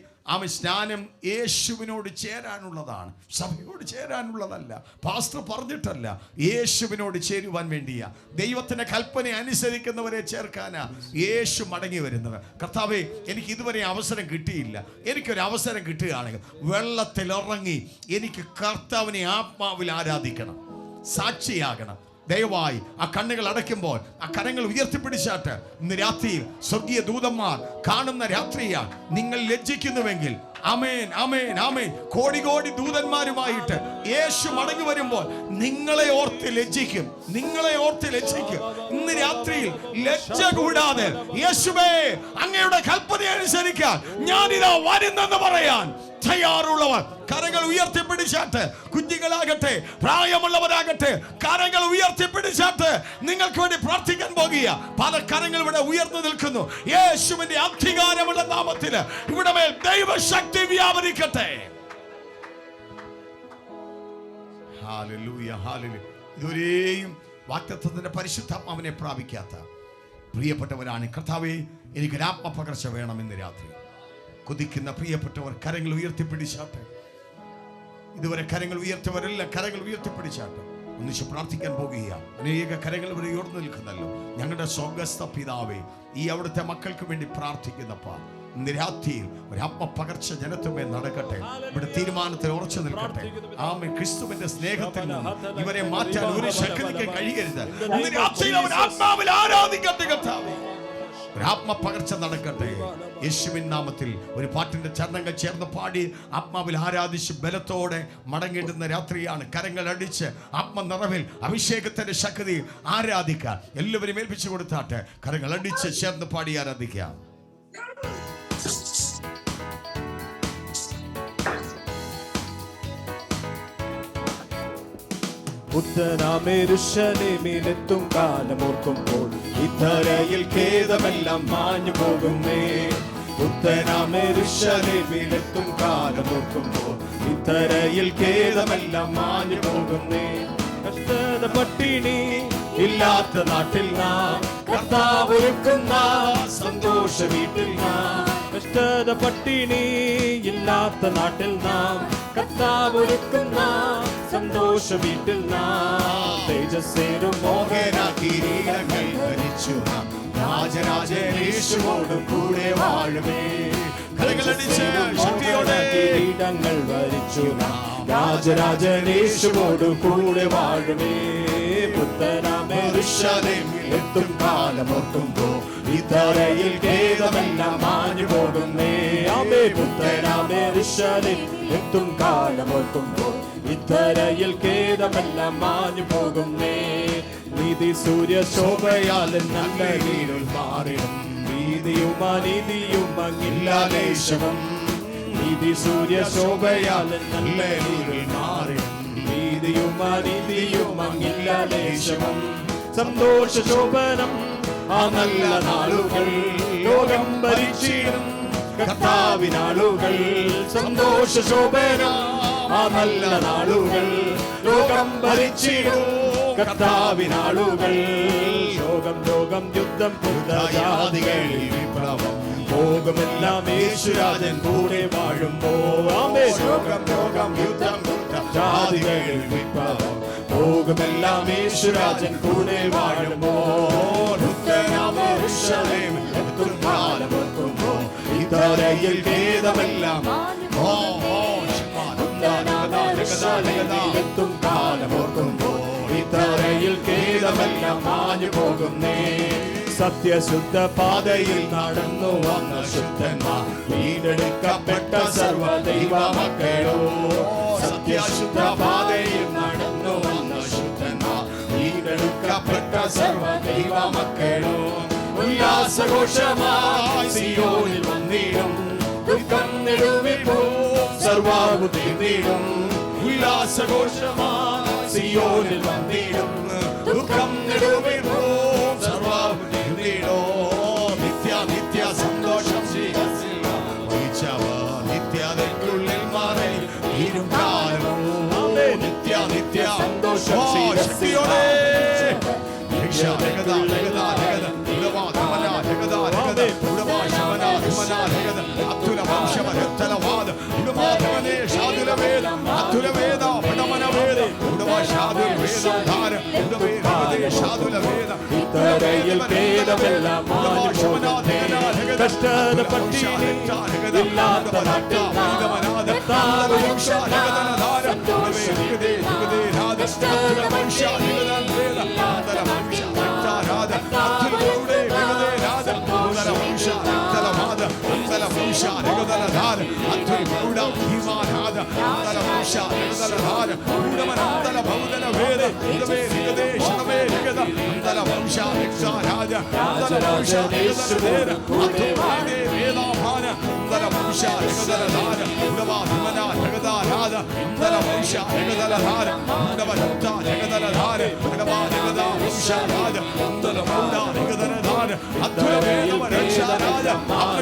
സ്നാനം യേശുവിനോട് ചേരാനുള്ളതാണ്, സഭയോട് ചേരാനുള്ളതല്ല. പാസ്റ്റർ പറഞ്ഞിട്ടല്ല, യേശുവിനോട് ചേരുവാൻ വേണ്ടിയാ. ദൈവത്തിന്റെ കൽപ്പന അനുസരിക്കുന്നവരെ ചേർക്കാനാ യേശു മടങ്ങി വരുന്നത്. കർത്താവേ, എനിക്ക് ഇതുവരെ അവസരം കിട്ടിയില്ല, എനിക്കൊരു അവസരം കിട്ടുകയാണെങ്കിൽ വെള്ളത്തിൽ ഇറങ്ങി എനിക്ക് കർത്താവിനെ ആത്മാവിൽ ആരാധിക്കണം, സാക്ഷിയാകണം. ദയവായി ആ കണ്ണുകൾ അടയ്ക്കുമ്പോൾ ആ കരങ്ങൾ ഉയർത്തിപ്പിടിച്ചാട്ട്. ഇന്ന് രാത്രിയിൽ സ്വർഗീയ ദൂതന്മാർ കാണുന്ന രാത്രിയാണ്. നിങ്ങൾ ലജ്ജിക്കുന്നുവെങ്കിൽ, ആമേൻ, ആമേൻ, ആമേൻ, കോടി കോടി ദൂതന്മാരുമായിട്ട് യേശു മടങ്ങി വരുമ്പോൾ നിങ്ങളെ ഓർത്ത് ലജ്ജിക്കും, നിങ്ങളെ ഓർത്ത് ലജ്ജിക്കും. ഇന്ന് രാത്രിയിൽ ലജ്ജ കൂടാതെ, യേശുവേ, അങ്ങയുടെ കൽപ്പന അനുസരിക്കാൻ ഞാനിതാ വരുന്നെന്ന് പറയാൻ തയ്യാറുള്ളവർ കരങ്ങൾ ഉയർത്തിപ്പിടിച്ചാട്ട്. കുഞ്ഞുങ്ങളാകട്ടെ, പ്രായമുള്ളവരാകട്ടെ, കരങ്ങൾ ഉയർത്തിപ്പിടിച്ചാട്ട് നിങ്ങൾക്ക് വേണ്ടി പ്രാർത്ഥിക്കാൻ പോകുക. പല കരങ്ങൾ ഇവിടെ ഉയർന്നു നിൽക്കുന്നു. യേശുവിന്റെ അധികാരമുള്ള നാമത്തിൽ ഇവിടെ മേൽ ദൈവശക്തി വ്യാപരിക്കട്ടെ. Hallelujah, hallelujah. ഇതുവരെയും വാഗ്ദത്തത്തിന്റെ പരിശുദ്ധാത്മാവിനെ പ്രാപിക്കാത്ത പ്രിയപ്പെട്ടവരാണ്. കർത്താവേ, എനിക്ക് ആത്മപകർച്ച വേണം. ഇന്ന് രാത്രി കൊതിക്കുന്ന പ്രിയപ്പെട്ടവർ കരങ്ങൾ ഉയർത്തിപ്പിടിച്ചാട്ടെ. ഇതുവരെ കരങ്ങൾ ഉയർത്തിയവരെല്ലാം കരങ്ങൾ ഉയർത്തിപ്പിടിച്ചാട്ടെ. ഒന്നിച്ച് പ്രാർത്ഥിക്കാൻ പോകുകയാണ്. അനേക കരങ്ങൾ ഇവിടെ ഉയർന്നു നിൽക്കുന്നല്ലോ. ഞങ്ങളുടെ സ്വർഗ്ഗസ്ഥ പിതാവേ, ഈ അവിടുത്തെ മക്കൾക്ക് വേണ്ടി പ്രാർത്ഥിക്കുന്നപ്പ ഇന്ന് രാത്രിയിൽ ഒരു ആത്മപകർച്ച ജനത്തുമേ നടക്കട്ടെ. ഇവിടെ തീരുമാനത്തിൽ ഉറച്ചു നിൽക്കട്ടെ. ആമേൻ. ക്രിസ്തുവിന്റെ സ്നേഹത്തിൽ നിന്ന് ഇവരെ മാറ്റാൻ ഒരു ശക്തിക്ക് കഴിയരുത്. ഇന്ന് രാത്രിയിൽ അവർ ആത്മാവിൽ ആരാധിക്കട്ടെ. കർത്താവേ, ആത്മപകർച്ച നടക്കട്ടെ. യേശുവിൻ നാമത്തിൽ ഒരു പാട്ടിന്റെ ചരണങ്ങൾ ചേർന്ന് പാടി ആത്മാവിൽ ആരാധിച്ച് ബലത്തോടെ മടങ്ങിടുന്ന രാത്രിയാണ്. കരങ്ങൾ അടിച്ച് ആത്മനിറവിൽ അഭിഷേകത്തിന്റെ ശക്തി ആരാധിക്കാൻ എല്ലാവരും ഏൽപ്പിച്ചു കൊടുത്താട്ടെ. കരങ്ങൾ അടിച്ച് ചേർന്ന് പാടി ആരാധിക്കാം. പുത്തനാമെരുശലേമിലെത്തും കാലമോർക്കുമ്പോൾ ഇത്തരയിൽ ഖേദമെല്ലാം മാഞ്ഞു പോകുന്നേ. പുത്തനാമെരുശലേമിലെത്തും കാലമോർക്കുമ്പോൾ ഇത്തരയിൽ ഖേദമെല്ലാം മാഞ്ഞു പോകുന്നേ. കഷ്ടത പട്ടിണി ഇല്ലാത്ത നാട്ടിൽ നാം കർത്താവ് ഒരുക്കുന്ന സന്തോഷ വീട്ടിൽ നാം. കഷ്ടത പട്ടിണി ഇല്ലാത്ത നാട്ടിൽ നാം കർത്താവ് ഒരുക്കുന്ന സന്തോഷ വീട്ടിൽ നാം. തേജസ്സേരും മോഹന കിരീടങ്ങൾ ധരിച്ചു നാം രാജരാജേശ്വരോട് കൂടെ വാഴുമേ. ശക്തിയോടെ കിരീടങ്ങൾ ധരിച്ചു നാം രാജരാജേശ്വരോട് കൂടെ വാഴുമേ. പുത്തനാമെരുശലേമിലെത്തും കാലമോർക്കുമ്പോൾ ഇത്തരയിൽ ഖേദമെല്ലാം മാഞ്ഞു പോകുന്നേ. ആമേ. പുത്തനാമെരുശലേമിലെത്തും കാലമോർക്കുമ്പോൾ ഇത്തരയിൽ ഖേദമെല്ലാം മാഞ്ഞു പോകുന്നേ. നീതി സൂര്യ ശോഭയാൽ നല്ല നീരുൾ മാറിടും. നീതിയും അനീതിയും അങ്ങില്ല ദേശവും. നീതി സൂര്യ ശോഭയാൽ നല്ല നീരുൾ മാറിടും. നീതിയും അനീതിയും അങ്ങില്ല ദേശവും. സന്തോഷ ശോഭനം ആ നല്ല നാളുകൾ ലോകം ഭരിച്ചിടും കർത്താവിനാളുകൾ. സന്തോഷ ശോഭനം ആ നല്ല നാളുകൾ ലോകം ഭരിച്ചിടും കർത്താവിനാളുകൾ. ലോകം ലോകം യുദ്ധം പുത്രജാതികളിൽ വിപ്ലവം പോകുമെല്ലാം യേശുരാജൻ കൂടെ വാഴുമ്പോൾ ആമേൻ. രോഗം രോഗം യുദ്ധം യുദ്ധം ജാതികളിൽ വിപ്ലവം പോകുമെല്ലാം യേശുരാജൻ കൂടെ വാഴുമ്പോൾ എത്തും കാലമോർക്കുമ്പോൾ ഇതരയിൽ ഖേദമെല്ലാം എത്തും കാലമോർക്കുമ്പോൾ ഇതരയിൽ ഖേദമെല്ലാം മാഞ്ഞു പോകുന്നേ. സത്യശുദ്ധ പാതയിൽ നടന്നു വന്ന ശുദ്ധന്മാർ വീണ്ടെടുക്കപ്പെട്ട സർവ ദൈവ മക്കളോ. സത്യശുദ്ധ പാതയിൽ നടന്നു വന്ന ശുദ്ധന്മാർ വീണ്ടെടുക്കപ്പെട്ട സർവ ദൈവ മക്കളോ. ഉല്ലാസഘോഷമായി സിയോനിൽ വന്നിടും ദുഃഖം നെടുവിപ്പോ സർവാവു തീർന്നിടും. ഉല്ലാസഘോഷമായി സിയോനിൽ വന്നിടും ദുഃഖം നെടുവിപ്പോ സർവാവു തീർന്നിടോ. നിത്യ നിത്യ സന്തോഷം നിത്യതയ്ക്കുള്ളിൽ മാറി തീരും കാലമോ. നിത്യ നിത്യ സന്തോഷം ശക്തിയോടെ ഇതരയിൽ ഭേദമെല്ലാം കഷ്ടത പട്ടിണി ഇല്ലാത്ത നാട്ടിൽ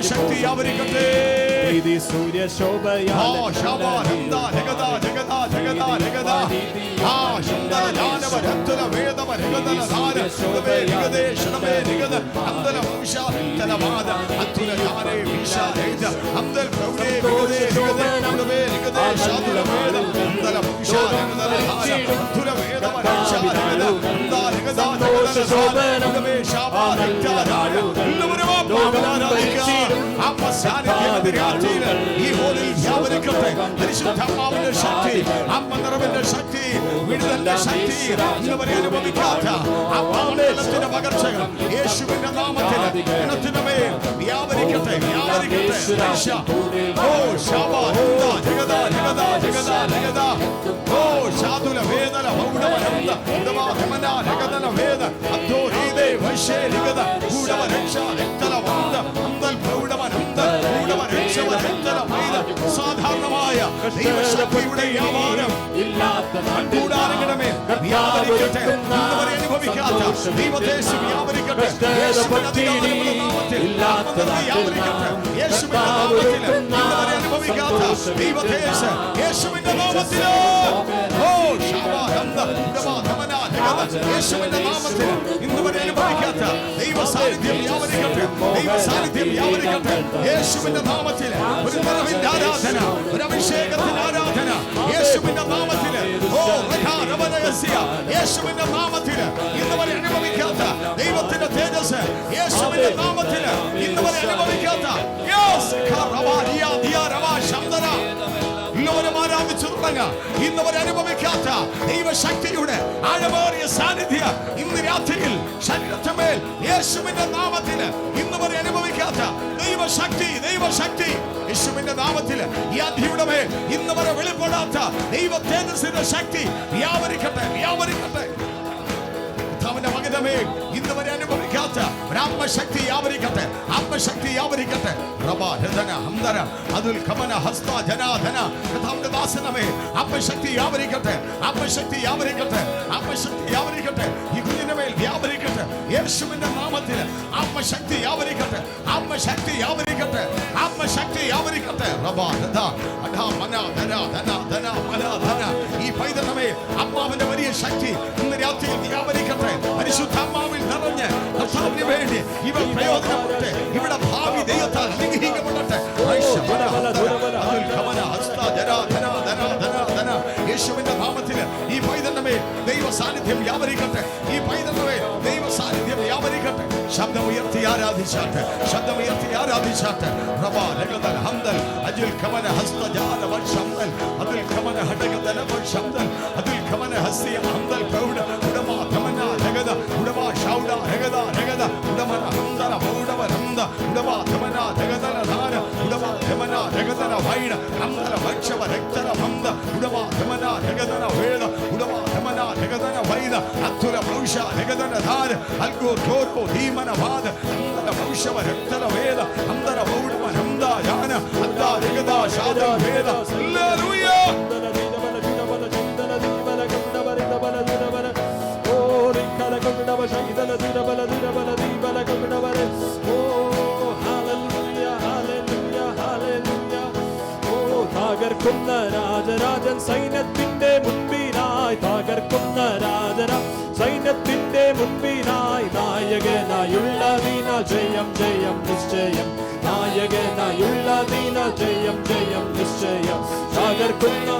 ശക്തി ആവരിക്കട്ടെ. സൂര്യ ശോഭയാൽ ഈ ഹോളിൽ വ്യാപരിക്കട്ടെ. പരിശുദ്ധാത്മാവിന്റെ ശക്തി, ആത്മനിറവിന്റെ ശക്തി, വിടുതലിന്റെ ശക്തി ഇന്നുവരെ അനുഭവിക്കാത്ത ആത്മാവിന്റെ പകർച്ചകൾ യേശുവിന്റെ നാമത്തിൽ ഇനത്തിന് മേൽ വ്യാപരിക്കട്ടെ, വ്യാപരിക്കട്ടെ. ഓ ശാബ ജഗദ ജഗദ ജഗദ ജഗദ ഓ ശാതുല വേദന മൗഢവനന്ദ ഇദവാഹമന ജഗദന വേദ അദ്ദോരീദേ വശേ ജഗദ കൂടവ രക്ഷ രക്തലവന്ദ അന്തൽ പ്രൗഢവനന്ദ കൂടവ രക്ഷവ രക്തലവൈദ. സാധാരണമായ ദൈവശക്തിയുടെ വ്യാപാരം കൂടാരങ്ങളുടെ മേൽ വ്യാപരിക്കട്ടെ. ഇന്നുവരെ അനുഭവിക്കാത്ത ദൈവദേശം വ്യാപരിക്കട്ടെ. യേശുവിന്റെ അധികാരമുള്ള നാമത്തിൽ വ്യാപരിക്കട്ടെ. യേശുവിന്റെ നാമത്തിൽ ഇന്നുവരെ അനുഭവിക്കാത്ത ദൈവദേശം യേശുവിന്റെ നാമത്തിൽ ഓ ശാബാനന്ദ ഉടവാധമന ജഗദ യേശുവിന്റെ നാമത്തിൽ ഇന്നുവരെ അനുഭവിക്കാത്ത ദൈവ സാന്നിധ്യം വ്യാപരിക്കട്ടെ. ദൈവ സാന്നിധ്യം വ്യാപരിക്കട്ടെ. യേശുവിന്റെ നാമത്തിൽ ഒരു നിറവിന്റെ ആരാധന, ഒരു അഭിഷേകത്തിന്റെ ആരാധന യേശുവിന്റെ നാമത്തിൽ. ഓ രഹസ്യ യേശുവിന്റെ നാമത്തിൽ ഇന്നുവരെ അനുഭവിക്കാത്ത ദൈവത്തിന്റെ തേജസ് യേശുവിന്റെ നാമത്തിൽ ഇന്നുവരെ അനുഭവിക്കാത്ത ആരാധിച്ചു തുടങ്ങാം. ഇന്നുവരെ അനുഭവിക്കാത്ത ദൈവശക്തിയുടെ ആഴമേറിയ സാന്നിധ്യം ഇന്ന് രാത്രിയിൽ ശരീരത്തിന്മേൽ യേശുവിന്റെ നാമത്തിൽ ഇന്നുവരെ അനുഭവിക്കാത്ത ദൈവശക്തി, ദൈവശക്തി യേശുവിന്റെ നാമത്തിൽ ഈ അധിയുടെ മേൽ ഇന്നുവരെ വെളിപ്പെടാത്ത ദൈവ തേജസ്സിന്റെ ശക്തി വ്യാപരിക്കട്ടെ, വ്യാപരിക്കട്ടെ. അവന്റെ മകനമേ ഇന്നുവരെ അനുഭവിക്കാത്ത ആത്മശക്തി വ്യാപരിക്കട്ടെ, ആത്മശക്തി വ്യാപരിക്കട്ടെ. അതുൽ ഖമന ഹസ്ത ജനാധന കഥാവിന്റെ ദാസനമേ ആത്മശക്തി വ്യാപരിക്കട്ടെ, ആത്മശക്തി വ്യാപരിക്കട്ടെ, ആത്മശക്തി വ്യാപരിക്കട്ടെ. ഈ കുഞ്ഞിന്റെ മേൽ വ്യാപരിക്കട്ടെ യേശുവിന്റെ നാമത്തിൽ. ആത്മശക്തി വ്യാപരിക്കട്ടെ, ആത്മശക്തി വ്യാപരിക്കട്ടെ, ആത്മശക്തി വ്യാപരിക്കട്ടെ. ഈ പൈതൃകമേ അമ്മാവിന്റെ വലിയ ശക്തി ഇന്ന് രാത്രിയിൽ വ്യാപരിക്കട്ടെ. പരിശുദ്ധാത്മാവിൽ നിറഞ്ഞ് കർത്താവിന് വേണ്ടി ഇവർ പ്രയോജനപ്പെട്ട് ഇവിടെ ഭാവി ദൈവത്താൽ യേശുവിന്റെ നാമത്തിൽ ഈ പൈതലിന്റെ മേൽ ദൈവ സാന്നിധ്യം വ്യാപരിക്കട്ടെ. ഈ പൈതലിന്റെ മേൽ ദൈവ സാന്നിധ്യം വ്യാപരിക്കട്ടെ. ശബ്ദമുയർത്തി ആരാധിച്ചാട്ടെ, ശബ്ദമുയർത്തി ആരാധിച്ചാട്ടെ. റബാ ലഗദൽ ഹംദൽ അജുൽ കമന ഹസ്തജാല വശംദൽ അതുൽ കമന ഹടഗദല വശംദൽ അതുൽ കമന ഹസിയ ഹംദൽ കൗഡ ഉടമാ കമന ലഗദ ഉടമാ ഷൗഡ ലഗദ ലഗദ ഉടമന ഹംദല മൗഡവ ഹംദ ഉടമാ കമന ലഗദല ധാര ഉടമാ കമന ലഗദല വൈന ഹംദല വക്ഷവ രക്തല ഹംദ ഉടമാ കമന ലഗദല വേദ ഉടമാ കമന ലഗദല വൈദ അത്തുല മൗഷ ലഗദല ധാര അൽഗോ തോരോ ദീമന വാദ ഹംദല മൗഷവ രക്തല വേദ ഹംദല മൗഡവ ഹംദ യാന അദ്ദ ലഗദ ഷാദ വേദ ഹല്ലേലൂയ. തകർക്കുന്ന രാജരാജൻ സൈന്യത്തിന്റെ മുൻപിനായി, തകർക്കുന്ന സൈന്യത്തിന്റെ മുൻപിനായി, നായകനായുള്ള ദീന ജയം ജയം നിശ്ചയം, നായകനായുള്ള ദീന ജയം ജയം നിശ്ചയം, തകർക്കുന്ന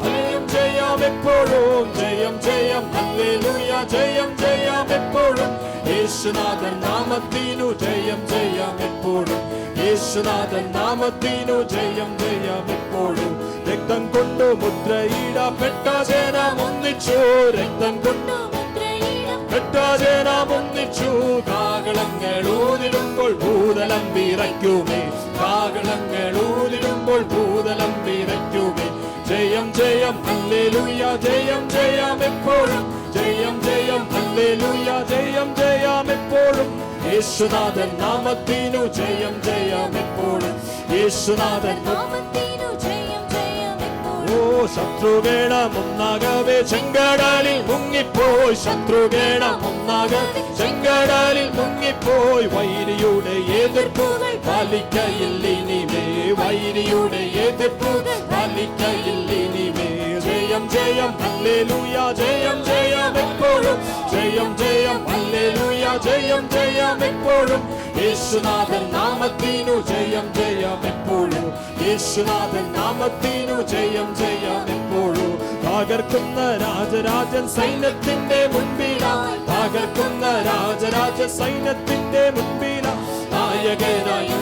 ജയം ജയം എപ്പോഴും, ജയം ജയം ഹല്ലേലൂയ, ജയം ജയം എപ്പോഴും, യേശുനാഥൻ നാമത്തിനു ജയം ജയം എപ്പോഴും, യേശുനാഥൻ നാമത്തിനു ജയം ജയം എപ്പോഴും. രക്തം കൊണ്ടു മുദ്രയിടപ്പെട്ട ജനം ഒന്നിച്ചു, രക്തം കൊണ്ടു മുദ്രയിടപ്പെട്ട ജനം ഒന്നിച്ചു, കാഹളങ്ങൾ ഊതിടുമ്പോൾ ഭൂതലം വിറയ്ക്കുമേ, കാഹളങ്ങൾ ഊതിടുമ്പോൾ ഭൂതലം വിറയ്ക്കുമേ. ജയം ജയം ഹല്ലേലൂയ, ജയം ജയം എപ്പോഴും, ജയം ജയം ഹല്ലേലൂയ, ജയം ജയം എപ്പോഴും, യേശുനാഥൻ നാമത്തിനു ജയം ജയം എപ്പോഴും, യേശുനാഥൻ നാമത്തിനു ജയം ജയം എപ്പോഴും. ഓ ശത്രുഗണം ഒന്നാകവേ ചെങ്കടലിൽ മുങ്ങിപ്പോയി, ശത്രുഗണം ഒന്നാകവേ ചെങ്കടലിൽ മുങ്ങിപ്പോയി, വൈരിയുടെ എതിർപ്പുകൾ ഫലിക്കയില്ലിനിമേ, വൈരിയുടെ എതിർപ്പുകൾ ഫലിക്കയില്ലിനിമേ. ജയം ജയം ഹല്ലേലൂയ, ജയം ജയം എപ്പോഴും, ജയം ജയം ഹല്ലേലൂയ, ജയം ജയം എപ്പോഴും, യേശുനാഥൻ നാമത്തിനു ജയം ജയം എപ്പോഴും, യേശുനാഥൻ നാമത്തിനു ജയം ജയം എപ്പോഴും. തകർക്കുന്ന രാജരാജൻ സൈന്യത്തിന്റെ മുൻപിലായി, തകർക്കുന്ന രാജരാജ സൈന്യത്തിന്റെ മുൻപിലായി, നായകനായി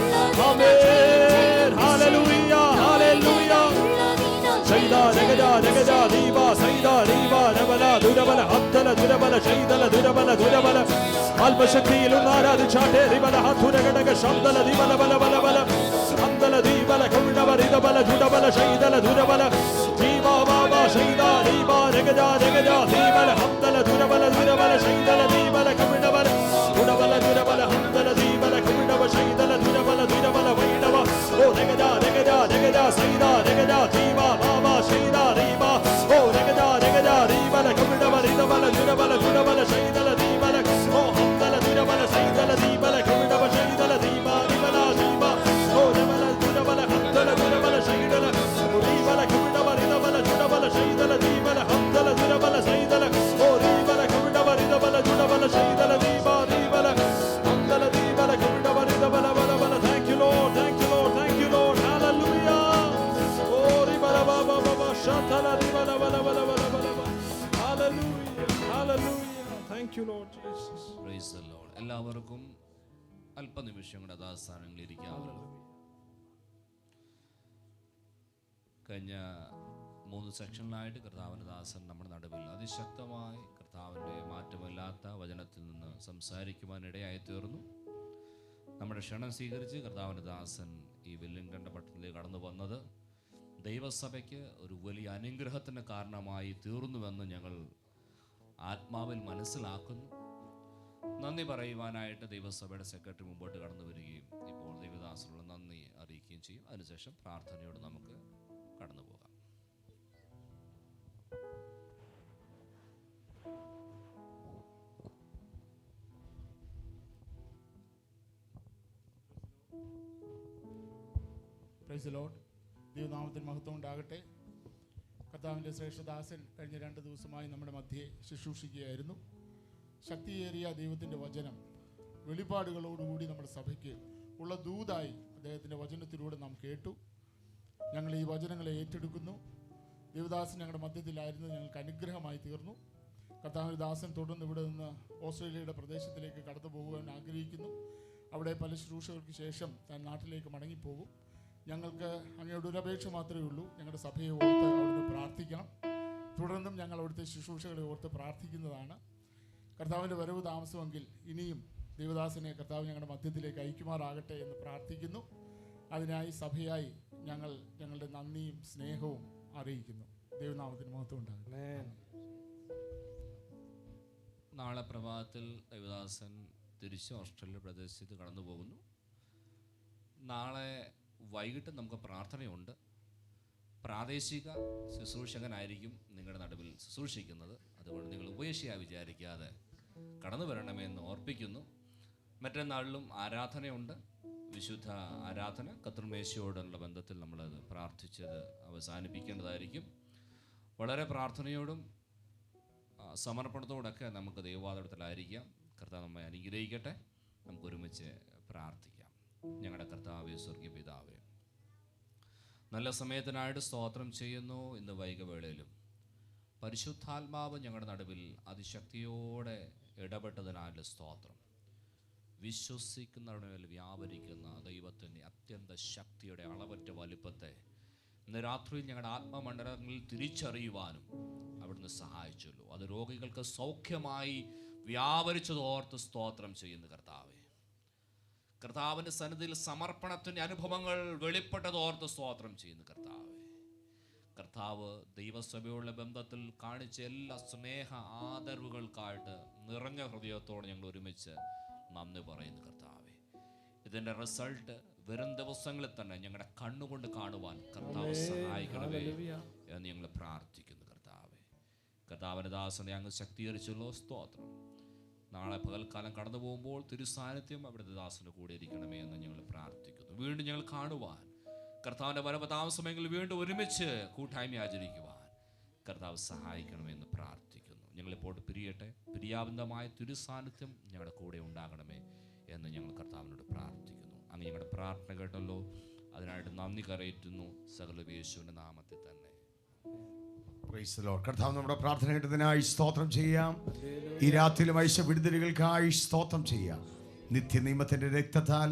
ആമേൻ ഹല്ലേലൂയ ഹല്ലേലൂയ. ശൈദാ രഗജാ രഗജാ ദീവാ സൈദാ ദീവാ രബല ദുരബല ഹത്തല ദുരബല ശൈദല ദുരബല ദുരബല ആത്മശക്തിയിലും ആരാധിച്ചാട്ടെ. റിബല ഹത്തുരഗടക ശബ്ദല ദിബല ബല ബല ബല ഹന്തല ദീബല കൗഡവ റിദബല ജുഡബല ശൈദല ദുരബല ദീവാ ബാബാ ശൈദാ ദീവാ രഗജാ രഗജാ ദീബല ഹന്തല ദുരബല ദുരബല ശൈദല ദീബല കൗഡവ ദുരബല ദുരബല ഹന്തല ദീബല കൗഡവ ശൈദല ദുരബല ദുരബല വൈഡവ. ഓ രഗജാ രഗജാ രഗജാ സൈദാ രഗജാ ദീവാ ബാബാ ശൈദാ ദീവാ. ഓ രഗജാ രഗജാ ദീബല കൗഡവ റിദബല ദുരബല ദുരബല ശൈദല ദീബല. ഓ ഹന്തല ദുരബല ശൈദല ദീബല കൗഡവ ശൈദല ദീവാ ദിബല ദീവാ. ഓ രബല ദുരബല ഹന്തല ദുരബല ശൈദല ദീബല കൗഡവ റിദബല ദുരബല ശൈദല ദീബല ഹന്തല ദുരബല ശൈദല. ഓ ദീബല കൗഡവ റിദബല ദുരബല ശൈദല ദീവാ ദീബല ഹന്തല ദീബല കൗഡവ റിദബല ബല ബല. Thank you Lord, thank you Lord, thank you Lord, hallelujah. Oh ribala baba baba shatala ribala bala bala bala bala. Hallelujah, hallelujah. Thank you Lord Jesus. Praise the Lord. എല്ലാവർക്കും അല്പനിമിഷങ്ങളുടെ യഥാസ്ഥാനങ്ങളിൽ ഇരിക്കാമല്ലോ. കഴിഞ്ഞ 3 സെക്ഷനിലായിട്ട് കർത്താവിൻ്റെ ദാസൻ നമ്മുടെ നടുവിൽ അതിശക്തമായി കർത്താവിൻ്റെ മാറ്റമില്ലാത്ത വചനത്തിൽ നിന്ന് സംസാരിക്കുവാനിടയായി തീർന്നു. നമ്മുടെ ക്ഷണം സ്വീകരിച്ച് കർത്താവിൻ്റെ ദാസൻ ഈ വെല്ലിംഗണ്ട പട്ടണത്തിലേക്ക് കടന്നു വന്നത് ദൈവസഭയ്ക്ക് ഒരു വലിയ അനുഗ്രഹത്തിന് കാരണമായി തീർന്നുവെന്ന് ഞങ്ങൾ ആത്മാവിൽ മനസ്സിലാക്കുന്നു. നന്ദി പറയുവാനായിട്ട് ദൈവസഭയുടെ സെക്രട്ടറി മുമ്പോട്ട് കടന്നു വരികയും ഇപ്പോൾ ദൈവദാസനോട് നന്ദി അറിയിക്കുകയും ചെയ്യും. അതിനുശേഷം പ്രാർത്ഥനയോട് നമുക്ക് കടന്നു പോകാം. Price the Lord. ദൈവനാമത്തിന് മഹത്വം ഉണ്ടാകട്ടെ. കർത്താവിൻ്റെ ശ്രേഷ്ഠദാസൻ കഴിഞ്ഞ 2 ദിവസമായി നമ്മുടെ മധ്യേ ശുശ്രൂഷിക്കുകയായിരുന്നു. ശക്തിയേറിയ ദൈവത്തിൻ്റെ വചനം വെളിപ്പാടുകളോടുകൂടി നമ്മുടെ സഭയ്ക്ക് ഉള്ള ദൂതായി അദ്ദേഹത്തിൻ്റെ വചനത്തിലൂടെ നാം കേട്ടു. ഞങ്ങൾ ഈ വചനങ്ങളെ ഏറ്റെടുക്കുന്നു. ദേവദാസൻ ഞങ്ങളുടെ മധ്യത്തിലായിരുന്നു, ഞങ്ങൾക്ക് അനുഗ്രഹമായി തീർന്നു. കർത്താവിൻ്റെ ദാസൻ തുടർന്ന് ഇവിടെ നിന്ന് ഓസ്ട്രേലിയയുടെ പ്രദേശത്തിലേക്ക് കടന്നു പോകുവാൻ ആഗ്രഹിക്കുന്നു. അവിടെ പല ശുശ്രൂഷകൾക്ക് ശേഷം താൻ നാട്ടിലേക്ക് മടങ്ങിപ്പോകും. ഞങ്ങൾക്ക് അങ്ങയുടെ ഒരു അപേക്ഷ മാത്രമേ ഉള്ളൂ, ഞങ്ങളുടെ സഭയെ ഓർത്ത് അവിടുന്ന് പ്രാർത്ഥിക്കണം. തുടർന്നും ഞങ്ങൾ അവിടുത്തെ ശുശ്രൂഷകളെ ഓർത്ത് പ്രാർത്ഥിക്കുന്നതാണ്. കർത്താവിൻ്റെ വരവ് താമസമെങ്കിൽ ഇനിയും ദേവദാസനെ കർത്താവ് ഞങ്ങളുടെ മധ്യത്തിലേക്ക് അയക്കുമാറാകട്ടെ എന്ന് പ്രാർത്ഥിക്കുന്നു. അതിനായി സഭയായി ഞങ്ങൾ ഞങ്ങളുടെ നന്ദിയും സ്നേഹവും അറിയിക്കുന്നു. ദൈവനാമത്തിന് മഹത്വം ഉണ്ടാകട്ടെ. നാളെ പ്രഭാതത്തിൽ ദേവദാസൻ തിരിച്ച് ഓസ്ട്രേലിയ പ്രദേശത്ത് കടന്നു പോകുന്നു. നാളെ വൈകിട്ട് നമുക്ക് പ്രാർത്ഥനയുണ്ട്. പ്രാദേശിക ശുശ്രൂഷകനായിരിക്കും നിങ്ങളുടെ നടുവിൽ ശുശ്രൂഷിക്കുന്നത്. അതുകൊണ്ട് നിങ്ങൾ ഉപേക്ഷയായി വിചാരിക്കാതെ കടന്നു വരണമെന്ന് ഓർപ്പിക്കുന്നു. മറ്റന്നാളിലും ആരാധനയുണ്ട്, വിശുദ്ധ ആരാധന. കർത്തൃമേശയോടുള്ള ബന്ധത്തിൽ നമ്മളത് പ്രാർത്ഥിച്ചത് അവസാനിപ്പിക്കേണ്ടതായിരിക്കും. വളരെ പ്രാർത്ഥനയോടും സമർപ്പണത്തോടൊക്കെ നമുക്ക് ദൈവവാദത്തിലായിരിക്കാം. കർത്താവ് നമ്മെ അനുഗ്രഹിക്കട്ടെ. നമുക്ക് ഒരുമിച്ച് പ്രാർത്ഥിക്കാം. ഞങ്ങളുടെ കർത്താവേ, സ്വർഗീയ പിതാവേ, നല്ല സമയത്തിനായിട്ട് സ്തോത്രം ചെയ്യുന്നു. ഇന്ന് വൈകവേളയിലും പരിശുദ്ധാത്മാവ് ഞങ്ങളുടെ നടുവിൽ അതിശക്തിയോടെ ഇടപെട്ടതിനാല് സ്തോത്രം. വിശ്വസിക്കുന്നവരുടെ മേൽ വ്യാപരിക്കുന്ന ദൈവത്തിൻ്റെ അത്യന്ത ശക്തിയുടെ അളവറ്റ വലിപ്പത്തെ ഇന്ന് രാത്രി ഞങ്ങളുടെ ആത്മമണ്ഡലങ്ങളിൽ തിരിച്ചറിയുവാനും അവിടുന്ന് സഹായിച്ചല്ലോ. അത് രോഗികൾക്ക് സൗഖ്യമായി വ്യാപരിച്ചതോർത്ത് സ്തോത്രം ചെയ്യുന്നു കർത്താവേ. കർത്താവിൻ്റെ സന്നിധിയിൽ സമർപ്പണത്തിൻ്റെ അനുഭവങ്ങൾ വെളിപ്പെട്ടതോർത്ത് സ്തോത്രം ചെയ്യുന്നു കർത്താവേ. കർത്താവ് ദൈവസഭയുള്ള ബന്ധത്തിൽ കാണിച്ച എല്ലാ സ്നേഹ ആദരവുകൾക്കായിട്ട് നിറഞ്ഞ ഹൃദയത്തോടെ ഞങ്ങൾ ഒരുമിച്ച് നന്ദി പറയുന്നു കർത്താവേ. ഇതിൻ്റെ റിസൾട്ട് വരും ദിവസങ്ങളിൽ തന്നെ ഞങ്ങളുടെ കണ്ണുകൊണ്ട് കാണുവാൻ കർത്താവ് സഹായിക്കണമേ എന്ന് ഞങ്ങൾ പ്രാർത്ഥിക്കുന്നു കർത്താവേ. കർത്താവിൻ്റെ ദാസനെ അങ്ങ് ശക്തീകരിച്ചല്ലോ, സ്തോത്രം. നാളെ പകൽക്കാലം കടന്നു പോകുമ്പോൾ തിരുസാന്നിധ്യം അവിടുത്തെ ദാസൻ്റെ കൂടെ ഇരിക്കണമേ എന്ന് ഞങ്ങൾ പ്രാർത്ഥിക്കുന്നു. വീണ്ടും ഞങ്ങൾ കാണുവാൻ കർത്താവിൻ്റെ വരവ് താമസമെങ്കിൽ വീണ്ടും ഒരുമിച്ച് കൂട്ടായ്മ ആചരിക്കുവാൻ കർത്താവ് സഹായിക്കണമെന്ന് പ്രാർത്ഥിക്കുന്നു. ഞങ്ങളിപ്പോൾ പിരിയട്ടെ. പിരിയാബന്ധമായ തിരുസാന്നിധ്യം ഞങ്ങളുടെ കൂടെ ഉണ്ടാകണമേ എന്ന് ഞങ്ങൾ കർത്താവിനോട് പ്രാർത്ഥിക്കുന്നു. അങ്ങ് ഞങ്ങളുടെ പ്രാർത്ഥന കേട്ടല്ലോ, അതിനായിട്ട് നന്ദി കരയറ്റുന്നു. സകല യേശുവിൻ്റെ നാമത്തിൽ തന്നെ. കർത്താവ് നമ്മുടെ പ്രാർത്ഥന കേട്ടതിനായി സ്തോത്രം ചെയ്യാം. ഈ രാത്രിയിലും ഐശ്വ വിടുതലുകൾക്കായി സ്തോത്രം ചെയ്യാം. നിത്യനിയമത്തിൻ്റെ രക്തത്താൽ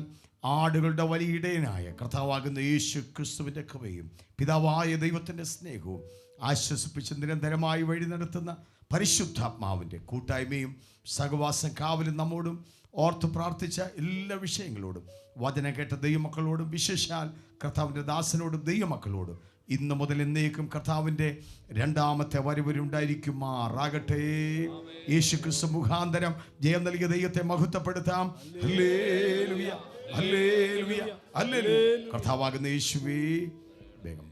ആടുകളുടെ വലിയ ഇടയനായ കർത്താവാകുന്ന യേശു ക്രിസ്തുവിൻ്റെ കൃപയും പിതാവായ ദൈവത്തിൻ്റെ സ്നേഹവും ആശ്വസിപ്പിച്ച് നിരന്തരമായി വഴി നടത്തുന്ന പരിശുദ്ധാത്മാവിൻ്റെ കൂട്ടായ്മയും സഹവാസം കാവലും നമ്മോടും ഓർത്ത് പ്രാർത്ഥിച്ച എല്ലാ വിഷയങ്ങളോടും വചനം കേട്ട ദൈവമക്കളോടും വിശേഷാൽ കർത്താവിൻ്റെ ദാസനോടും ദൈവമക്കളോടും ഇന്ന് മുതൽ എന്നേക്കും കർത്താവിൻ്റെ രണ്ടാമത്തെ വരവിലുണ്ടായിരിക്കുമാറാകട്ടെ. യേശു ക്രിസ്തു മുഖാന്തരം ജയം നൽകിയ ദൈവത്തെ മഹത്വപ്പെടുത്താം. ഹല്ലേലൂയ, ഹല്ലേലൂയ, ഹല്ലേലൂയ. കർത്താവാകുന്ന യേശുവേ, വേഗം